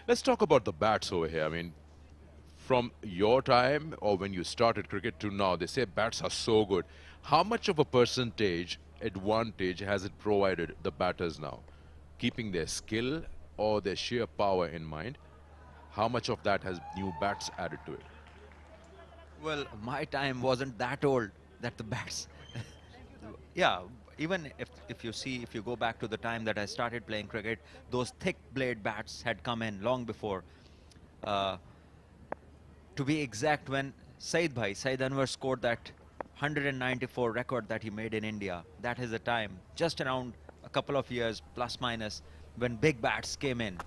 Let's talk about the bats over here. I mean, from your time or when you started cricket to now, they say bats are so good. How much of a percentage advantage has it provided the batters now? Keeping their skill or their sheer power in mind, how much of that has new bats added to it? Well, my time wasn't that old that the bats... Yeah, even if you go back to the time that I started playing cricket, those thick blade bats had come in long before. To be exact, when Said Anwar scored that 194 record that he made in India, that is the time, just around a couple of years plus minus, when big bats came in.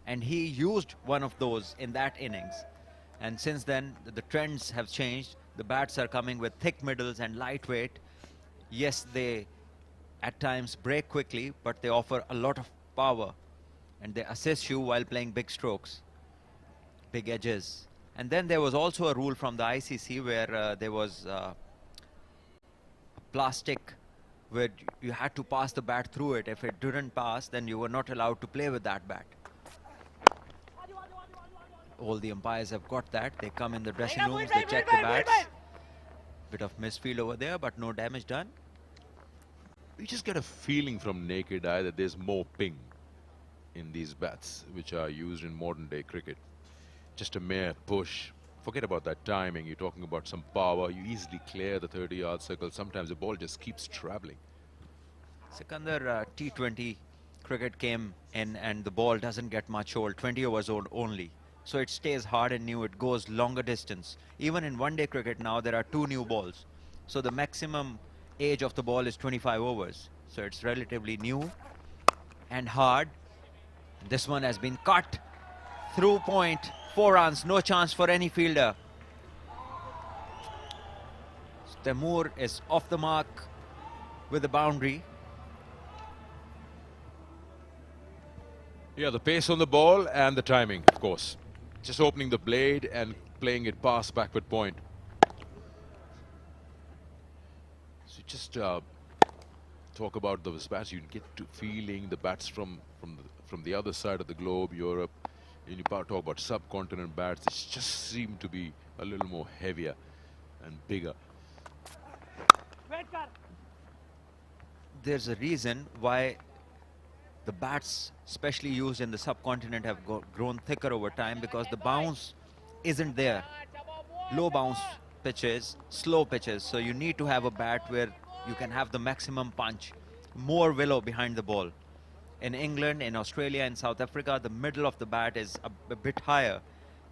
And he used one of those in that innings. And since then, the trends have changed. The bats are coming with thick middles and lightweight. Yes, they at times break quickly, but they offer a lot of power. And they assist you while playing big strokes, big edges. And then there was also a rule from the ICC where there was plastic where you had to pass the bat through it. If it didn't pass, then you were not allowed to play with that bat. All the umpires have got that. They come in the dressing rooms, they check the bats. Bit of misfield over there, but no damage done. We just get a feeling from naked eye that there's more ping in these bats which are used in modern day cricket. Just a mere push. Forget about that timing. You're talking about some power. You easily clear the 30-yard circle. Sometimes the ball just keeps traveling. Sikandar, T20 cricket came in and the ball doesn't get much old, 20 overs old only. So it stays hard and new, it goes longer distance. Even in one-day cricket now, there are 2 new balls. So the maximum age of the ball is 25 overs. So it's relatively new and hard. This one has been cut through point. 4 runs, no chance for any fielder. Taimur is off the mark with the boundary. Yeah, the pace on the ball and the timing, of course. Just opening the blade and playing it past backward point. So just talk about those bats. You get to feeling the bats from the other side of the globe, Europe. And you talk about subcontinent bats. It just seem to be a little more heavier and bigger. There's a reason why the bats, especially used in the subcontinent, have grown thicker over time, because the bounce isn't there. Low bounce pitches, slow pitches. So you need to have a bat where you can have the maximum punch, more willow behind the ball. In England, in Australia, in South Africa, the middle of the bat is a bit higher.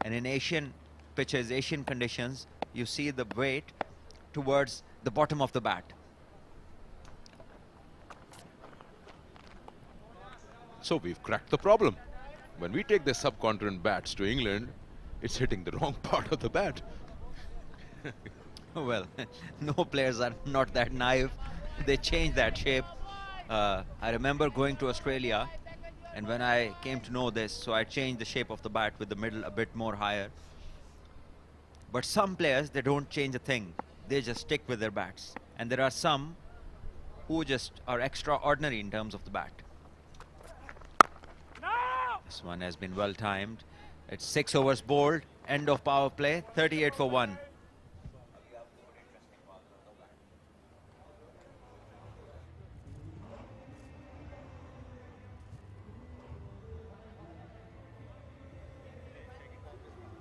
And in Asian pitches, Asian conditions, you see the weight towards the bottom of the bat. So we've cracked the problem. When we take the subcontinent bats to England, it's hitting the wrong part of the bat. Well, no players are not that naive. They change that shape. I remember going to Australia, and when I came to know this, so I changed the shape of the bat with the middle a bit more higher. But some players, they don't change a thing. They just stick with their bats. And there are some who just are extraordinary in terms of the bat. This one has been well timed. It's 6 overs bowled. End of power play. 38 for 1.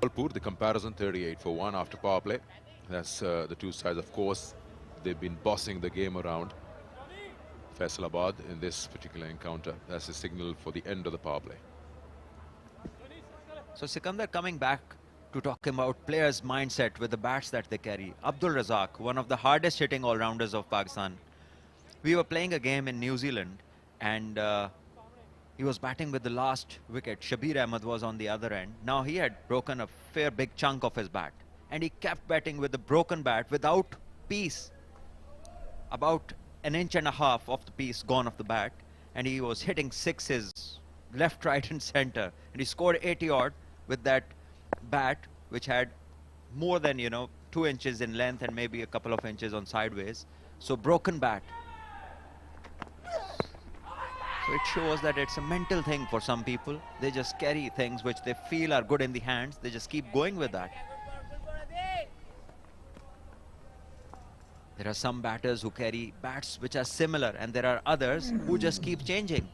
Bahawalpur, the comparison 38 for 1 after power play. That's the two sides, of course. They've been bossing the game around Faisalabad in this particular encounter. That's a signal for the end of the power play. So Sikandar, coming back to talking about players' mindset with the bats that they carry. Abdul Razak, one of the hardest hitting all-rounders of Pakistan. We were playing a game in New Zealand, and he was batting with the last wicket. Shabir Ahmed was on the other end. Now he had broken a fair big chunk of his bat, and he kept batting with the broken bat without piece. About an inch and a half of the piece gone off the bat, and he was hitting sixes left, right and center, and he scored 80 odd with that bat, which had more than 2 inches in length and maybe a couple of inches on sideways. So broken bat. So it shows that it's a mental thing for some people. They just carry things which they feel are good in the hands. They just keep going with that. There are some batters who carry bats which are similar, and there are others who just keep changing.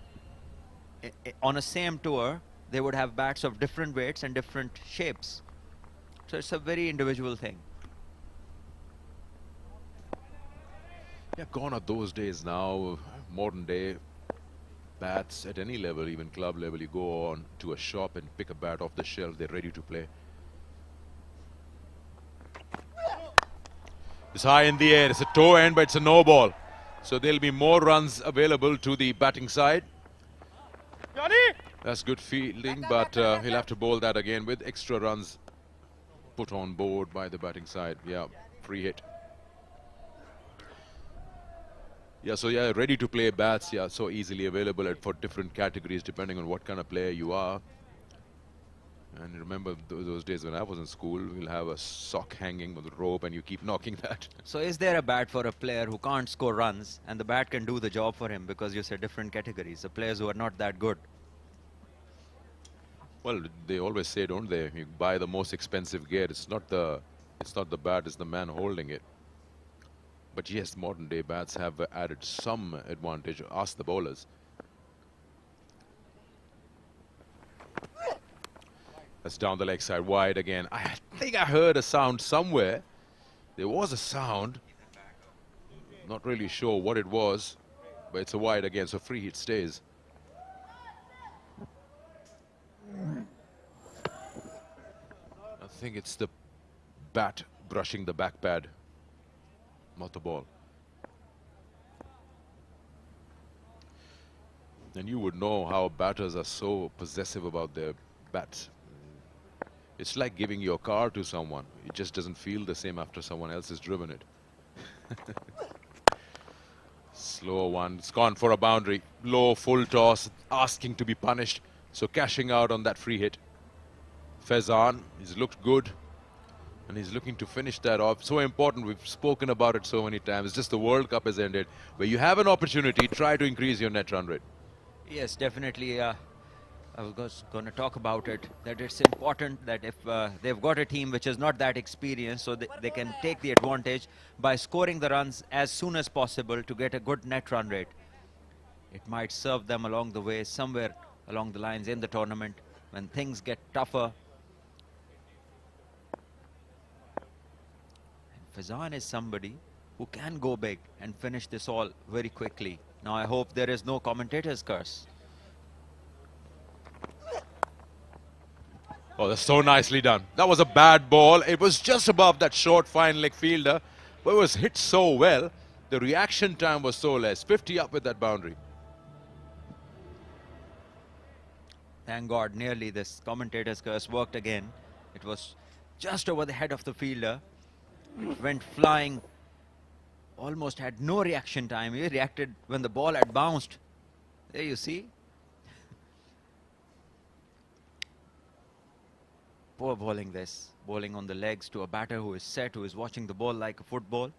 On a same tour, they would have bats of different weights and different shapes. So it's a very individual thing. Yeah, gone are those days now. Modern day bats at any level, even club level, you go on to a shop and pick a bat off the shelf, they're ready to play. It's high in the air, it's a toe end, but it's a no ball. So there'll be more runs available to the batting side. That's good fielding, but he'll have to bowl that again with extra runs put on board by the batting side. Yeah, free hit. Yeah, so yeah, ready to play bats, yeah, so easily available for different categories depending on what kind of player you are. And remember those days when I was in school, we'll have a sock hanging with a rope and you keep knocking that. So is there a bat for a player who can't score runs and the bat can do the job for him, because you said different categories, the players who are not that good? Well, they always say, don't they? You buy the most expensive gear. It's not the bat, it's the man holding it. But yes, modern day bats have added some advantage. Ask the bowlers. That's down the leg side, wide again. I think I heard a sound somewhere. There was a sound. Not really sure what it was, but it's a wide again, so free hit stays. I think it's the bat brushing the back pad, not the ball. And you would know how batters are so possessive about their bats. It's like giving your car to someone. It just doesn't feel the same after someone else has driven it. Slow one. It's gone for a boundary. Low full toss, asking to be punished. So cashing out on that free hit. Faizan, he's looked good. And he's looking to finish that off. So important. We've spoken about it so many times. It's just the World Cup has ended. Where you have an opportunity, try to increase your net run rate. Yes, definitely. I was going to talk about it, that it's important that if they've got a team which is not that experienced, so they can take the advantage by scoring the runs as soon as possible to get a good net run rate. It might serve them along the way, somewhere along the lines in the tournament, when things get tougher. And Faizan is somebody who can go big and finish this all very quickly. Now I hope there is no commentator's curse. Oh, that's so nicely done. That was a bad ball. It was just above that short fine leg fielder, but it was hit so well. The reaction time was so less. 50 up with that boundary. Thank God, nearly this commentator's curse worked again. It was just over the head of the fielder. It went flying. Almost had no reaction time. He reacted when the ball had bounced. There you see. Poor bowling this. Bowling on the legs to a batter who is set, who is watching the ball like a football.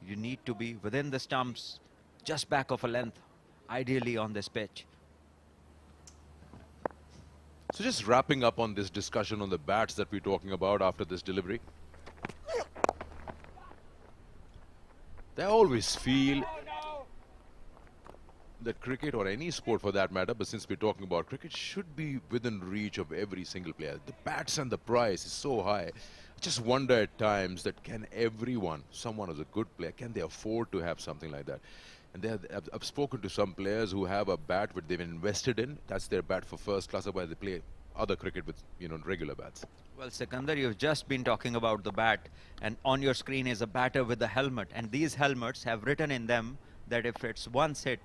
You need to be within the stumps, just back of a length, ideally on this pitch. So just wrapping up on this discussion on the bats that we're talking about after this delivery. I always feel that cricket, or any sport for that matter, but since we're talking about cricket, should be within reach of every single player. The bats and the price is so high. I just wonder at times that can everyone, someone who's a good player, can they afford to have something like that? And I've spoken to some players who have a bat which they've invested in. That's their bat for first class, otherwise they play other cricket with, regular bats. Well, Sikandar, you've just been talking about the bat, and on your screen is a batter with a helmet, and these helmets have written in them that if it's once hit,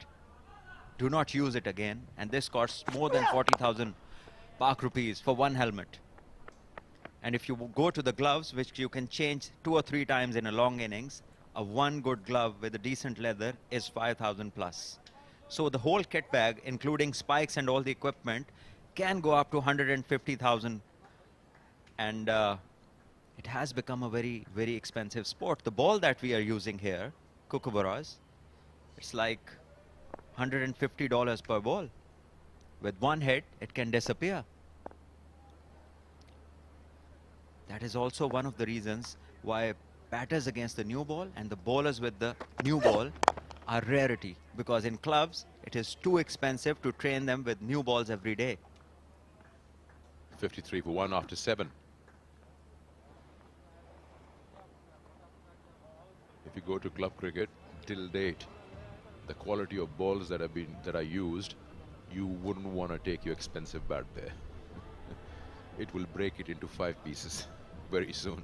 do not use it again, and this costs more than 40,000 Pak rupees for one helmet. And if you go to the gloves, which you can change 2 or 3 times in a long innings, a one good glove with a decent leather is 5,000 plus. So the whole kit bag, including spikes and all the equipment, can go up to 150,000. And it has become a very, very expensive sport. The ball that we are using here, kookaburras, it's like $150 per ball. With one hit, it can disappear. That is also one of the reasons why batters against the new ball and the bowlers with the new ball are rarity, because in clubs it is too expensive to train them with new balls every day. 53 for 1 after 7. If you go to club cricket till date, the quality of balls that are used, you wouldn't want to take your expensive bat there. It will break it into 5 pieces very soon.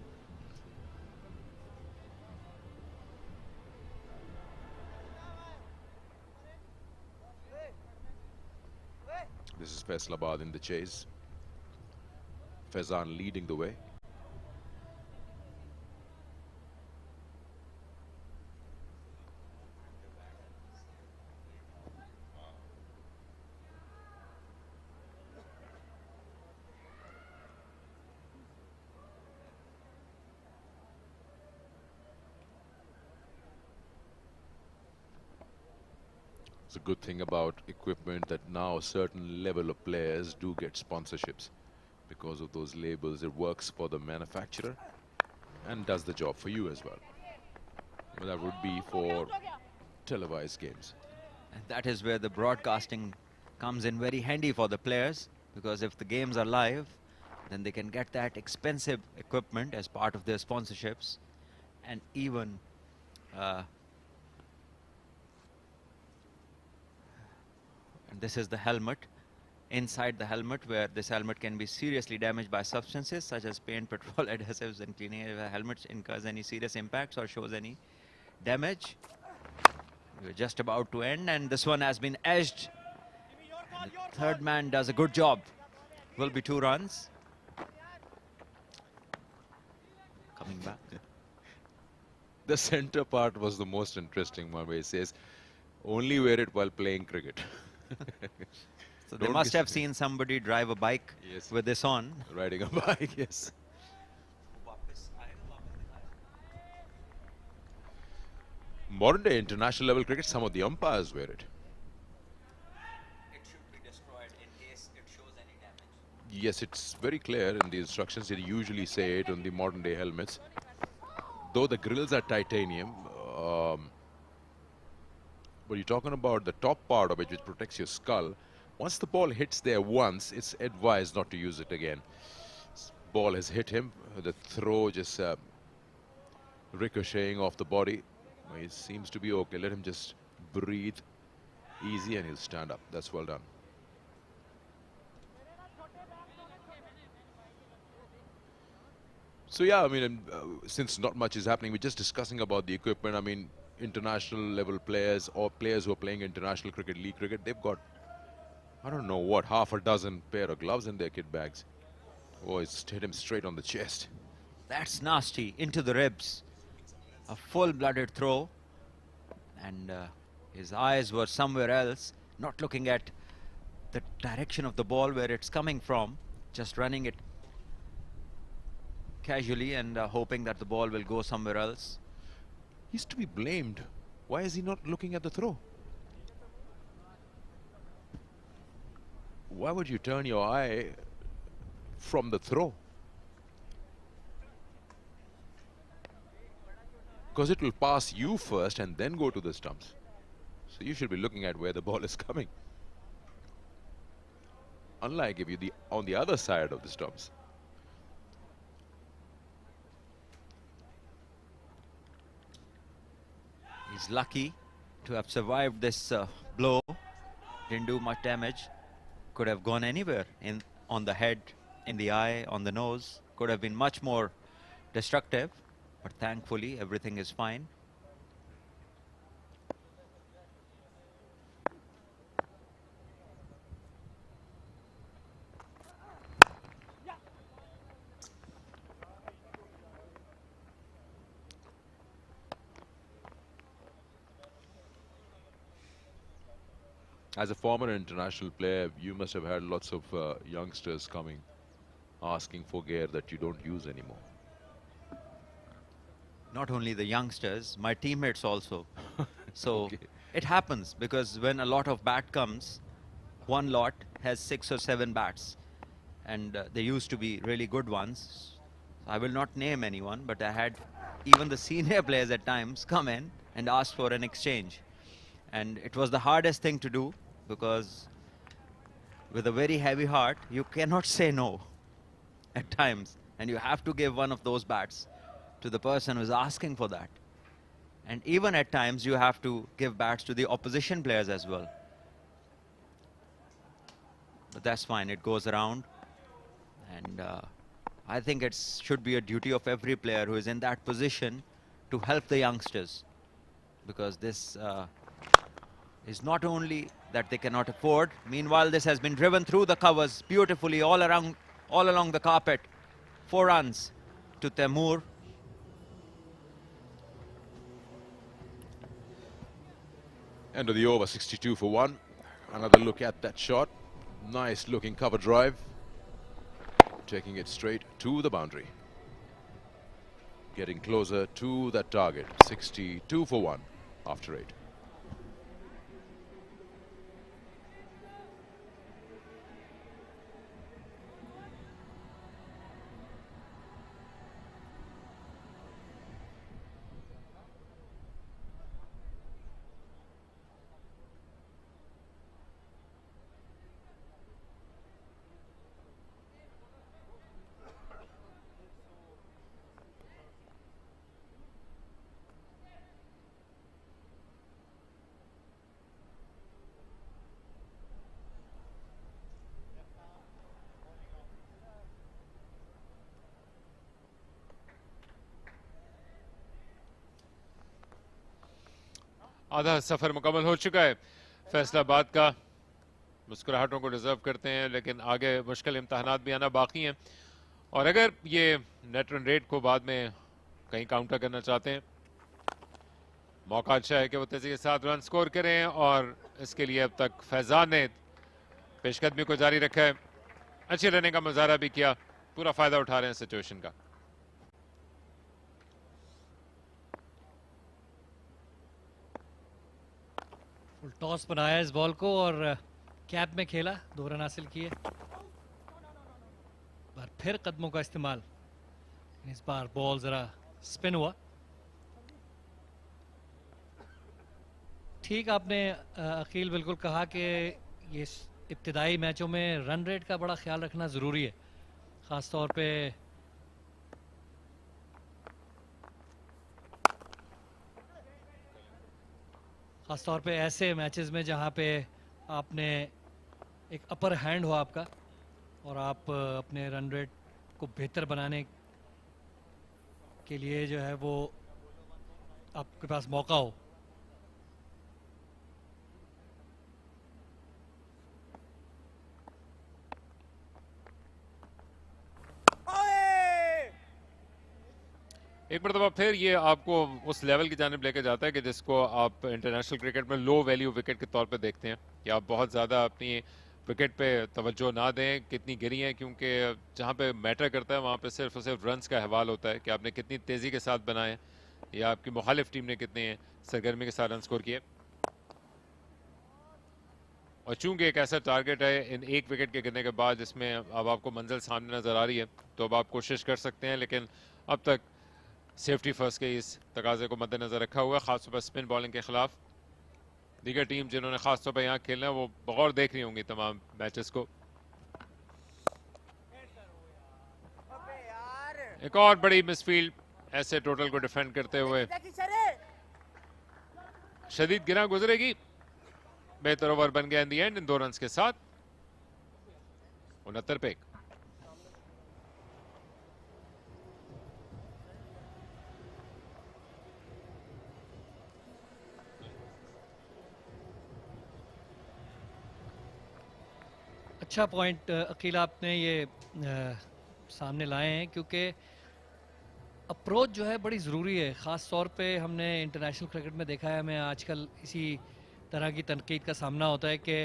This is Faisalabad in the chase. Faizan leading the way. It's a good thing about equipment that now a certain level of players do get sponsorships. Because of those labels, it works for the manufacturer and does the job for you as well. But that would be for televised games. And that is where the broadcasting comes in very handy for the players, because if the games are live, then they can get that expensive equipment as part of their sponsorships. And even and this is the helmet. Inside the helmet, where this helmet can be seriously damaged by substances such as paint, petrol, adhesives, and cleaning. If a helmet incurs any serious impacts or shows any damage, we're just about to end, and this one has been edged The third man does a good job. Will be 2 runs. Coming back. The center part was the most interesting one, where he says, only wear it while playing cricket. So they Don't must be have silly. seen somebody drive a bike Yes. with this on. Riding a bike, yes. Modern day international level cricket, some of the umpires wear it. It should be destroyed in case it shows any damage. Yes, it's very clear in the instructions. They usually say it on the modern day helmets. Though the grills are titanium, but you're talking about the top part of it, which protects your skull. Once the ball hits there once, it's advised not to use it again. Ball has hit him. The throw just ricocheting off the body. He seems to be okay. Let him just breathe easy and he'll stand up. That's well done. So yeah, I mean, since not much is happening, we're just discussing about the equipment. I mean, international level players or players who are playing international cricket, league cricket, they've got, I don't know what, half a dozen pair of gloves in their kit bags. Oh, it's hit him straight on the chest. That's nasty, into the ribs. A full-blooded throw. And his eyes were somewhere else, not looking at the direction of the ball where it's coming from, just running it casually and hoping that the ball will go somewhere else. He's to be blamed. Why is he not looking at the throw? Why would you turn your eye from the throw? Because it will pass you first and then go to the stumps. So you should be looking at where the ball is coming. Unlike if you're on the other side of the stumps. He's lucky to have survived this blow. Didn't do much damage. Could have gone anywhere, on the head, in the eye, on the nose. Could have been much more destructive. But thankfully, everything is fine. As a former international player, you must have had lots of youngsters coming, asking for gear that you don't use anymore. Not only the youngsters, my teammates also. So Okay. it happens because when a lot of bat comes, one lot has 6 or 7 bats. And they used to be really good ones. I will not name anyone, but I had even the senior players at times come in and ask for an exchange. And it was the hardest thing to do because with a very heavy heart, you cannot say no at times. And you have to give one of those bats to the person who's asking for that. And even at times, you have to give bats to the opposition players as well. But that's fine, it goes around. And I think it should be a duty of every player who is in that position to help the youngsters. Because this is not only that they cannot afford. Meanwhile, this has been driven through the covers beautifully all along the carpet. 4 runs to Temur. End of the over, 62 for 1. Another look at that shot. Nice looking cover drive. Taking it straight to the boundary. Getting closer to that target. 62 for 1 after 8. आधा सफर मुकम्मल हो चुका है फैसलाबाद का मुस्कुराहटों को deserve करते हैं, लेकिन आगे मुश्किल इम्तहानात भी आना बाकी हैं। और अगर ये नेट रन रेट को बाद में कहीं काउंटर करना चाहते हैं, मौका अच्छा है कि वो तेजी के साथ रन स्कोर करें। और इसके लिए अब तक फैजान ने पेशकदमी को जारी रखा है, अच्छी रनिंग का मुजाहरा भी किया, पूरा फायदा उठा रहे हैं सिचुएशन का। फुल टॉस बनाया इस बॉल को और कैप में खेला, 2 रन हासिल किए। पर फिर कदमों का इस्तेमाल, इस बार बॉल जरा स्पिन हुआ। ठीक आपने अकील बिल्कुल कहा कि ये इब्तिदाई मैचों में रन रेट का बड़ा ख्याल रखना ज़रूरी है, ख़ास तौर पे ऐसे मैचेस में जहां पे आपने एक अपर हैंड हो आपका और आप अपने रन रेट को बेहतर बनाने के लिए जो है वो आपके पास मौका हो। एक मरतबा फिर ये आपको उस लेवल की जानिब लेके जाता है कि जिसको आप इंटरनेशनल क्रिकेट में लो वैल्यू विकेट के तौर पे देखते हैं, कि आप बहुत ज़्यादा अपनी विकेट पे तवज्जो ना दें कितनी गिरी हैं, क्योंकि जहाँ पे मैटर करता है वहाँ पे सिर्फ और सिर्फ रन्स का अहवाल होता है कि आपने कितनी तेज़ी के साथ बनाए या आपकी मुखालिफ टीम ने कितने सरगर्मी के साथ रन स्कोर किए। और चूंकि एक ऐसा टारगेट है इन एक विकेट के गिरने के बाद जिसमें अब आपको मंजिल सामने नज़र आ रही है, तो अब आप कोशिश कर सकते हैं, लेकिन अब तक सेफ्टी फर्स्ट के इस तकाजे को मद्देनजर रखा हुआ है, खासतौर पर स्पिन बॉलिंग के खिलाफ। दीगर टीम जिन्होंने खासतौर पर यहाँ खेलना है वो बगौर देख रही होंगी तमाम मैचेस को। एक और बड़ी मिसफील्ड, ऐसे टोटल को डिफेंड करते हुए शदीद गिरा गुजरेगी। बेहतर ओवर बन गया इन दी एंड इन 2 रन के साथ, 69 पे 1। अच्छा पॉइंट अकील आपने ये सामने लाए हैं, क्योंकि अप्रोच जो है बड़ी ज़रूरी है। ख़ास तौर पे हमने इंटरनेशनल क्रिकेट में देखा है, हमें आजकल इसी तरह की तनकीद का सामना होता है कि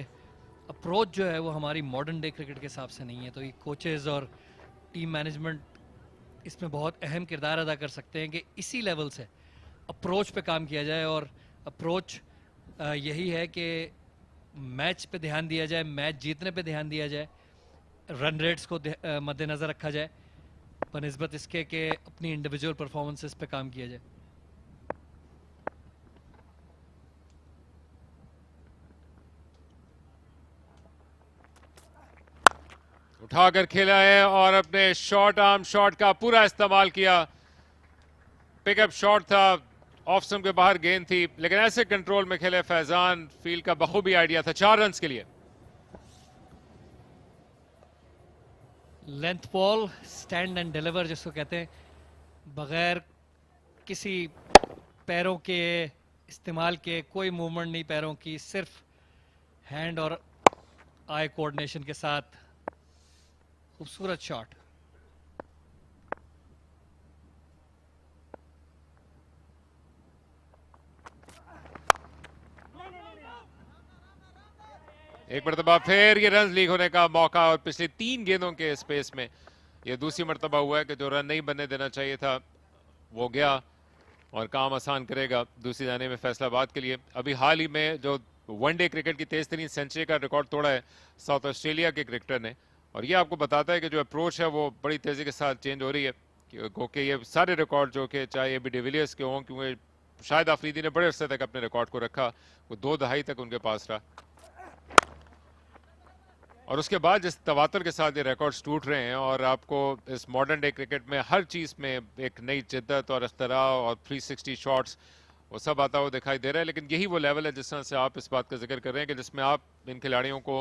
अप्रोच जो है वो हमारी मॉडर्न डे क्रिकेट के हिसाब से नहीं है। तो ये कोचेज़ और टीम मैनेजमेंट इसमें बहुत अहम किरदार अदा कर सकते हैं कि इसी लेवल से अप्रोच पे काम किया जाए। और अप्रोच यही है कि मैच पे ध्यान दिया जाए, मैच जीतने पे ध्यान दिया जाए, रन रेट्स को मद्देनज़र रखा जाए बनिस्बत इसके कि अपनी इंडिविजुअल परफॉर्मेंसेस पे काम किया जाए। उठाकर खेला है और अपने शॉर्ट आर्म शॉट का पूरा इस्तेमाल किया। पिकअप शॉट था, ऑफ स्टंप के बाहर गेंद थी, लेकिन ऐसे कंट्रोल में खेले फैजान, फील्ड का बखूबी आइडिया था 4 रन के लिए। Length ball, stand and deliver जिसको कहते हैं, बगैर किसी पैरों के इस्तेमाल के, कोई मूवमेंट नहीं पैरों की, सिर्फ हैंड और आई कोऑर्डिनेशन के साथ खूबसूरत शॉट। एक मरतबा फिर ये रन लीक होने का मौका, और पिछले 3 गेंदों के स्पेस में ये दूसरी मरतबा हुआ है कि जो रन नहीं बनने देना चाहिए था वो गया और काम आसान करेगा दूसरी जाने में फैसलाबाद के लिए। अभी हाल ही में जो वनडे क्रिकेट की तेज तरीन सेंचुरी का रिकॉर्ड तोड़ा है साउथ ऑस्ट्रेलिया के क्रिकेटर ने, और ये आपको बताता है कि जो अप्रोच है वो बड़ी तेज़ी के साथ चेंज हो रही है, क्योंकि ये सारे रिकॉर्ड जो कि चाहे ए बी डिविलियर्स के हों, क्योंकि शायद अफरीदी ने बड़े अरसे तक अपने रिकॉर्ड को रखा, वो 2 दहाई तक उनके पास रहा, और उसके बाद जिस तवातर के साथ ये रिकॉर्ड्स टूट रहे हैं और आपको इस मॉडर्न डे क्रिकेट में हर चीज़ में एक नई जिद्दत और अख्तरा और 360 शॉट्स वो सब आता हुआ दिखाई दे रहा है। लेकिन यही वो लेवल है जिस तरह से आप इस बात का जिक्र कर रहे हैं कि जिसमें आप इन खिलाड़ियों को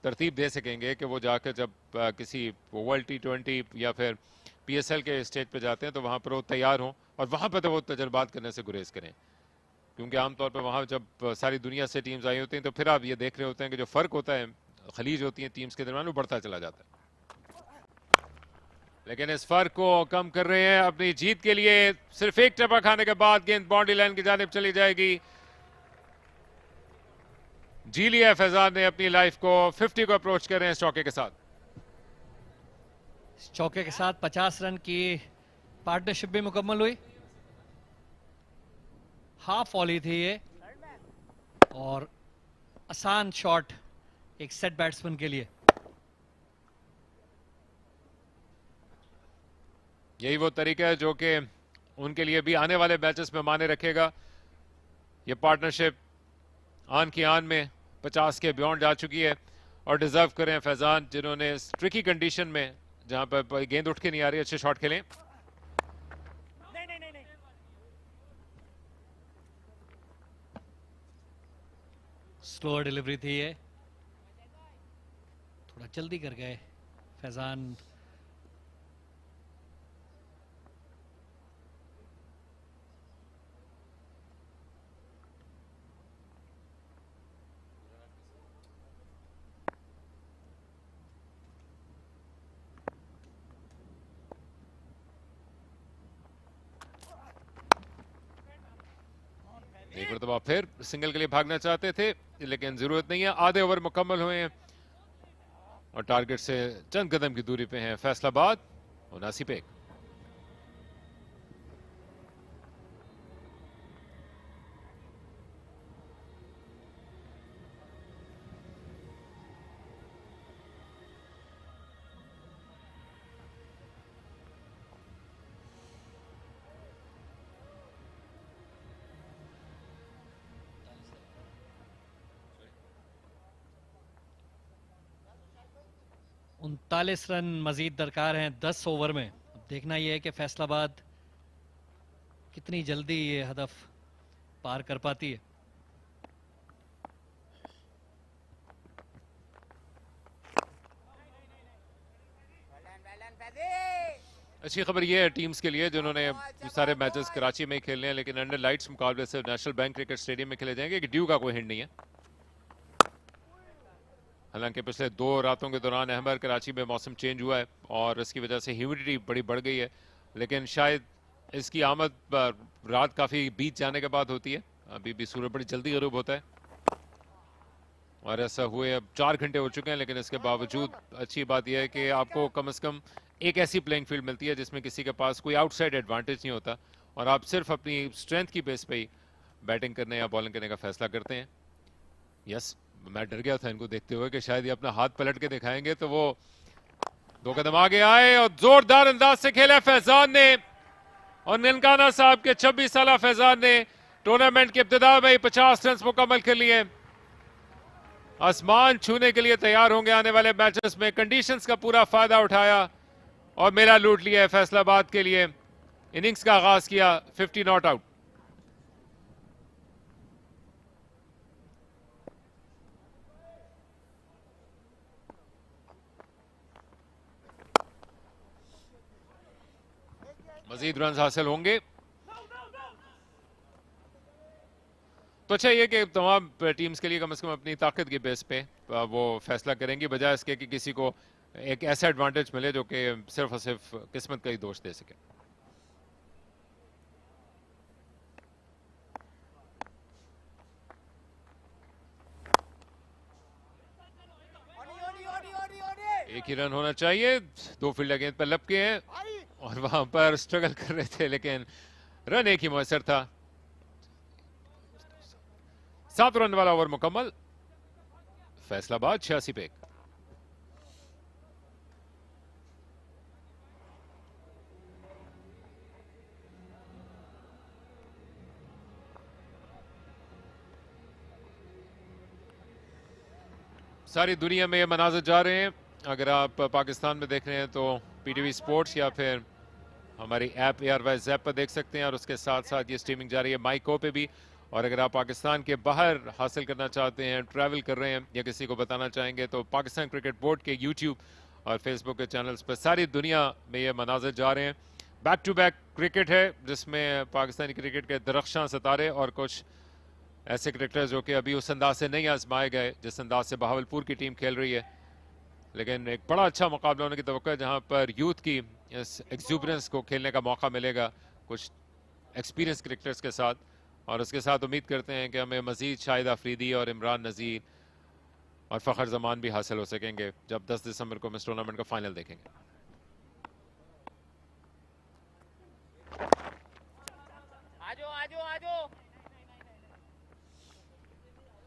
तरतीब दे सकेंगे कि वो जाकर जब किसी वर्ल्ड T20 या फिर PSL के स्टेज पे जाते हैं तो वहाँ पर वो तैयार हों और वहाँ पर तो वो तजर्बात करने से गुरेज करें, क्योंकि आमतौर पर वहाँ जब सारी दुनिया से टीम्स आई होती हैं तो फिर आप ये देख रहे होते हैं कि जो फ़र्क होता है खलीज होती हैं टीम्स के दरमियान, वो बढ़ता चला जाता है। लेकिन इस फर्क को कम कर रहे हैं अपनी जीत के लिए। सिर्फ एक टप्पा खाने के बाद गेंद बाउंड्री लाइन की जानिब चली जाएगी। जी लिया फैजान ने अपनी लाइफ को, 50 को अप्रोच कर रहे हैं इस चौके के साथ। चौके के साथ 50 रन की पार्टनरशिप भी मुकम्मल हुई। हाफ वॉली थी ये और आसान शॉट एक सेट बैट्समैन के लिए। यही वो तरीका है जो कि उनके लिए भी आने वाले मैचेस में माने रखेगा। ये पार्टनरशिप आन की आन में 50 के बियॉन्ड जा चुकी है और डिजर्व करें फैजान, जिन्होंने ट्रिकी कंडीशन में जहां पर गेंद उठ के नहीं आ रही, अच्छे शॉट खेलें। स्लो डिलीवरी थी ये, थोड़ा जल्दी कर गए फैजान। एक मरतबा फिर सिंगल के लिए भागना चाहते थे, लेकिन जरूरत नहीं है। आधे ओवर मुकम्मल हुए हैं और टारगेट से चंद कदम की दूरी पे हैं फैसलाबाद 79 पे। उनतालीस रन मजीद दरकार हैं 10 ओवर में। अब देखना यह है कि फैसलाबाद कितनी जल्दी ये हदफ पार कर पाती है। अच्छी खबर ये है टीम्स के लिए जिन्होंने सारे मैचेस कराची में ही खेलने हैं, लेकिन अंडर लाइट्स मुकाबले से नेशनल बैंक क्रिकेट स्टेडियम में खेले जाएंगे कि ड्यू का कोई हिंट नहीं है। हालांकि पिछले 2 रातों के दौरान अहमर कराची में मौसम चेंज हुआ है और इसकी वजह से ह्यूमिडिटी बड़ी बढ़ गई है, लेकिन शायद इसकी आमद रात काफ़ी बीत जाने के बाद होती है। अभी भी सूरज बड़ी जल्दी गरूब होता है और ऐसा हुए अब 4 घंटे हो चुके हैं, लेकिन इसके बावजूद अच्छी बात यह है कि आपको कम से कम एक ऐसी प्लेइंग फील्ड मिलती है जिसमें किसी के पास कोई आउटसाइड एडवांटेज नहीं होता और आप सिर्फ अपनी स्ट्रेंथ की बेस पे ही बैटिंग करने या बॉलिंग करने का फैसला करते हैं। यस, मैं डर गया था इनको देखते हुए कि शायद ये अपना हाथ पलट के दिखाएंगे, तो वो 2 कदम आगे आए और जोरदार अंदाज से खेला फैजान ने और ननकाना साहब के 26 साल फैजान ने टूर्नामेंट की इब्तिदा में 50 रन मुकम्मल कर लिए। आसमान छूने के लिए तैयार होंगे आने वाले मैचेस में। कंडीशंस का पूरा फायदा उठाया और मेला लूट लिया है फैसलाबाद के लिए। इनिंग्स का आगाज किया 50 नॉट आउट। मजीद रन हासिल होंगे तो अच्छा ये कि तमाम टीम्स के लिए कम से कम अपनी ताकत की बेस पे वो फैसला करेंगी, बजाय इसके कि किसी को एक ऐसा एडवांटेज मिले जो कि सिर्फ और सिर्फ किस्मत का ही दोष दे सके। एक ही रन होना चाहिए। 2 फील्डर गेंद पर लपके हैं और वहां पर स्ट्रगल कर रहे थे, लेकिन रन एक ही मुयसर था। 7 रन वाला ओवर मुकम्मल। फैसलाबाद 86 पे। सारी दुनिया में ये मनाज़र जा रहे हैं। अगर आप पाकिस्तान में देख रहे हैं तो पीटीवी स्पोर्ट्स या फिर हमारी ऐप एयरवाइज ऐप पर देख सकते हैं और उसके साथ साथ ये स्ट्रीमिंग जा रही है माइको पे भी। और अगर आप पाकिस्तान के बाहर हासिल करना चाहते हैं, ट्रैवल कर रहे हैं या किसी को बताना चाहेंगे, तो पाकिस्तान क्रिकेट बोर्ड के यूट्यूब और फेसबुक के चैनल्स पर सारी दुनिया में ये मनाज़र जा रहे हैं। बैक टू बैक क्रिकेट है जिसमें पाकिस्तानी क्रिकेट के दरख्शां सितारे और कुछ ऐसे क्रिकेटर जो कि अभी उस अंदाज से नहीं आजमाए गए जिस अंदाज से बहावलपुर की टीम खेल रही है, लेकिन एक बड़ा अच्छा मुकाबला होने की तवक्को है जहां पर यूथ की इस एक्सूबरेंस को खेलने का मौका मिलेगा कुछ एक्सपीरियंस क्रिकेटर्स के साथ। और उसके साथ उम्मीद करते हैं कि हमें मजीद शाहिद आफरीदी और इमरान नज़ीर और फ़खर जमान भी हासिल हो सकेंगे जब 10 दिसंबर को हम इस टूर्नामेंट का फाइनल देखेंगे।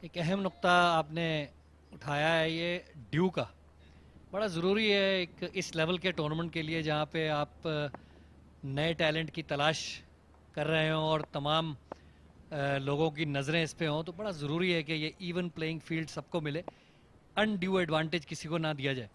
एक अहम नुक्ता आपने उठाया है, ये ड्यू का बड़ा ज़रूरी है एक इस लेवल के टूर्नामेंट के लिए जहाँ पे आप नए टैलेंट की तलाश कर रहे हो और तमाम लोगों की नज़रें इस पे हों, तो बड़ा ज़रूरी है कि ये इवन प्लेइंग फील्ड सबको मिले, अनड्यू एडवांटेज किसी को ना दिया जाए।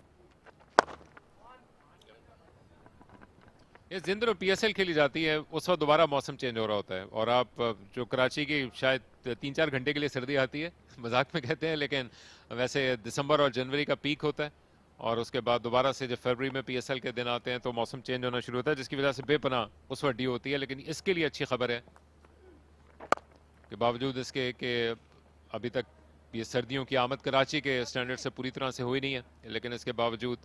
ये जिन दिनों PSL खेली जाती है उस वक्त दोबारा मौसम चेंज हो रहा होता है और आप जो कराची की शायद 3-4 घंटे के लिए सर्दी आती है, मजाक में कहते हैं, लेकिन वैसे दिसंबर और जनवरी का पीक होता है और उसके बाद दोबारा से जब फरवरी में PSL के दिन आते हैं तो मौसम चेंज होना शुरू होता है, जिसकी वजह से बेपनाह उस वक्त ड्यू होती है। लेकिन इसके लिए अच्छी खबर है कि बावजूद इसके कि अभी तक ये सर्दियों की आमद कराची के स्टैंडर्ड से पूरी तरह से हुई नहीं है, लेकिन इसके बावजूद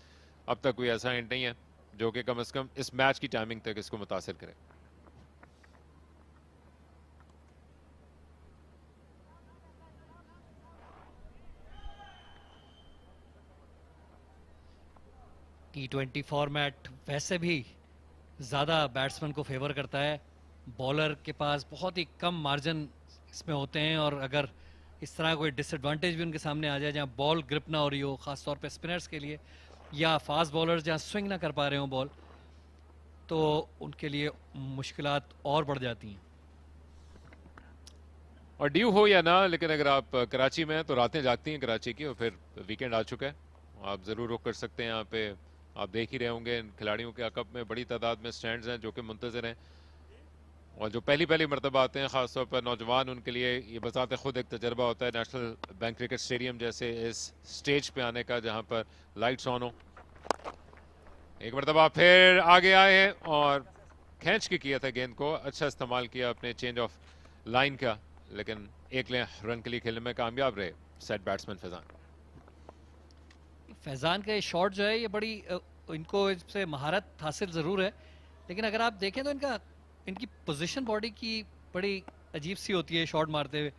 अब तक कोई ऐसा हिंट नहीं है जो कि कम से कम इस मैच की टाइमिंग तक इसको मुतासिर करे। T20 फॉर्मेट वैसे भी ज़्यादा बैट्समैन को फेवर करता है, बॉलर के पास बहुत ही कम मार्जिन इसमें होते हैं और अगर इस तरह कोई डिसएडवांटेज भी उनके सामने आ जाए जहाँ बॉल ग्रिप ना हो रही हो, ख़ासतौर पे स्पिनर्स के लिए, या फास्ट बॉलर्स जहाँ स्विंग ना कर पा रहे हो बॉल, तो उनके लिए मुश्किलात और बढ़ जाती हैं। और ड्यू हो या ना, लेकिन अगर आप कराची में हैं तो रातें जागती हैं कराची की, और फिर वीकेंड आ चुका है, आप ज़रूर रुक कर सकते हैं। यहाँ पे आप देख ही रहे होंगे इन खिलाड़ियों के अकब में बड़ी तादाद में स्टैंड्स हैं जो कि मुंतज़िर हैं और जो पहली मरतबा आते हैं, ख़ासतौर पर नौजवान, उनके लिए ये बज़ाते ख़ुद एक तजर्बा होता है नेशनल बैंक क्रिकेट स्टेडियम जैसे इस स्टेज पे आने का जहाँ पर लाइट्स ऑन हो। एक मरतबा फिर आगे आए हैं और खींच के किया था गेंद को, अच्छा इस्तेमाल किया अपने चेंज ऑफ लाइन का, लेकिन एक रन के लिए खेलने में कामयाब रहे सेट बैट्समैन फैज़ान का ये शॉट जो है ये बड़ी इनको इससे महारत हासिल ज़रूर है, लेकिन अगर आप देखें तो इनकी पोजीशन बॉडी की बड़ी अजीब सी होती है शॉट मारते हुए।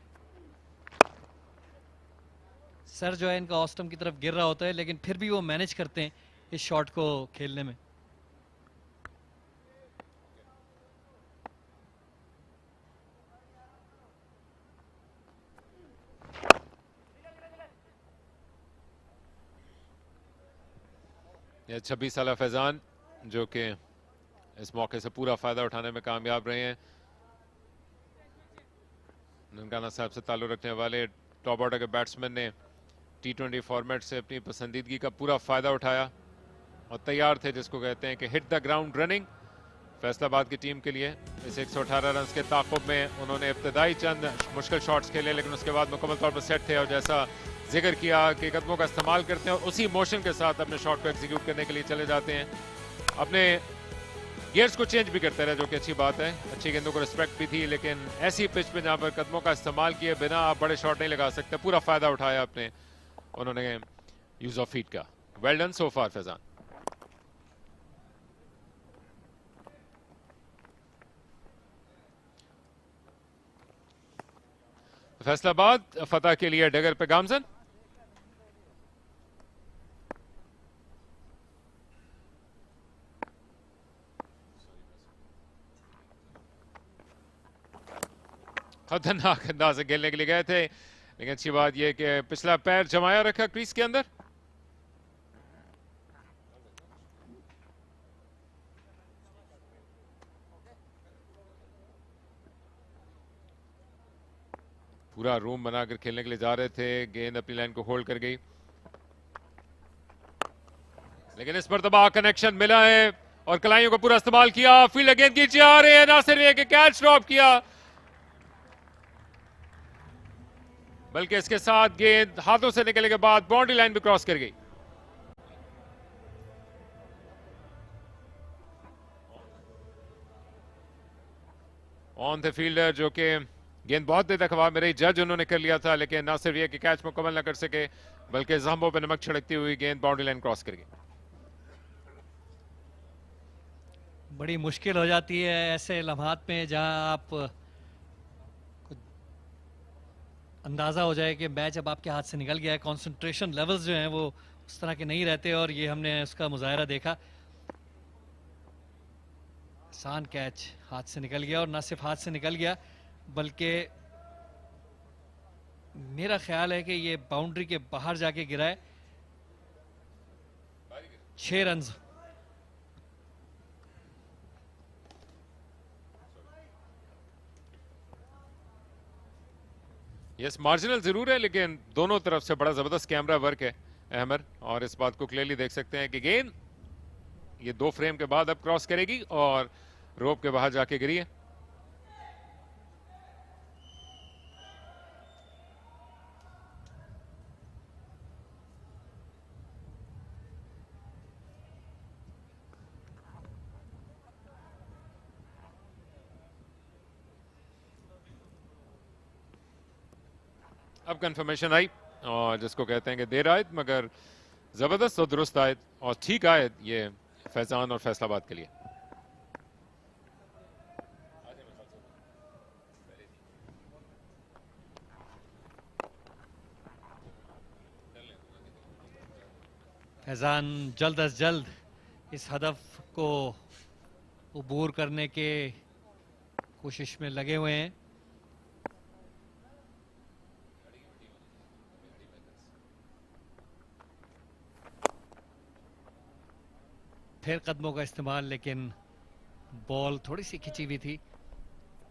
सर जो है इनका ऑस्टम की तरफ गिर रहा होता है, लेकिन फिर भी वो मैनेज करते हैं इस शॉट को खेलने में। ये 26 साल फैज़ान जो कि इस मौके से पूरा फ़ायदा उठाने में कामयाब रहे हैं। ननकाना साहब से ताल्लुक़ रखने वाले टॉप ऑर्डर के बैट्समैन ने T20 फॉर्मेट से अपनी पसंदीदगी का पूरा फ़ायदा उठाया और तैयार थे, जिसको कहते हैं कि hit the ground running. Faisalabad की टीम के लिए इस 118 रन के ताक़ुब में उन्होंने इब्तदाई चंद मुश्किल शॉट्स खेले, लेकिन उसके बाद मुकम्मल तौर पर सेट थे और जैसा जिक्र किया कि कदमों का इस्तेमाल करते हैं और उसी मोशन के साथ अपने शॉट को एग्जीक्यूट करने के लिए चले जाते हैं। अपने गियर्स को चेंज भी करते रहे, जो कि अच्छी बात है। अच्छी गेंदों को रिस्पेक्ट भी थी, लेकिन ऐसी पिच पे जहाँ पर कदमों का इस्तेमाल किए बिना आप बड़े शॉट नहीं लगा सकते। पूरा फ़ायदा उठाया अपने उन्होंने यूज़ ऑफ फीट का। वेल डन सो फार फैज़ान। फैसलाबाद फतह के लिए डगर पे गामजन। खतरनाक अंदाज से खेलने के लिए गए थे, लेकिन अच्छी बात यह कि पिछला पैर जमाया रखा क्रीज के अंदर। पूरा रूम बनाकर खेलने के लिए जा रहे थे, गेंद अपनी लाइन को होल्ड कर गई, लेकिन इस मरतबा कनेक्शन मिला है और कलाइयों को पूरा इस्तेमाल किया। फील्ड गेंद खींचे आ रहे हैं, ना सिर्फ एक कैच ड्रॉप किया बल्कि इसके साथ गेंद हाथों से निकलने के बाद बाउंड्री लाइन भी क्रॉस कर गई। ऑन द फील्डर जो कि गेंद बहुत देर तक हवा में रही, जज उन्होंने कर लिया था, लेकिन ना सिर्फ ये कि कैच मुकम्मल ना कर सके बल्कि जख्मों पर नमक छिड़कती हुई गेंद बाउंड्री लाइन क्रॉस कर गई। बड़ी मुश्किल हो जाती है ऐसे लम्हात में जहां आप को अंदाजा हो जाए कि मैच अब आपके हाथ से निकल गया है। कंसंट्रेशन लेवल्स जो हैं वो उस तरह के नहीं रहते और ये हमने उसका मुजाहरा देखा। आसान कैच हाथ से निकल गया और ना सिर्फ हाथ से निकल गया बल्कि मेरा ख्याल है कि ये बाउंड्री के बाहर जाके गिरा है। 6 रन्स। यस, मार्जिनल जरूर है लेकिन दोनों तरफ से बड़ा जबरदस्त कैमरा वर्क है अहमर, और इस बात को क्लियरली देख सकते हैं कि गेंद ये 2 फ्रेम के बाद अब क्रॉस करेगी और रोप के बाहर जाके गिरी है। अब कंफर्मेशन आई और जिसको कहते हैं कि देर आयत मगर जबरदस्त और दुरुस्त आयत और ठीक आयत ये फैजान और फैसलाबाद के लिए। फैजान जल्द अज जल्द इस हदफ को अबूर करने के कोशिश में लगे हुए हैं। फिर कदमों का इस्तेमाल, लेकिन बॉल थोड़ी सी खिंची हुई थी,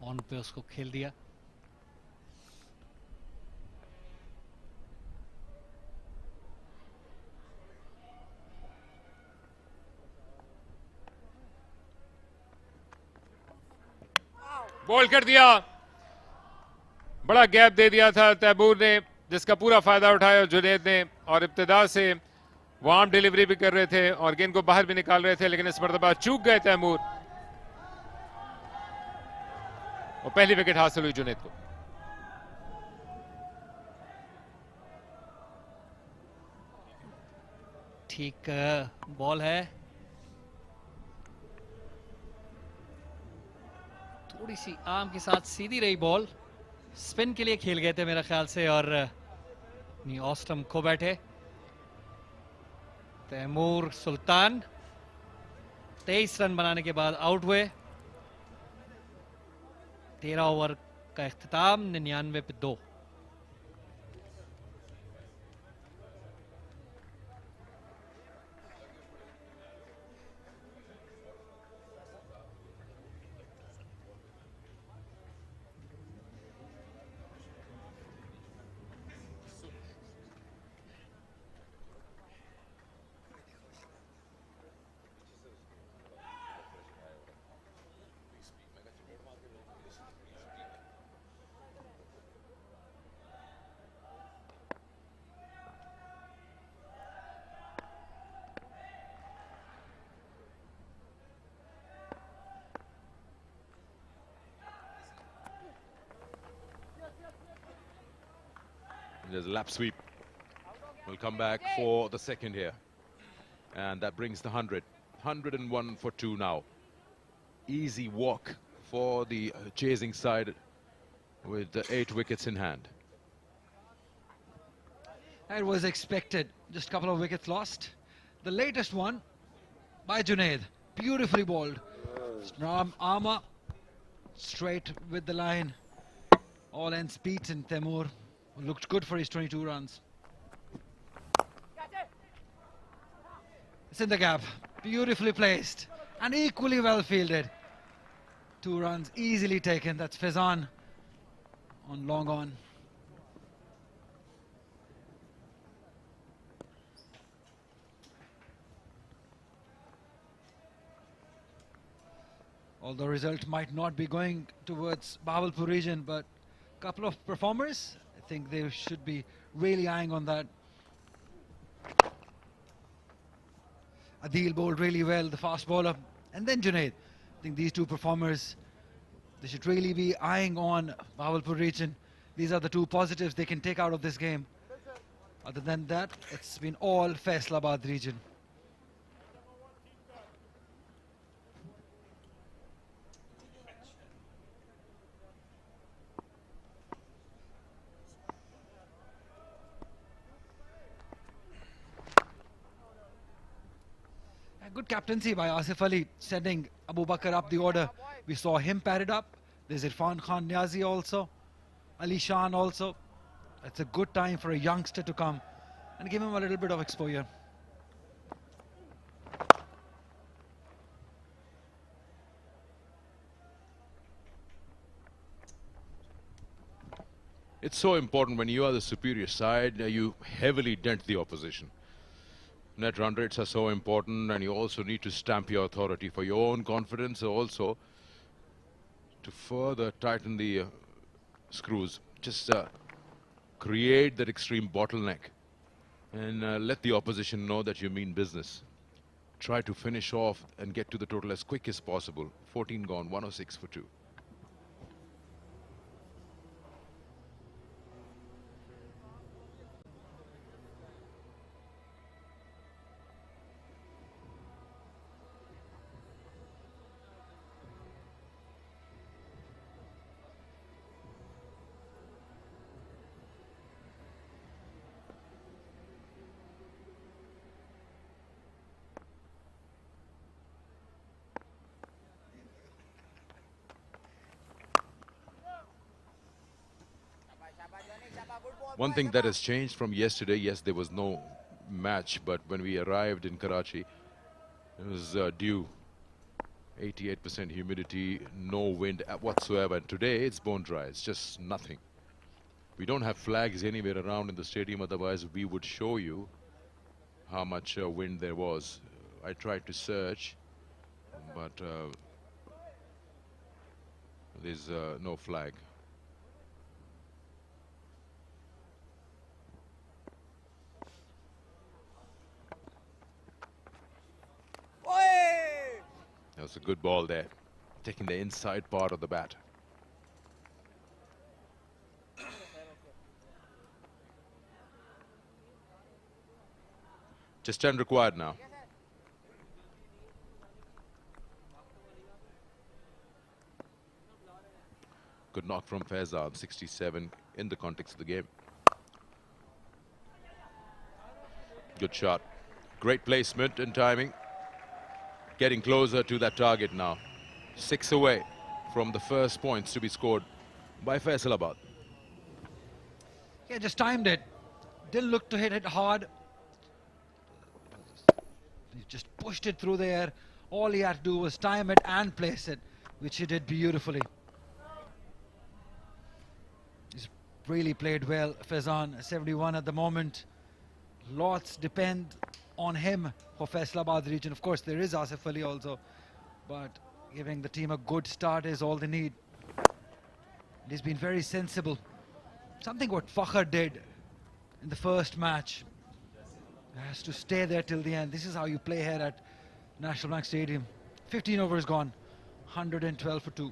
ऑन पे उसको खेल दिया। बॉल कर दिया, बड़ा गैप दे दिया था तैमूर ने जिसका पूरा फायदा उठाया जुनैद ने, और इब्तिदा से वो आम डिलीवरी भी कर रहे थे और गेंद को बाहर भी निकाल रहे थे, लेकिन इस मरतबा चूक गए तैमूर और पहली विकेट हासिल हुई जुनैद को। ठीक बॉल है, थोड़ी सी आर्म के साथ सीधी रही बॉल, स्पिन के लिए खेल गए थे मेरा ख्याल से और ऑस्टम खो बैठे। तैमूर सुल्तान 23 रन बनाने के बाद आउट हुए। 13 ओवर का इख्तिताम 99 पे 2। There's a lap sweep. We'll come back for the second here. And that brings the 100. 101 for 2 now. Easy walk for the chasing side with the 8 wickets in hand. It was expected. Just a couple of wickets lost. The latest one by Junaid. Beautifully bowled. Armour straight with the line. All ends beats in Teymour. Looked good for his 22 runs. It's in the gap. Beautifully placed. And equally well fielded. 2 runs easily taken. That's Faizan on long on. Although result might not be going towards Bahawalpur region, but a couple of performers, I think they should be really eyeing on that. Adil bowled really well, the fast bowler, and then Junaid. I think these two performers, They should really be eyeing on Bahawalpur region. These are the two positives they can take out of this game. Other than that, it's been all Faisalabad region. A good captaincy by Asif Ali, sending Abu Bakr up the order. We saw him padded up. There's Irfan Khan Niazi also, Ali Shan also. It's a good time for a youngster to come and give him a little bit of exposure. It's so important when you are the superior side, you heavily dent the opposition. Net run rates are so important, and you also need to stamp your authority for your own confidence, also to further tighten the screws. Just create that extreme bottleneck and let the opposition know that you mean business. Try to finish off and get to the total as quick as possible. 14 gone, 106 for 2. One thing that has changed from yesterday, yes, there was no match, but when we arrived in Karachi, it was dew, 88% humidity, no wind whatsoever. And today it's bone dry, it's just nothing. We don't have flags anywhere around in the stadium, otherwise we would show you how much wind there was. I tried to search, but there's no flag. That was a good ball there, taking the inside part of the bat. Just 10 required now. Good knock from Faizan, 67 in the context of the game. Good shot. Great placement and timing. Getting closer to that target now. 6 away from the first points to be scored by Faisalabad. Yeah, just timed it. Didn't look to hit it hard. He just pushed it through the air. All he had to do was time it and place it, which he did beautifully. He's really played well. Faizan, 71 at the moment. Lots depend on him for Faisalabad region. Of course, there is Asif Ali also, but giving the team a good start is all they need. He's been very sensible. Something what Fakhr did in the first match. He has to stay there till the end. This is how you play here at National Bank Stadium. 15 overs gone, 112 for 2.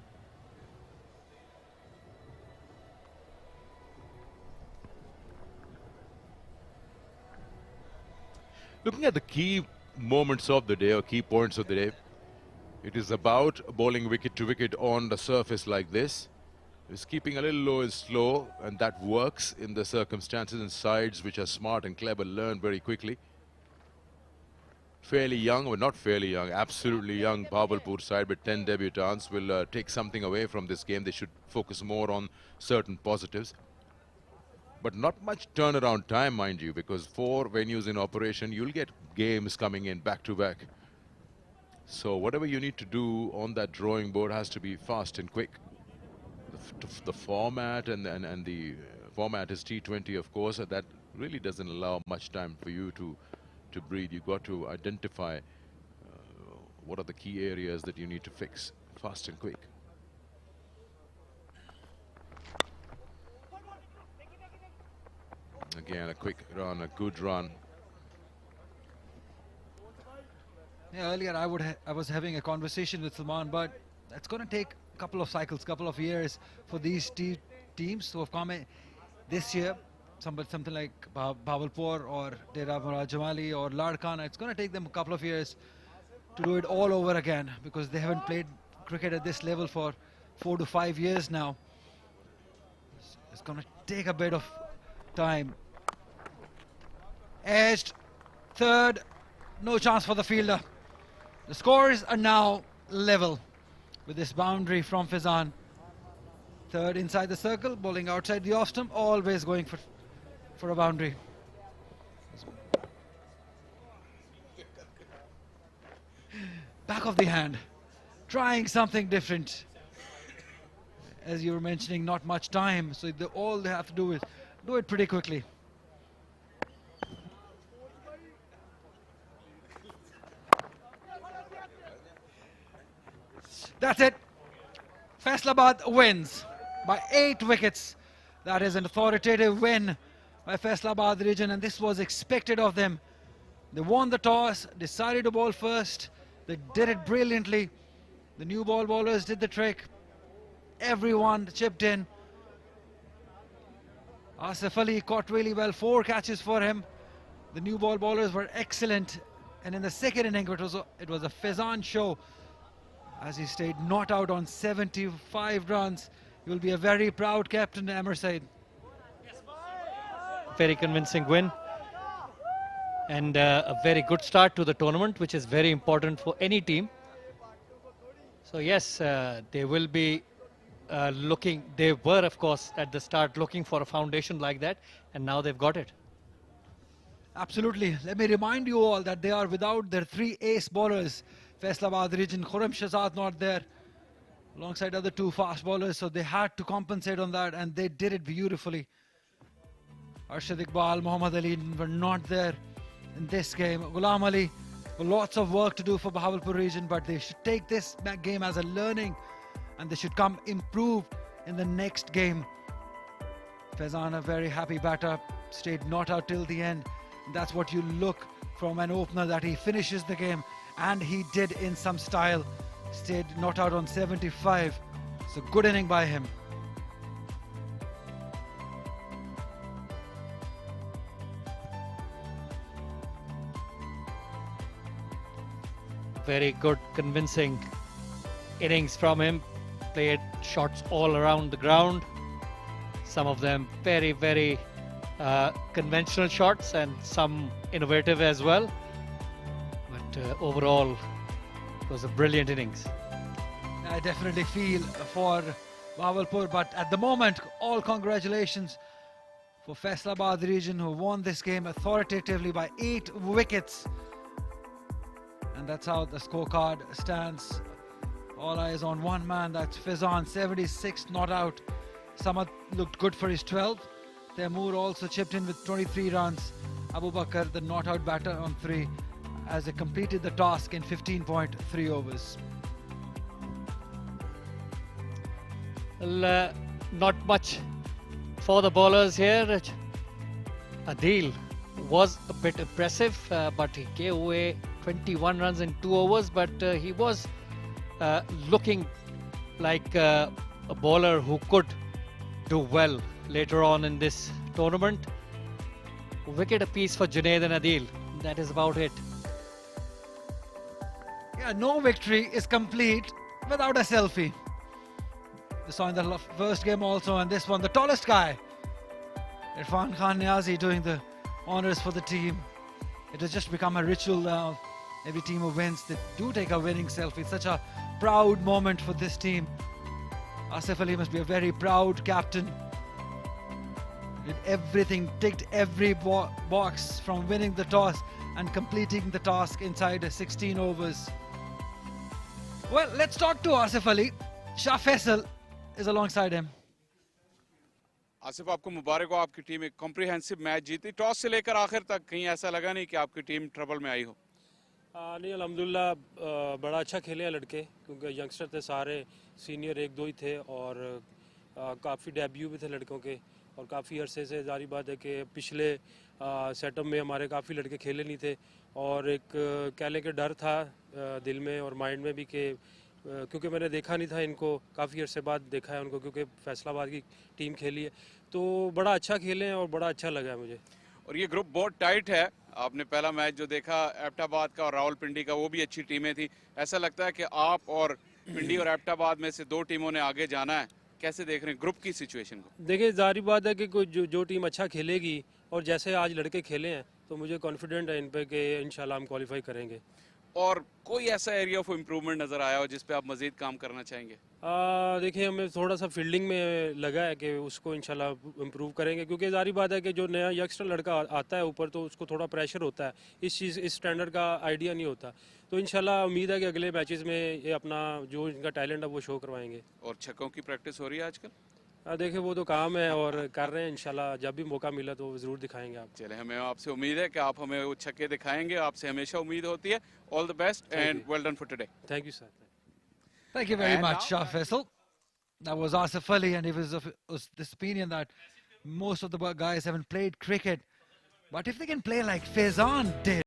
Looking at the key moments of the day or key points of the day, it is about bowling wicket to wicket on the surface like this. It's keeping a little low and slow, and that works in the circumstances, and sides which are smart and clever learn very quickly. Fairly young, or not fairly young, absolutely young Bahawalpur side with 10 debutants will take something away from this game. They should focus more on certain positives. But not much turnaround time, mind you, because 4 venues in operation, you'll get games coming in back to back. So whatever you need to do on that drawing board has to be fast and quick. The format and the format is T20, of course, and that really doesn't allow much time for you to breathe. You've got to identify what are the key areas that you need to fix fast and quick. Again, a quick run, a good run. Yeah, earlier I was having a conversation with Salman, but that's going to take a couple of cycles, couple of years for these teams who have come in this year. Something like Bahawalpur or Dera Murad Jamali or Ladkhana. It's going to take them a couple of years to do it all over again because they haven't played cricket at this level for 4 to 5 years now. It's going to take a bit of time. Edged, third, no chance for the fielder. The scores are now level with this boundary from Faizan. Third inside the circle, bowling outside the off stump, always going for a boundary. Back of the hand, trying something different. As you were mentioning, not much time, so all they have to do is do it pretty quickly. That's it. Faisalabad wins by 8 wickets. That is an authoritative win by Faisalabad region, and this was expected of them. They won the toss, decided to bowl first. They did it brilliantly. The new ball bowlers did the trick. Everyone chipped in. Asif Ali caught really well, 4 catches for him. The new ball bowlers were excellent, and in the second innings it was a Faizan show as he stayed not out on 75 runs. He will be a very proud captain, Amr Said. Very convincing win and a very good start to the tournament, which is very important for any team. So yes, they will be they were of course at the start looking for a foundation like that, and now they've got it. Absolutely. Let me remind you all that they are without their 3 ace bowlers. Faisalabad region, Khurram Shahzad not there, alongside other 2 fast bowlers, so they had to compensate on that, and they did it beautifully. Arshad Iqbal, Muhammad Ali were not there in this game. Ghulam Ali, lots of work to do for Bahawalpur region, but they should take this game as a learning, and they should come improve in the next game. Faizan, a very happy batter, stayed not out till the end. That's what you look from an opener, that he finishes the game, and he did in some style. Stayed not out on 75. It's a good inning by him. Very good, convincing innings from him. Played shots all around the ground. Some of them very, very conventional shots and some innovative as well. But overall, it was a brilliant innings. I definitely feel for Bahawalpur, but at the moment, all congratulations for Faisalabad region, who won this game authoritatively by 8 wickets. And that's how the scorecard stands. All eyes on one man, that's Faizan, 76 not out. Samad looked good for his 12th. Taimur also chipped in with 23 runs. Abu Bakr, the not out batter, on 3, as they completed the task in 15.3 overs. Well, not much for the bowlers here. Adil was a bit impressive, but he gave away 21 runs in 2 overs, but he was looking like a bowler who could do well later on in this tournament. Wicket apiece for Junaid and Adil. That is about it. Yeah, no victory is complete without a selfie. We saw in the first game also, and this one, the tallest guy, Irfan Khan Niazi, doing the honors for the team. It has just become a ritual now. Every team who wins, they do take a winning selfie. It's such a proud moment for this team. Asif Ali must be a very proud captain. Did everything, ticked every box from winning the toss and completing the task inside 16 overs. Well, let's talk to Asif Ali. Shah Faisal is alongside him. Asif, आपको मुबारक हो, आपकी team एक comprehensive match जीती। Toss से लेकर आखिर तक कहीं ऐसा लगा नहीं कि आपकी टीम ट्रबल में आई हो? नहीं, अल्हम्दुलिल्लाह बड़ा अच्छा खेले हैं लड़के, क्योंकि यंगस्टर थे सारे, सीनियर 1-2 ही थे और काफ़ी डेब्यू भी थे लड़कों के, और काफ़ी अरसे से जारी बात है कि पिछले सेटअप में हमारे काफ़ी लड़के खेले नहीं थे, और एक कह लें कि डर था दिल में और माइंड में भी कि क्योंकि मैंने देखा नहीं था इनको, काफ़ी अरसे बाद देखा है उनको, क्योंकि फैसलाबाद की टीम खेली है, तो बड़ा अच्छा खेले हैं और बड़ा अच्छा लगा है मुझे। और ये ग्रुप बहुत टाइट है। आपने पहला मैच जो देखा एबटाबाद का और रावलपिंडी का, वो भी अच्छी टीमें थी। ऐसा लगता है कि आप और पिंडी और एबटाबाद में से दो टीमों ने आगे जाना है। कैसे देख रहे हैं ग्रुप की सिचुएशन को? देखिए, जारी बात है कि कोई जो टीम अच्छा खेलेगी, और जैसे आज लड़के खेले हैं, तो मुझे कॉन्फिडेंट है इन पे कि इंशाल्लाह हम क्वालिफाई करेंगे। और कोई ऐसा एरिया ऑफ इम्प्रूवमेंट नजर आया हो जिस पे आप मजीद काम करना चाहेंगे? देखिए, हमें थोड़ा सा फील्डिंग में लगा है कि उसको इंशाल्लाह इम्प्रूव करेंगे, क्योंकि जारी बात है कि जो नया यंगस्टर लड़का आता है ऊपर, तो उसको थोड़ा प्रेशर होता है, इस स्टैंडर्ड का आइडिया नहीं होता। तो इंशाल्लाह उम्मीद है कि अगले मैचेस में ये अपना जो इनका टैलेंट है वो शो करवाएंगे। और छक्कों की प्रैक्टिस हो रही है आजकल? देखिए, वो तो काम है और कर रहे हैं, इंशाल्लाह जब भी मौका मिला तो ज़रूर दिखाएंगे आप। चले, हमें आपसे उम्मीद है कि आप हमें वो छक्के दिखाएंगे। आपसे हमेशा उम्मीद होती है। All the best and well done for today. Thank you sir. Thank you very And much, Faisal. That was Asif Ali, and he was this opinion that most of the guys haven't played cricket. But if they can play like Faizan did,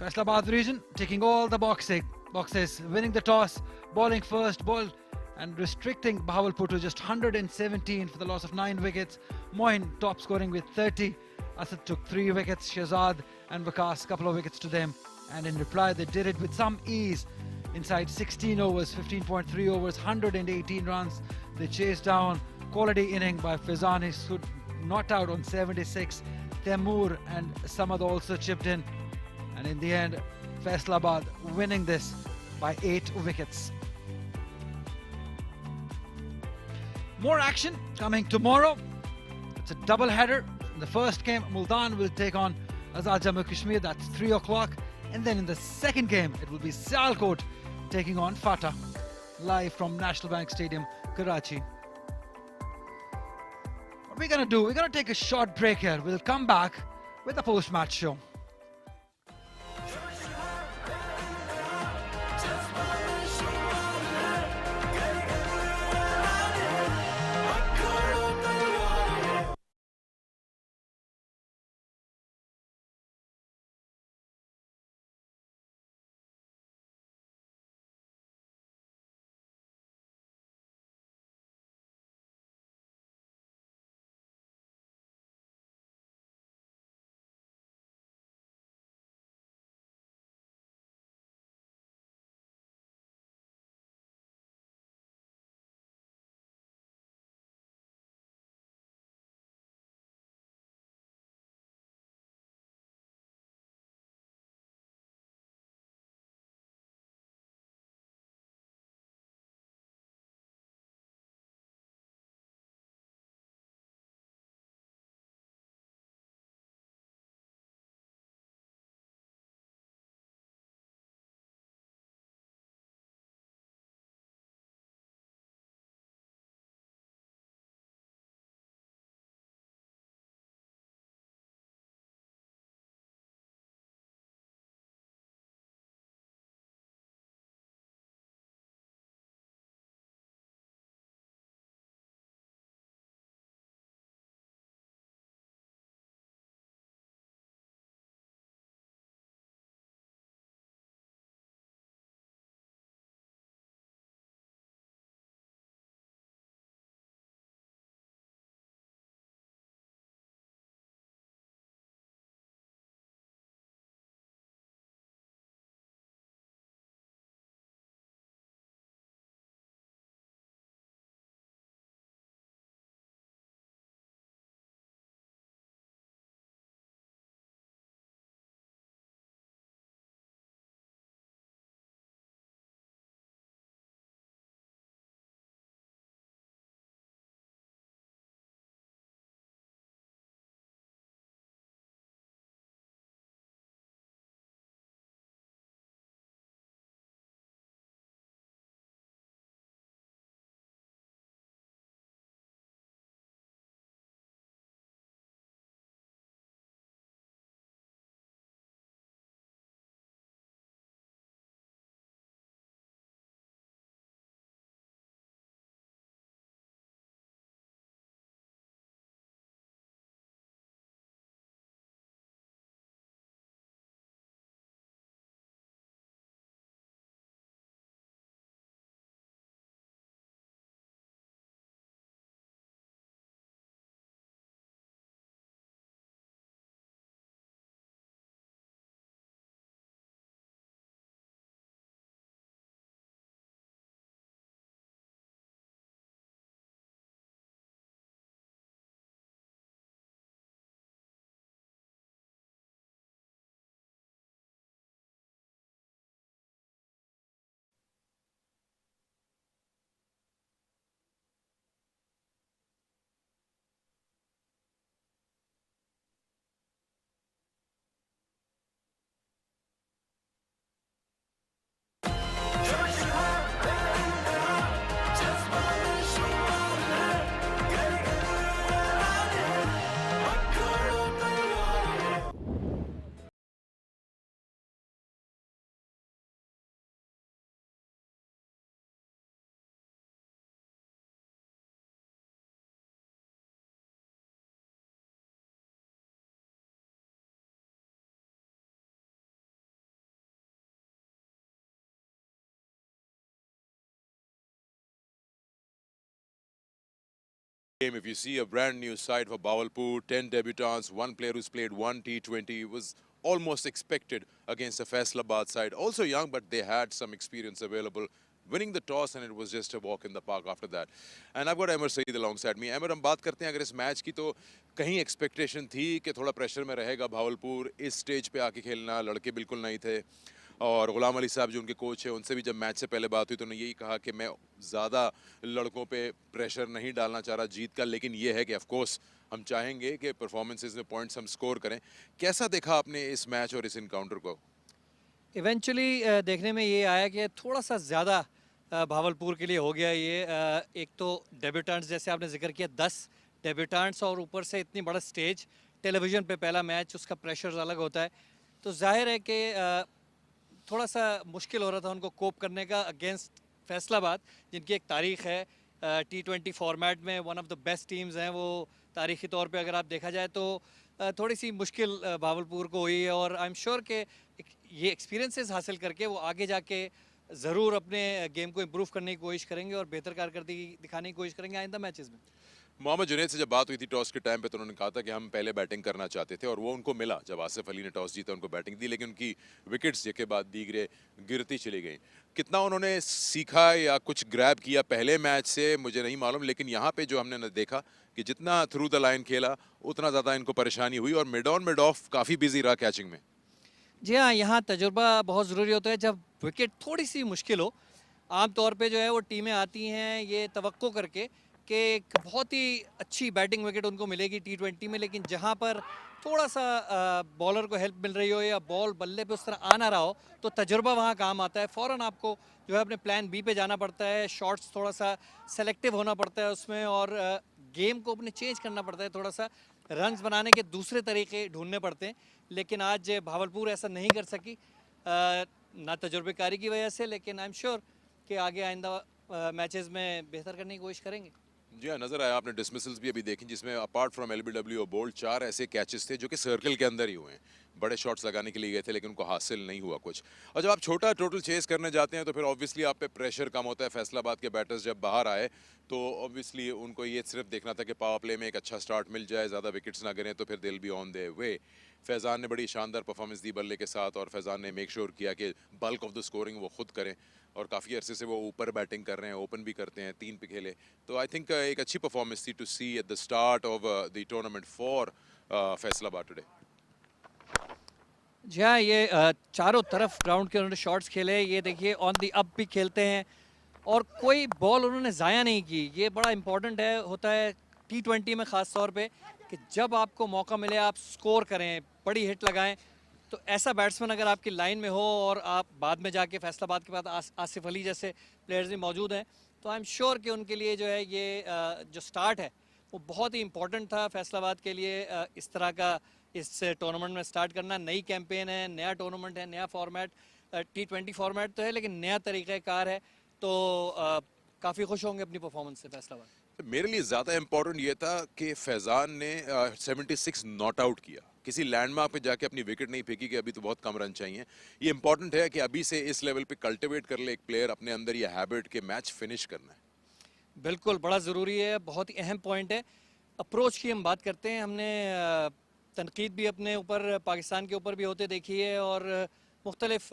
Faisalabad region taking all the boxes, winning the toss, bowling first, and restricting Bahawalpur to just 117 for the loss of 9 wickets. Moin top scoring with 30. Asad took 3 wickets, Shahzad and Vikas couple of wickets to them, and in reply they did it with some ease. Inside 16 overs, 15.3 overs, 118 runs. They chased down quality inning by Faizanis, who not out on 76. Temur and Samad also chipped in. And in the end, Faisalabad winning this by 8 wickets. More action coming tomorrow. It's a double header. In the first game, Multan will take on Azad Jammu Kashmir. That's 3 o'clock. And then in the second game, it will be Sialkot taking on Fatah. Live from National Bank Stadium, Karachi. What we're going to do, we're going to take a short break here. We'll come back with the post-match show. game. If you see a brand new side for Bahawalpur, 10 debutants, one player who's played one T20 was almost expected against a Faisalabad side. Also young, but they had some experience available. Winning the toss and it was just a walk in the park after that. And I've got Amr Saeed alongside me. Amr, हम बात करते हैं अगर इस match की तो कहीं expectation थी कि थोड़ा प्रेशर में रहेगा भावलपुर, इस स्टेज पे आके खेलना, लड़के बिल्कुल नहीं थे और गुलाम अली साहब जो उनके कोच हैं उनसे भी जब मैच से पहले बात हुई तो उन्होंने यही कहा कि मैं ज़्यादा लड़कों पे प्रेशर नहीं डालना चाह रहा जीत का, लेकिन ये है कि ऑफ कोर्स हम चाहेंगे कि परफॉर्मेंसेस में पॉइंट्स हम स्कोर करें। कैसा देखा आपने इस मैच और इस इनकाउंटर को? इवेंचुअली देखने में ये आया कि थोड़ा सा ज़्यादा भावलपुर के लिए हो गया ये। एक तो डेब्यूटेंट्स जैसे आपने जिक्र किया 10 डेब्यूटेंट्स और ऊपर से इतनी बड़ा स्टेज, टेलीविज़न पे पहला मैच, उसका प्रेशर अलग होता है। तो जाहिर है कि थोड़ा सा मुश्किल हो रहा था उनको कोप करने का अगेंस्ट फैसलाबाद, जिनकी एक तारीख़ है T20 फॉर्मेट में, one of the best teams हैं वो तारीख़ी तौर पे अगर आप देखा जाए तो। थोड़ी सी मुश्किल भावलपुर को हुई है और आई एम श्योर कि ये एक्सपीरियंसेस हासिल करके वो आगे जाके ज़रूर अपने गेम को इम्प्रूव करने की कोशिश करेंगे और बेहतर कारकर्दगी दिखाने की कोशिश करेंगे आइंदा मैचेस में। मोहम्मद जुनैद से जब बात हुई थी टॉस के टाइम पे तो उन्होंने कहा था कि हम पहले बैटिंग करना चाहते थे और वो उनको मिला जब आसिफ अली ने टॉस जीता, उनको बैटिंग दी, लेकिन उनकी विकेट्स के बाद दीगरे गिरती चली गई। कितना उन्होंने सीखा या कुछ ग्रैब किया पहले मैच से मुझे नहीं मालूम, लेकिन यहाँ पे जो हमने देखा कि जितना थ्रू द लाइन खेला उतना ज़्यादा इनको परेशानी हुई और मिड ऑन मिड ऑफ काफ़ी बिजी रहा कैचिंग में। जी हाँ, यहाँ तजुर्बा बहुत ज़रूरी होता है जब विकेट थोड़ी सी मुश्किल हो। आम तौर पे जो है वो टीमें आती हैं ये तवक्को करके कि एक बहुत ही अच्छी बैटिंग विकेट उनको मिलेगी T20 में, लेकिन जहाँ पर थोड़ा सा बॉलर को हेल्प मिल रही हो या बॉल बल्ले पे उस तरह आ ना रहा हो तो तजुर्बा वहाँ काम आता है। फ़ौरन आपको जो है अपने प्लान बी पे जाना पड़ता है, शॉट्स थोड़ा सा सेलेक्टिव होना पड़ता है उसमें और गेम को अपने चेंज करना पड़ता है, थोड़ा सा रन्स बनाने के दूसरे तरीके ढूंढने पड़ते हैं। लेकिन आज भावलपुर ऐसा नहीं कर सकी ना तजुर्बेकारी की वजह से, लेकिन आई एम श्योर कि आगे आइंदा मैचेस में बेहतर करने की कोशिश करेंगे। जी हाँ, नजर आया आपने डिसमिसल्स भी अभी देखी जिसमें अपार्ट फ्रॉम LBW और बोल्ड 4 ऐसे कैचेस थे जो कि सर्कल के अंदर ही हुए हैं। बड़े शॉट्स लगाने के लिए गए थे लेकिन उनको हासिल नहीं हुआ कुछ। और जब आप छोटा टोटल चेस करने जाते हैं तो फिर ऑब्वियसली आप पे प्रेशर कम होता है। फैसलाबाद के बैटर्स जब बाहर आए तो ऑब्वियसली उनको ये सिर्फ देखना था कि पावर प्ले में एक अच्छा स्टार्ट मिल जाए, ज़्यादा विकेट्स ना गिरें तो फिर दिल बी ऑन दे वे। फैज़ान ने बड़ी शानदार परफॉर्मेंस दी बल्ले के साथ और फैज़ान ने मेक श्योर किया कि बल्क ऑफ द स्कोरिंग वो खुद करें और काफ़ी अरसे से वो ऊपर बैटिंग कर रहे हैं, ओपन भी करते हैं, 3 पे खेले। तो आई थिंक एक अच्छी परफॉर्मेंस थी to see at the start of the tournament for Faisalabad today. जी हाँ, ये चारों तरफ ग्राउंड के उन्होंने शॉट्स खेले, ये देखिए ऑन दी अप भी खेलते हैं और कोई बॉल उन्होंने ज़ाया नहीं की। ये बड़ा इंपॉर्टेंट है, होता है T20 में ख़ास तौर पे कि जब आपको मौका मिले आप स्कोर करें, बड़ी हिट लगाएं। तो ऐसा बैट्समैन अगर आपकी लाइन में हो और आप बाद में जाके फैसलाबाद के बाद आसिफ अली जैसे प्लेयर्स भी मौजूद हैं तो आई एम श्योर कि उनके लिए जो है ये जो स्टार्ट है वो बहुत ही इंपॉर्टेंट था फैसलाबाद के लिए। इस तरह का इस टूर्नामेंट में स्टार्ट करना, नई कैंपेन है, नया टूर्नामेंट है, नया फॉर्मेट, T20 फॉर्मेट तो है लेकिन नया तरीक़ाकार है, तो काफ़ी खुश होंगे अपनी परफॉर्मेंस से फैसलाबाद। मेरे लिए ज़्यादा इम्पोर्टेंट ये था कि फैज़ान ने 76 नॉट आउट किया, किसी लैंडमार्क पे जाके अपनी विकेट नहीं फेंकी कि अभी तो बहुत कम रन चाहिए। ये इंपॉर्टेंट है कि अभी से इस लेवल पे कल्टिवेट कर ले एक प्लेयर अपने अंदर ये हैबिट के मैच फिनिश करना है। बिल्कुल, बड़ा ज़रूरी है, बहुत ही अहम पॉइंट है। अप्रोच की हम बात करते हैं, हमने तनकीद भी अपने ऊपर पाकिस्तान के ऊपर भी होते देखी है और मुख्तलिफ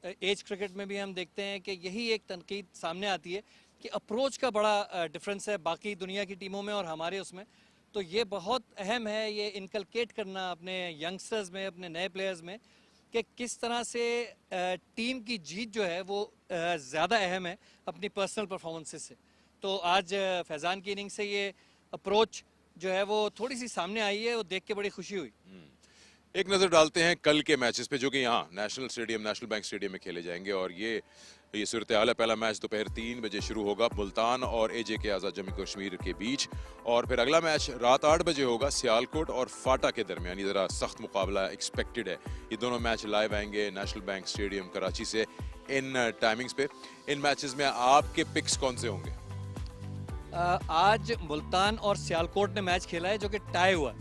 एज क्रिकेट में भी हम देखते हैं कि यही एक तनकीद सामने आती है कि अप्रोच का बड़ा डिफरेंस है बाकी दुनिया की टीमों में और हमारे उसमें। तो ये बहुत अहम है ये इनकलकेट करना अपने यंगस्टर्स में, अपने नए प्लेयर्स में कि किस तरह से टीम की जीत जो है वो ज़्यादा अहम है अपनी पर्सनल परफॉर्मेंसेस से। तो आज फैज़ान की इनिंग से ये अप्रोच जो है वो थोड़ी सी सामने आई है, वो देख के बड़ी खुशी हुई। एक नज़र डालते हैं कल के मैचेस पे जो कि यहाँ नेशनल बैंक स्टेडियम में खेले जाएंगे और ये सूरत हाल है। पहला मैच दोपहर 3 बजे शुरू होगा मुल्तान और AJ के आज़ाद जम्मू कश्मीर के बीच और फिर अगला मैच रात 8 बजे होगा सियालकोट और फाटा के दरमियान। ये ज़रा सख्त मुकाबला एक्सपेक्टेड है। ये दोनों मैच लाइव आएंगे नेशनल बैंक स्टेडियम कराची से इन टाइमिंग्स पे। इन मैचेस में आपके पिक्स कौन से होंगे? आज मुल्तान और सियालकोट ने मैच खेला है जो कि टाई हुआ,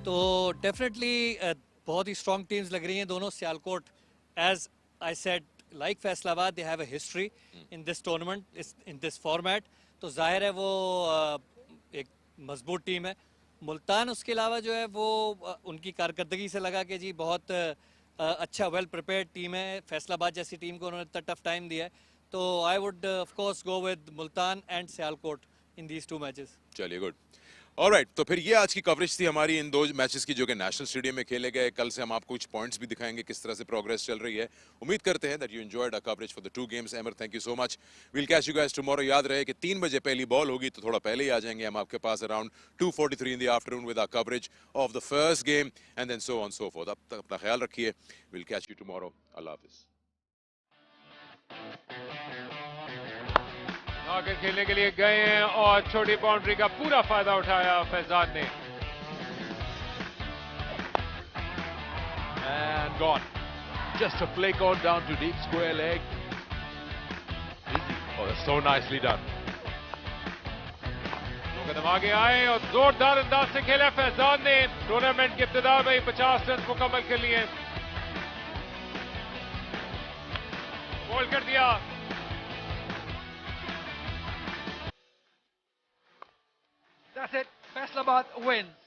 तो डेफिनेटली बहुत ही स्ट्रॉन्ग टीम्स लग रही हैं दोनों। Sialkot as I said like Faisalabad they have a history in this tournament, in this format, तो जाहिर है वो एक मजबूत टीम है। मुल्तान उसके अलावा जो है वो उनकी कारकर्दगी से लगा कि जी बहुत अच्छा वेल प्रिपेयर्ड टीम है। फैसलाबाद जैसी टीम को उन्होंने इतना टफ टाइम दिया है, तो I would of course go with Multan and Sialkot in these 2 matches. चलिए, गुड। ऑलराइट, तो फिर ये आज की कवरेज थी हमारी इन 2 मैचेस की जो कि नेशनल स्टेडियम में खेले गए। कल से हम आपको कुछ पॉइंट्स भी दिखाएंगे किस तरह से प्रोग्रेस चल रही है। उम्मीद करते हैं that you enjoyed our coverage for the 2 games. Amar, thank you so much. We'll catch you guys tomorrow. याद रहे कि 3 बजे पहली बॉल होगी, तो थोड़ा पहले ही आ जाएंगे हम आपके पास around 2:43 in the afternoon with our coverage of the first game and then so on so forth. अब तक अपना ख्याल रखिए। We'll catch you tomorrow. अल्लाह हाफिज। आगे खेलने के लिए गए हैं और छोटी बाउंड्री का पूरा फायदा उठाया फैजान ने। And gone. Just a flick on down to deep square leg. Easy. Oh, that's so nicely done. 2 कदम आगे आए और जोरदार अंदाज से खेला फैजान ने। टूर्नामेंट की इब्तिदा में ही 50 रन मुकम्मल कर लिए। बॉल कर दिया। That's it. Faisalabad wins.